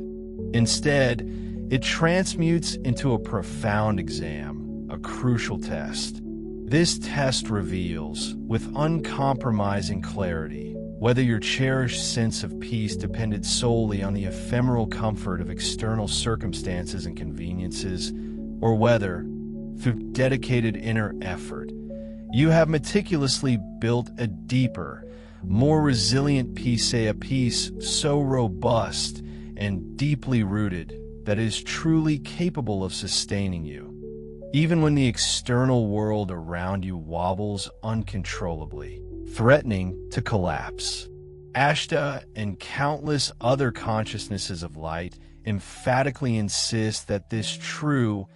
Speaker 1: Instead, it transmutes into a profound exam, a crucial test. This test reveals, with uncompromising clarity, whether your cherished sense of peace depended solely on the ephemeral comfort of external circumstances and conveniences, or whether, through dedicated inner effort, you have meticulously built a deeper, more resilient peace, a peace so robust and deeply rooted that is truly capable of sustaining you, even when the external world around you wobbles uncontrollably, threatening to collapse. Ashtar and countless other consciousnesses of light emphatically insist that this true,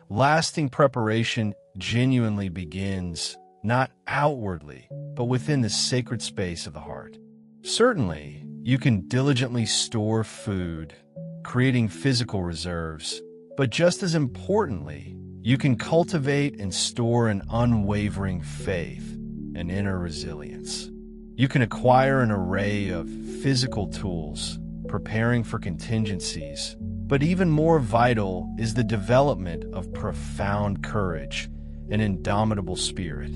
Speaker 1: lasting preparation genuinely begins, not outwardly, but within the sacred space of the heart. Certainly, you can diligently store food, creating physical reserves, but just as importantly, you can cultivate and store an unwavering faith and inner resilience. You can acquire an array of physical tools, preparing for contingencies, but even more vital is the development of profound courage and indomitable spirit.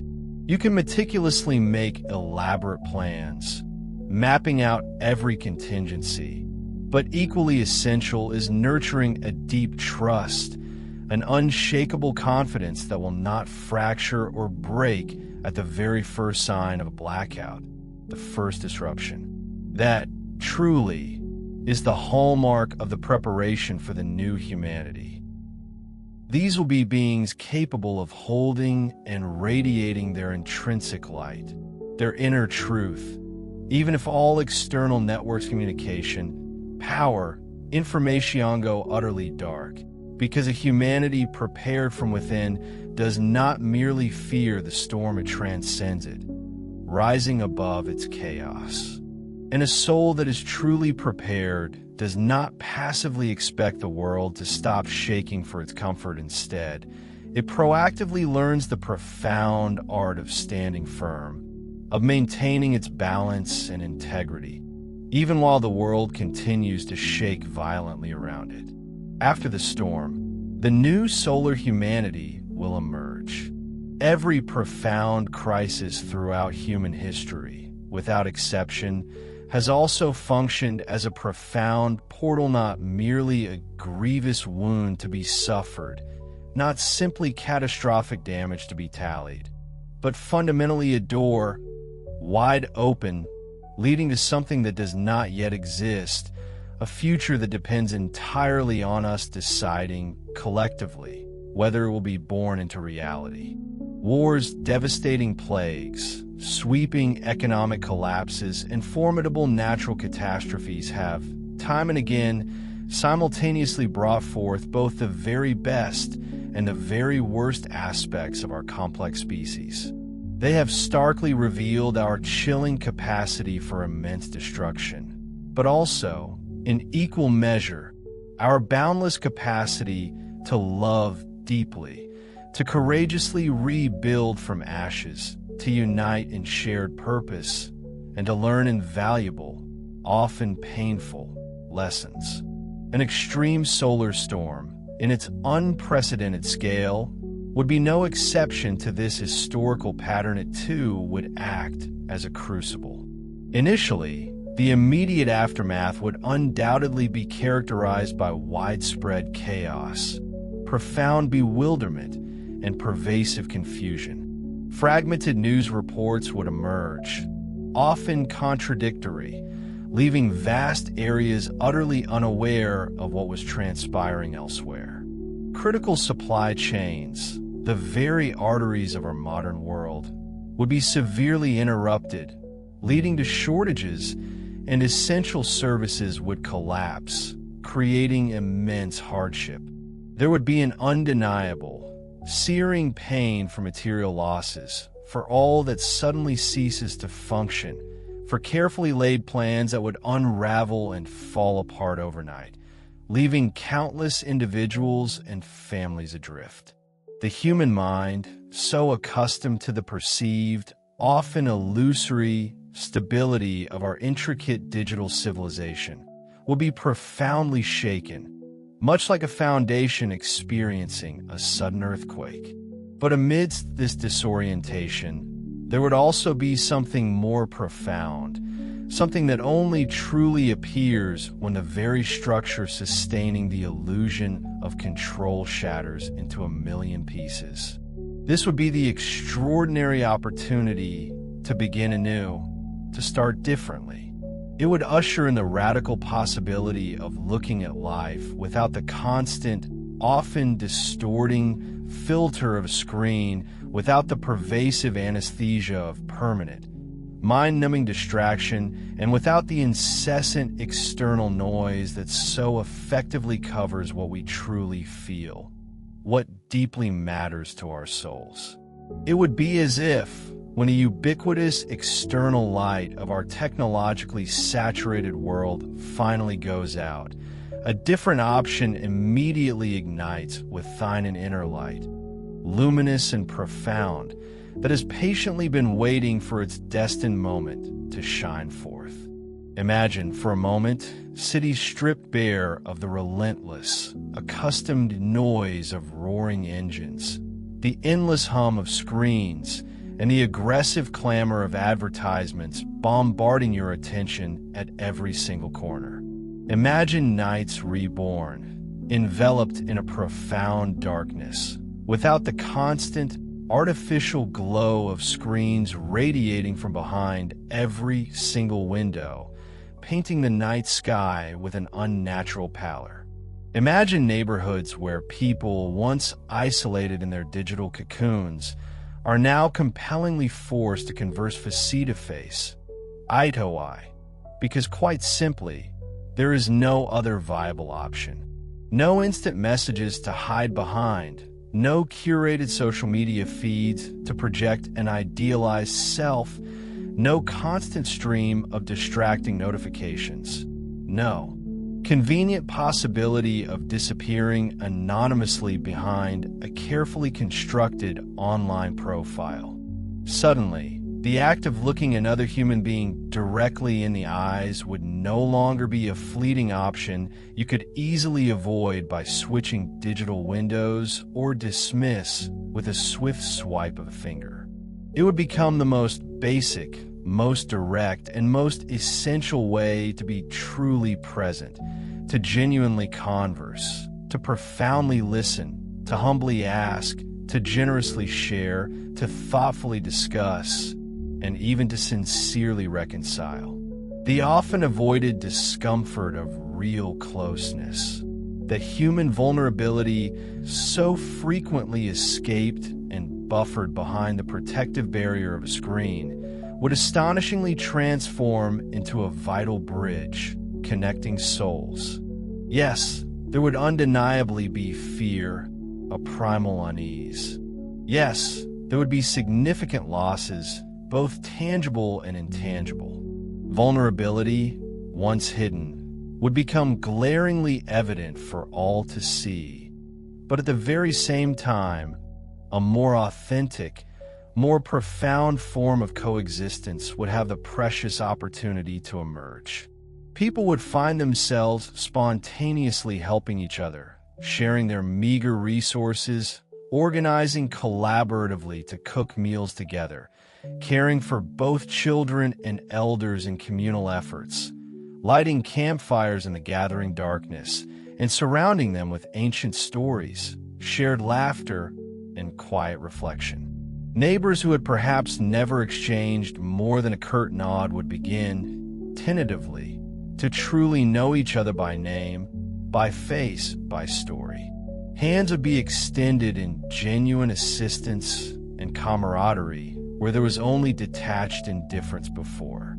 Speaker 1: You can meticulously make elaborate plans, mapping out every contingency, but equally essential is nurturing a deep trust, an unshakable confidence that will not fracture or break at the very first sign of a blackout, the first disruption. That, truly, is the hallmark of the preparation for the new humanity. These will be beings capable of holding and radiating their intrinsic light, their inner truth, even if all external networks communication, power, information go utterly dark, because a humanity prepared from within does not merely fear the storm, it transcends it, rising above its chaos. And a soul that is truly prepared does not passively expect the world to stop shaking for its comfort. Instead, it proactively learns the profound art of standing firm, of maintaining its balance and integrity, even while the world continues to shake violently around it. After the storm, the new solar humanity will emerge. Every profound crisis throughout human history, without exception, has also functioned as a profound portal, not merely a grievous wound to be suffered, not simply catastrophic damage to be tallied, but fundamentally a door, wide open, leading to something that does not yet exist, a future that depends entirely on us deciding collectively whether it will be born into reality. Wars, devastating plagues, sweeping economic collapses, and formidable natural catastrophes have, time and again, simultaneously brought forth both the very best and the very worst aspects of our complex species. They have starkly revealed our chilling capacity for immense destruction, but also, in equal measure, our boundless capacity to love deeply, to courageously rebuild from ashes, to unite in shared purpose, and to learn invaluable, often painful, lessons. An extreme solar storm, in its unprecedented scale, would be no exception to this historical pattern. It too would act as a crucible. Initially, the immediate aftermath would undoubtedly be characterized by widespread chaos, profound bewilderment, and pervasive confusion. Fragmented news reports would emerge, often contradictory, leaving vast areas utterly unaware of what was transpiring elsewhere. Critical supply chains, the very arteries of our modern world, would be severely interrupted, leading to shortages, and essential services would collapse, creating immense hardship. There would be an undeniable, searing pain for material losses, for all that suddenly ceases to function, for carefully laid plans that would unravel and fall apart overnight, leaving countless individuals and families adrift. The human mind, so accustomed to the perceived, often illusory, stability of our intricate digital civilization, will be profoundly shaken, much like a foundation experiencing a sudden earthquake. But amidst this disorientation, there would also be something more profound, something that only truly appears when the very structure sustaining the illusion of control shatters into a million pieces. This would be the extraordinary opportunity to begin anew, to start differently. It would usher in the radical possibility of looking at life without the constant, often distorting filter of a screen, without the pervasive anesthesia of permanent, mind-numbing distraction, and without the incessant external noise that so effectively covers what we truly feel, what deeply matters to our souls. It would be as if, when the ubiquitous external light of our technologically saturated world finally goes out, a different option immediately ignites with thine an inner light, luminous and profound, that has patiently been waiting for its destined moment to shine forth. Imagine, for a moment, cities stripped bare of the relentless, accustomed noise of roaring engines, the endless hum of screens, and the aggressive clamor of advertisements bombarding your attention at every single corner. Imagine nights reborn, enveloped in a profound darkness, without the constant, artificial glow of screens radiating from behind every single window, painting the night sky with an unnatural pallor. Imagine neighborhoods where people, once isolated in their digital cocoons, are now compellingly forced to converse face-to-face, eye-to-eye, because quite simply, there is no other viable option. No instant messages to hide behind, no curated social media feeds to project an idealized self, no constant stream of distracting notifications. No convenient possibility of disappearing anonymously behind a carefully constructed online profile. Suddenly, the act of looking another human being directly in the eyes would no longer be a fleeting option you could easily avoid by switching digital windows or dismiss with a swift swipe of a finger. It would become the most basic, most direct, and most essential way to be truly present, to genuinely converse, to profoundly listen, to humbly ask, to generously share, to thoughtfully discuss, and even to sincerely reconcile. The often avoided discomfort of real closeness, the human vulnerability so frequently escaped and buffered behind the protective barrier of a screen, would astonishingly transform into a vital bridge connecting souls. Yes, there would undeniably be fear, a primal unease. Yes, there would be significant losses, both tangible and intangible. Vulnerability, once hidden, would become glaringly evident for all to see. But at the very same time, a more authentic, more profound form of coexistence would have the precious opportunity to emerge. People would find themselves spontaneously helping each other, sharing their meager resources, organizing collaboratively to cook meals together, caring for both children and elders in communal efforts, lighting campfires in the gathering darkness, and surrounding them with ancient stories, shared laughter, and quiet reflection. Neighbors who had perhaps never exchanged more than a curt nod would begin, tentatively, to truly know each other by name, by face, by story. Hands would be extended in genuine assistance and camaraderie where there was only detached indifference before.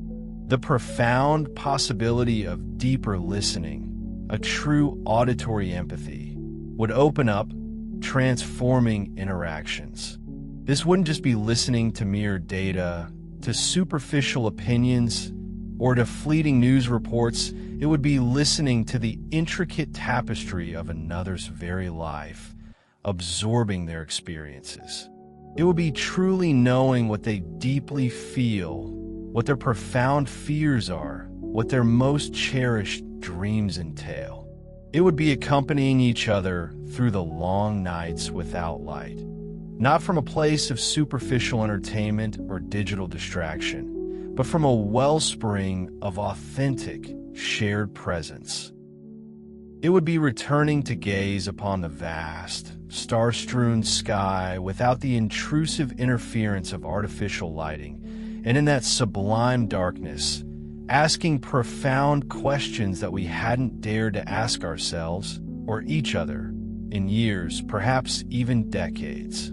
Speaker 1: The profound possibility of deeper listening, a true auditory empathy, would open up, transforming interactions. This wouldn't just be listening to mere data, to superficial opinions, or to fleeting news reports. It would be listening to the intricate tapestry of another's very life, absorbing their experiences. It would be truly knowing what they deeply feel, what their profound fears are, what their most cherished dreams entail. It would be accompanying each other through the long nights without light, not from a place of superficial entertainment or digital distraction, but from a wellspring of authentic, shared presence. It would be returning to gaze upon the vast, star-strewn sky without the intrusive interference of artificial lighting, and in that sublime darkness, asking profound questions that we hadn't dared to ask ourselves or each other in years, perhaps even decades.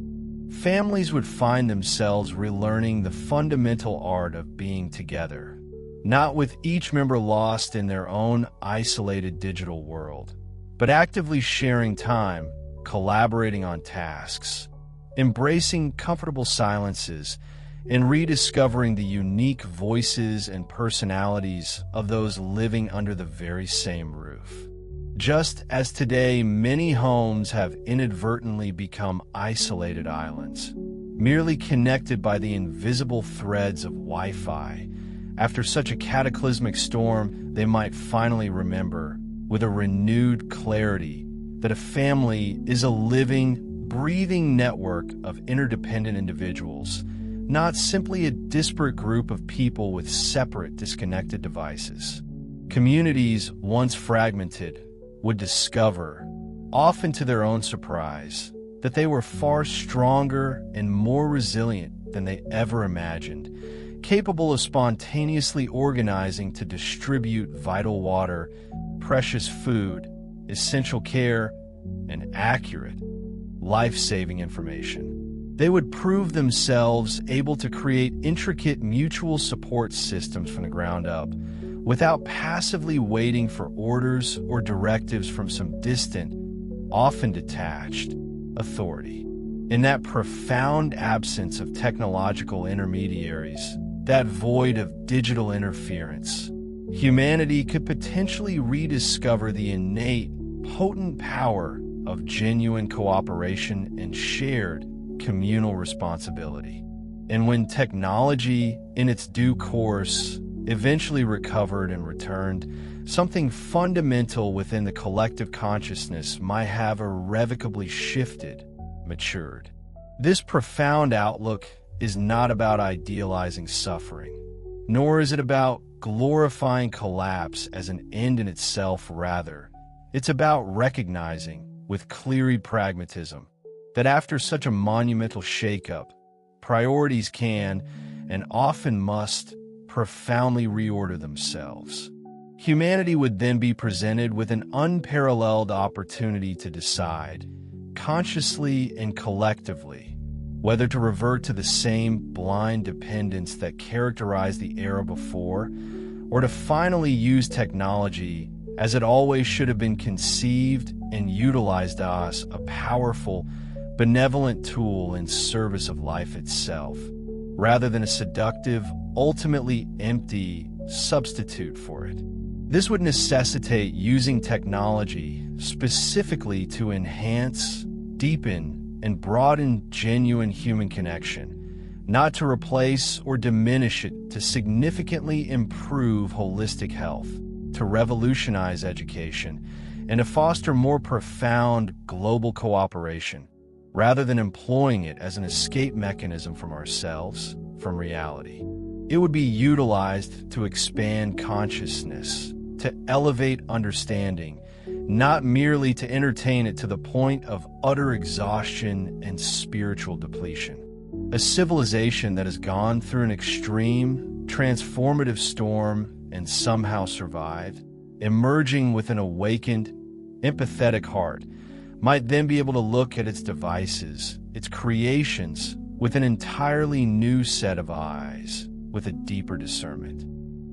Speaker 1: Families would find themselves relearning the fundamental art of being together, not with each member lost in their own isolated digital world, but actively sharing time, collaborating on tasks, embracing comfortable silences, and rediscovering the unique voices and personalities of those living under the very same roof. Just as today many homes have inadvertently become isolated islands, merely connected by the invisible threads of Wi-Fi, after such a cataclysmic storm, they might finally remember, with a renewed clarity, that a family is a living, breathing network of interdependent individuals, not simply a disparate group of people with separate, disconnected devices. Communities once fragmented would discover, often to their own surprise, that they were far stronger and more resilient than they ever imagined, capable of spontaneously organizing to distribute vital water, precious food, essential care, and accurate, life-saving information. They would prove themselves able to create intricate mutual support systems from the ground up, without passively waiting for orders or directives from some distant, often detached, authority. In that profound absence of technological intermediaries, that void of digital interference, humanity could potentially rediscover the innate, potent power of genuine cooperation and shared communal responsibility. And when technology, in its due course, eventually recovered and returned, something fundamental within the collective consciousness might have irrevocably shifted, matured. This profound outlook is not about idealizing suffering, nor is it about glorifying collapse as an end in itself. Rather, it's about recognizing, with clear pragmatism, that after such a monumental shakeup, priorities can, and often must, profoundly reorder themselves. Humanity would then be presented with an unparalleled opportunity to decide, consciously and collectively, whether to revert to the same blind dependence that characterized the era before, or to finally use technology as it always should have been conceived and utilized as a powerful, benevolent tool in service of life itself, rather than a seductive, ultimately empty substitute for it. This would necessitate using technology specifically to enhance, deepen, and broaden genuine human connection, not to replace or diminish it, to significantly improve holistic health, to revolutionize education, and to foster more profound global cooperation, rather than employing it as an escape mechanism from ourselves, from reality. It would be utilized to expand consciousness, to elevate understanding, not merely to entertain it to the point of utter exhaustion and spiritual depletion. A civilization that has gone through an extreme, transformative storm and somehow survived, emerging with an awakened, empathetic heart, might then be able to look at its devices, its creations, with an entirely new set of eyes, with a deeper discernment.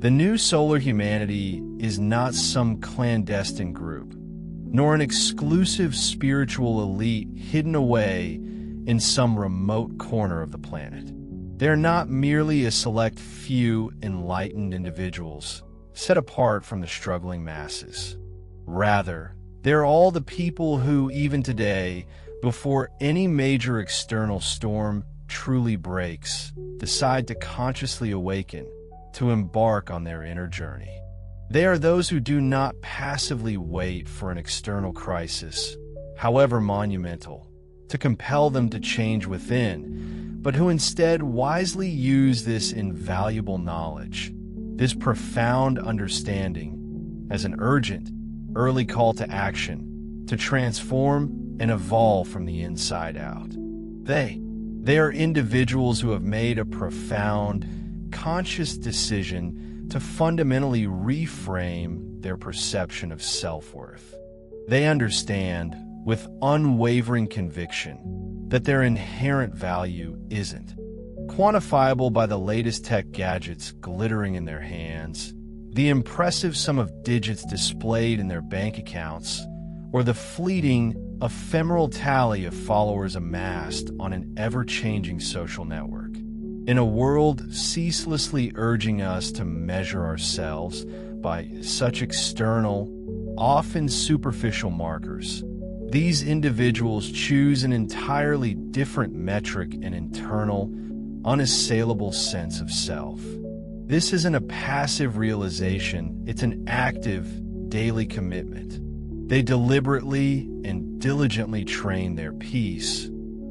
Speaker 1: The new solar humanity is not some clandestine group, nor an exclusive spiritual elite hidden away in some remote corner of the planet. They're not merely a select few enlightened individuals set apart from the struggling masses. Rather, they're all the people who, even today, before any major external storm truly breaks, decide to consciously awaken, to embark on their inner journey. They are those who do not passively wait for an external crisis, however monumental, to compel them to change within, but who instead wisely use this invaluable knowledge, this profound understanding, as an urgent, early call to action, to transform and evolve from the inside out. They are individuals who have made a profound, conscious decision to fundamentally reframe their perception of self-worth. They understand, with unwavering conviction, that their inherent value isn't quantifiable by the latest tech gadgets glittering in their hands, the impressive sum of digits displayed in their bank accounts, or the fleeting, ephemeral tally of followers amassed on an ever-changing social network. In a world ceaselessly urging us to measure ourselves by such external, often superficial markers, these individuals choose an entirely different metric and internal, unassailable sense of self. This isn't a passive realization, it's an active, daily commitment. They deliberately and diligently train their peace,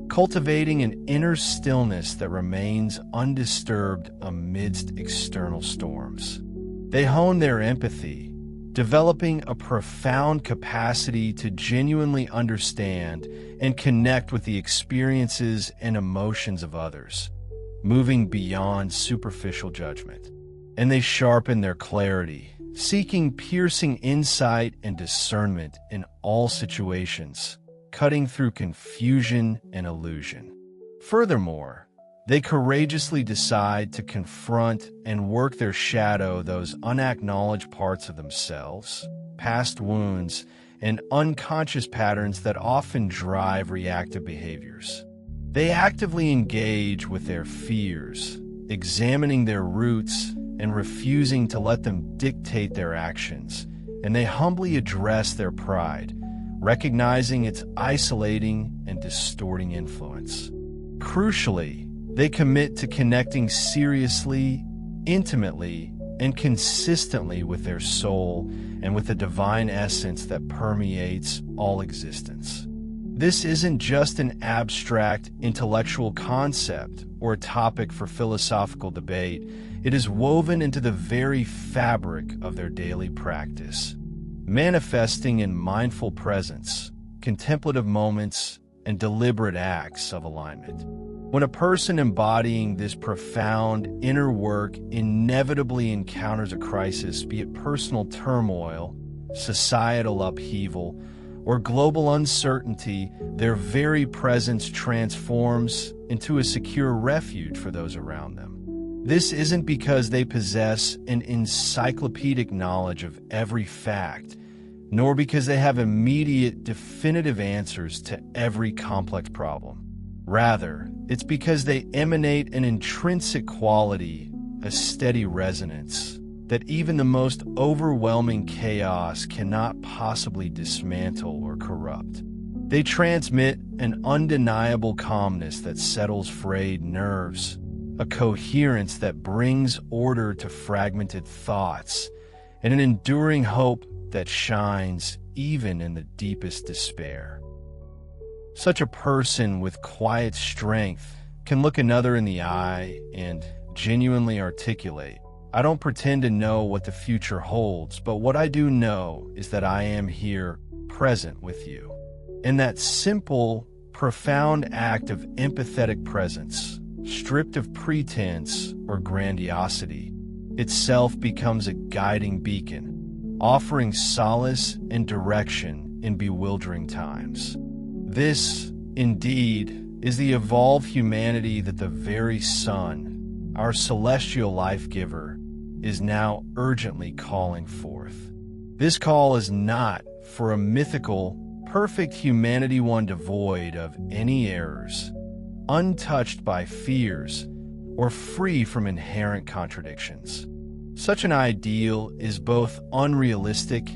Speaker 1: cultivating an inner stillness that remains undisturbed amidst external storms. They hone their empathy, developing a profound capacity to genuinely understand and connect with the experiences and emotions of others, moving beyond superficial judgment. And they sharpen their clarity, seeking piercing insight and discernment in all situations, cutting through confusion and illusion. Furthermore, they courageously decide to confront and work their shadow, those unacknowledged parts of themselves, past wounds, and unconscious patterns that often drive reactive behaviors. They actively engage with their fears, examining their roots and refusing to let them dictate their actions, and they humbly address their pride, recognizing its isolating and distorting influence. Crucially, they commit to connecting seriously, intimately, and consistently with their soul and with the divine essence that permeates all existence. This isn't just an abstract intellectual concept or a topic for philosophical debate. It is woven into the very fabric of their daily practice, manifesting in mindful presence, contemplative moments, and deliberate acts of alignment. When a person embodying this profound inner work inevitably encounters a crisis, be it personal turmoil, societal upheaval, or global uncertainty, their very presence transforms into a secure refuge for those around them. This isn't because they possess an encyclopedic knowledge of every fact, nor because they have immediate, definitive answers to every complex problem. Rather, it's because they emanate an intrinsic quality, a steady resonance, that even the most overwhelming chaos cannot possibly dismantle or corrupt. They transmit an undeniable calmness that settles frayed nerves, a coherence that brings order to fragmented thoughts, and an enduring hope that shines even in the deepest despair. Such a person with quiet strength can look another in the eye and genuinely articulate, "I don't pretend to know what the future holds, but what I do know is that I am here, present with you." And that simple, profound act of empathetic presence, stripped of pretense or grandiosity, itself becomes a guiding beacon, offering solace and direction in bewildering times. This, indeed, is the evolved humanity that the very sun, our celestial life-giver, is now urgently calling forth. This call is not for a mythical, perfect humanity, one devoid of any errors, untouched by fears, or free from inherent contradictions. Such an ideal is both unrealistic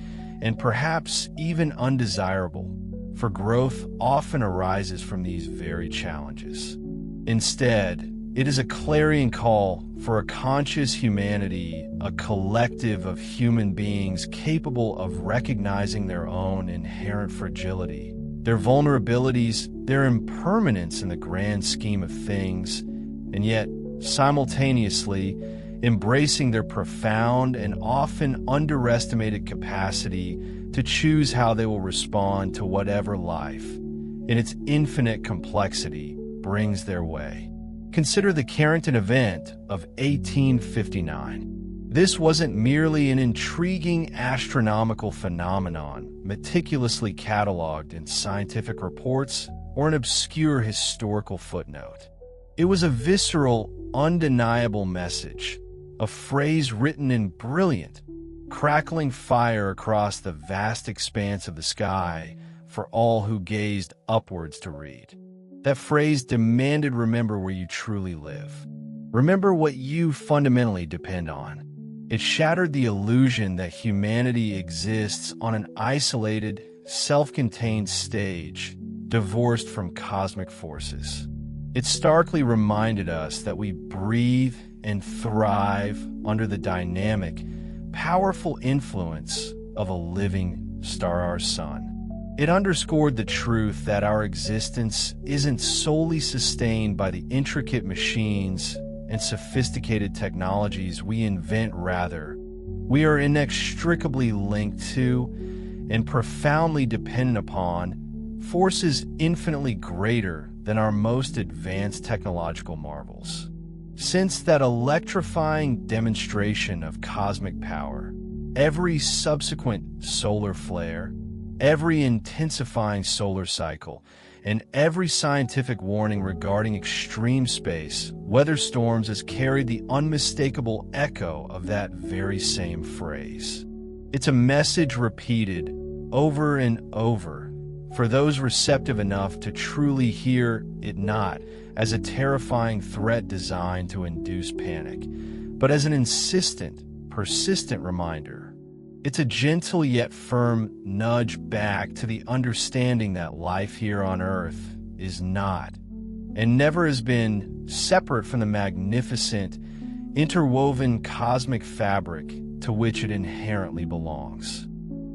Speaker 1: and perhaps even undesirable, for growth often arises from these very challenges. Instead, it is a clarion call for a conscious humanity, a collective of human beings capable of recognizing their own inherent fragility, their vulnerabilities, their impermanence in the grand scheme of things, and yet simultaneously embracing their profound and often underestimated capacity to choose how they will respond to whatever life, in its infinite complexity, brings their way. Consider the Carrington event of 1859. This wasn't merely an intriguing astronomical phenomenon meticulously cataloged in scientific reports or an obscure historical footnote. It was a visceral, undeniable message, a phrase written in brilliant, crackling fire across the vast expanse of the sky for all who gazed upwards to read. That phrase demanded, remember where you truly live. Remember what you fundamentally depend on. It shattered the illusion that humanity exists on an isolated, self-contained stage, divorced from cosmic forces. It starkly reminded us that we breathe and thrive under the dynamic, powerful influence of a living star, our sun. It underscored the truth that our existence isn't solely sustained by the intricate machines and sophisticated technologies we invent. Rather, we are inextricably linked to and profoundly dependent upon forces infinitely greater than our most advanced technological marvels. Since that electrifying demonstration of cosmic power, every subsequent solar flare, every intensifying solar cycle, and every scientific warning regarding extreme space weather storms has carried the unmistakable echo of that very same phrase. It's a message repeated over and over for those receptive enough to truly hear it, not as a terrifying threat designed to induce panic, but as an insistent, persistent reminder. It's a gentle yet firm nudge back to the understanding that life here on Earth is not, and never has been, separate from the magnificent, interwoven cosmic fabric to which it inherently belongs.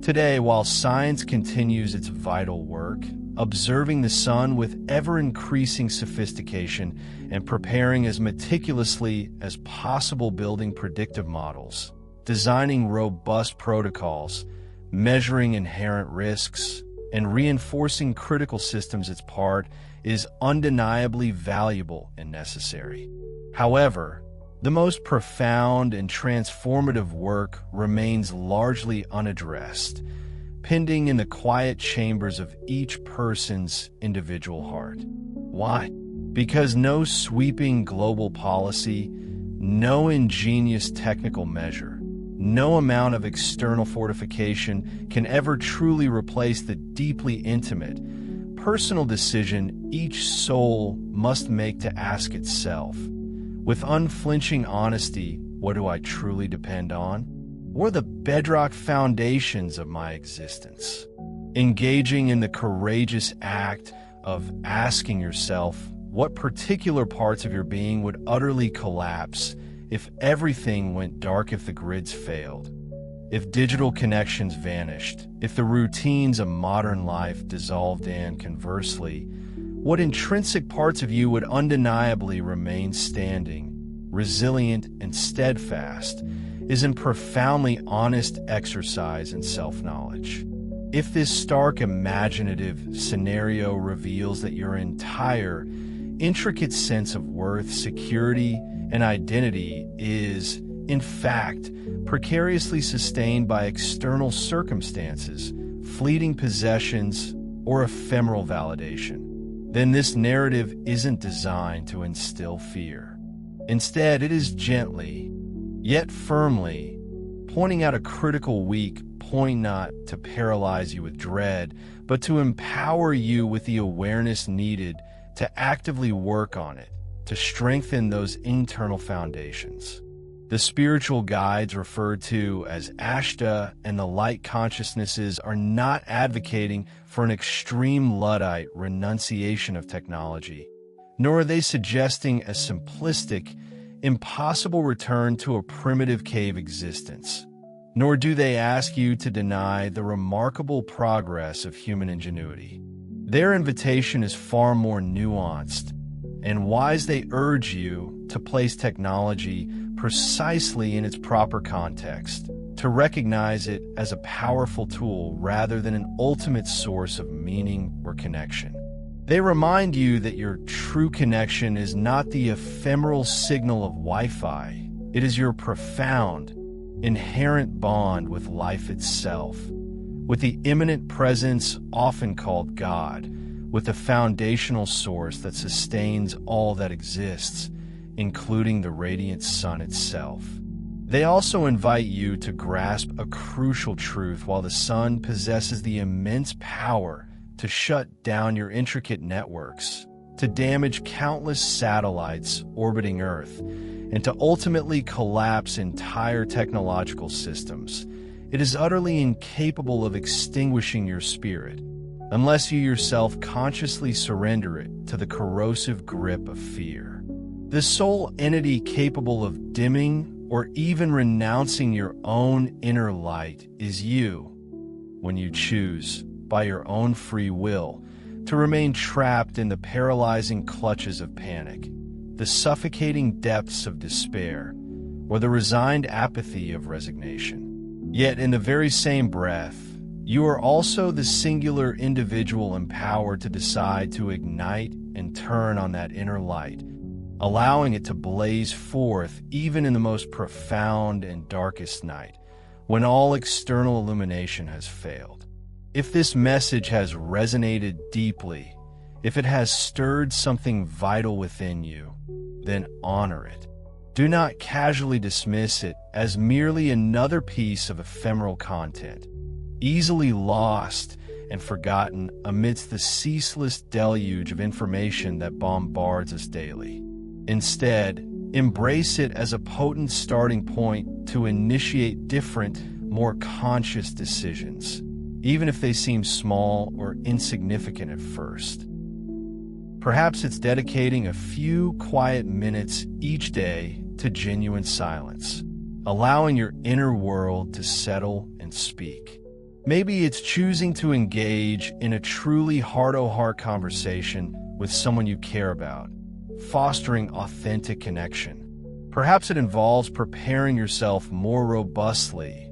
Speaker 1: Today, while science continues its vital work, observing the sun with ever-increasing sophistication and preparing as meticulously as possible, building predictive models, designing robust protocols, measuring inherent risks, and reinforcing critical systems, its part is undeniably valuable and necessary. However, the most profound and transformative work remains largely unaddressed, pending in the quiet chambers of each person's individual heart. Why? Because no sweeping global policy, no ingenious technical measure, no amount of external fortification can ever truly replace the deeply intimate, personal decision each soul must make to ask itself, with unflinching honesty, what do I truly depend on? What are the bedrock foundations of my existence? Engaging in the courageous act of asking yourself what particular parts of your being would utterly collapse if everything went dark, if the grids failed, if digital connections vanished, if the routines of modern life dissolved, and conversely, what intrinsic parts of you would undeniably remain standing, resilient, and steadfast, is a profoundly honest exercise in self-knowledge. If this stark imaginative scenario reveals that your entire intricate sense of worth, security, and identity is in fact, precariously sustained by external circumstances, fleeting possessions, or ephemeral validation, then this narrative isn't designed to instill fear. Instead, it is gently, yet firmly, pointing out a critical weak point, not to paralyze you with dread, but to empower you with the awareness needed to actively work on it, to strengthen those internal foundations. The spiritual guides referred to as Ashtar and the light consciousnesses are not advocating for an extreme Luddite renunciation of technology, nor are they suggesting a simplistic, impossible return to a primitive cave existence. Nor do they ask you to deny the remarkable progress of human ingenuity. Their invitation is far more nuanced and wise. They urge you to place technology precisely in its proper context, to recognize it as a powerful tool rather than an ultimate source of meaning or connection. They remind you that your true connection is not the ephemeral signal of Wi-Fi. It is your profound, inherent bond with life itself, with the immanent presence often called God, with the foundational source that sustains all that exists, including the radiant sun itself. They also invite you to grasp a crucial truth. While the sun possesses the immense power to shut down your intricate networks, to damage countless satellites orbiting Earth, and to ultimately collapse entire technological systems, it is utterly incapable of extinguishing your spirit, unless you yourself consciously surrender it to the corrosive grip of fear. The sole entity capable of dimming or even renouncing your own inner light is you, when you choose, by your own free will, to remain trapped in the paralyzing clutches of panic, the suffocating depths of despair, or the resigned apathy of resignation. Yet in the very same breath, you are also the singular individual empowered to decide to ignite and turn on that inner light, allowing it to blaze forth even in the most profound and darkest night, when all external illumination has failed. If this message has resonated deeply, if it has stirred something vital within you, then honor it. Do not casually dismiss it as merely another piece of ephemeral content, easily lost and forgotten amidst the ceaseless deluge of information that bombards us daily. Instead, embrace it as a potent starting point to initiate different, more conscious decisions, even if they seem small or insignificant at first. Perhaps it's dedicating a few quiet minutes each day to genuine silence, allowing your inner world to settle and speak. Maybe it's choosing to engage in a truly heart-to-heart conversation with someone you care about, fostering authentic connection. Perhaps it involves preparing yourself more robustly,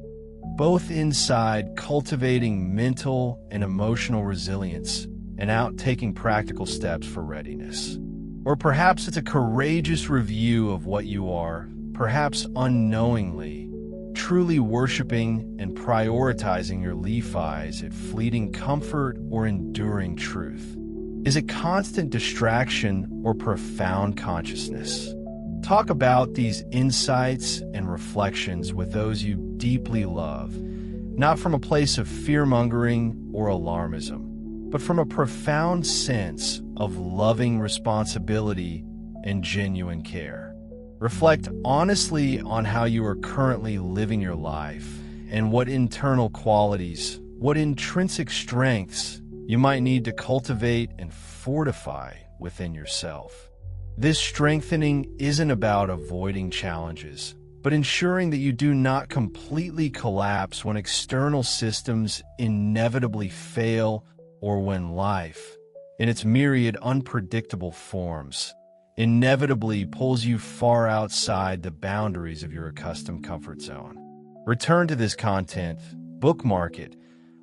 Speaker 1: both inside, cultivating mental and emotional resilience, and out taking practical steps for readiness. Or perhaps it's a courageous review of what you are, perhaps unknowingly, truly worshiping and prioritizing your Levi's at fleeting comfort or enduring truth. Is it constant distraction or profound consciousness? Talk about these insights and reflections with those you deeply love, not from a place of fear-mongering or alarmism, but from a profound sense of loving responsibility and genuine care. Reflect honestly on how you are currently living your life and what internal qualities, what intrinsic strengths you might need to cultivate and fortify within yourself. This strengthening isn't about avoiding challenges, but ensuring that you do not completely collapse when external systems inevitably fail or when life, in its myriad unpredictable forms, inevitably pulls you far outside the boundaries of your accustomed comfort zone. Return to this content, bookmark it,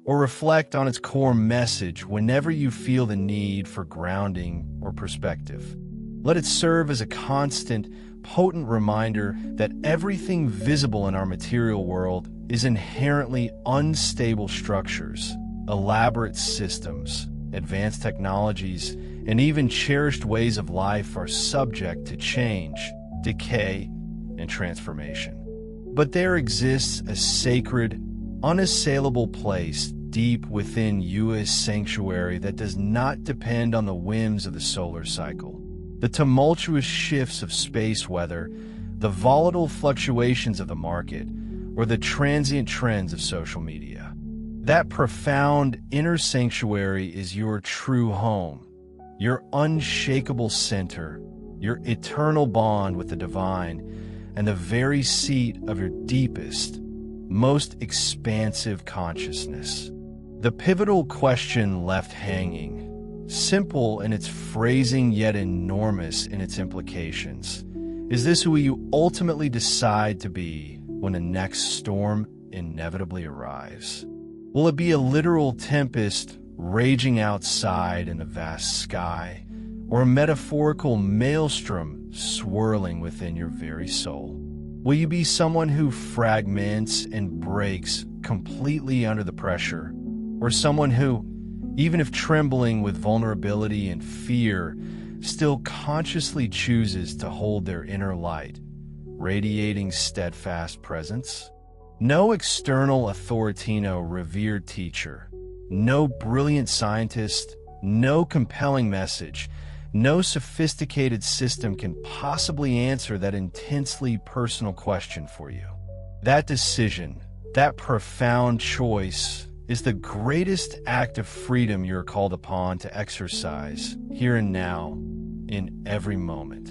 Speaker 1: or reflect on its core message whenever you feel the need for grounding or perspective. Let it serve as a constant, potent reminder that everything visible in our material world is inherently unstable structures, elaborate systems, advanced technologies, and even cherished ways of life are subject to change, decay, and transformation. But there exists a sacred, unassailable place deep within Yua's sanctuary that does not depend on the whims of the solar cycle, the tumultuous shifts of space weather, the volatile fluctuations of the market, or the transient trends of social media. That profound inner sanctuary is your true home, your unshakable center, your eternal bond with the divine, and the very seat of your deepest, most expansive consciousness. The pivotal question left hanging, simple in its phrasing yet enormous in its implications, is this who you ultimately decide to be when the next storm inevitably arrives? Will it be a literal tempest raging outside in the vast sky, or a metaphorical maelstrom swirling within your very soul? Will you be someone who fragments and breaks completely under the pressure, or someone who, even if trembling with vulnerability and fear, still consciously chooses to hold their inner light, radiating steadfast presence? No external authoritino revered teacher, no brilliant scientist, no compelling message, no sophisticated system can possibly answer that intensely personal question for you. That decision, that profound choice, is the greatest act of freedom you're called upon to exercise here and now, in every moment.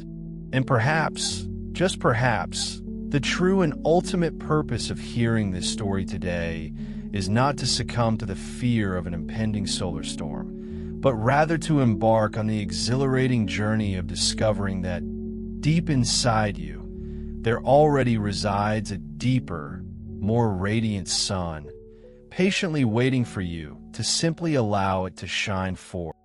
Speaker 1: And perhaps, just perhaps, the true and ultimate purpose of hearing this story today is not to succumb to the fear of an impending solar storm, but rather to embark on the exhilarating journey of discovering that deep inside you, there already resides a deeper, more radiant sun, patiently waiting for you to simply allow it to shine forth.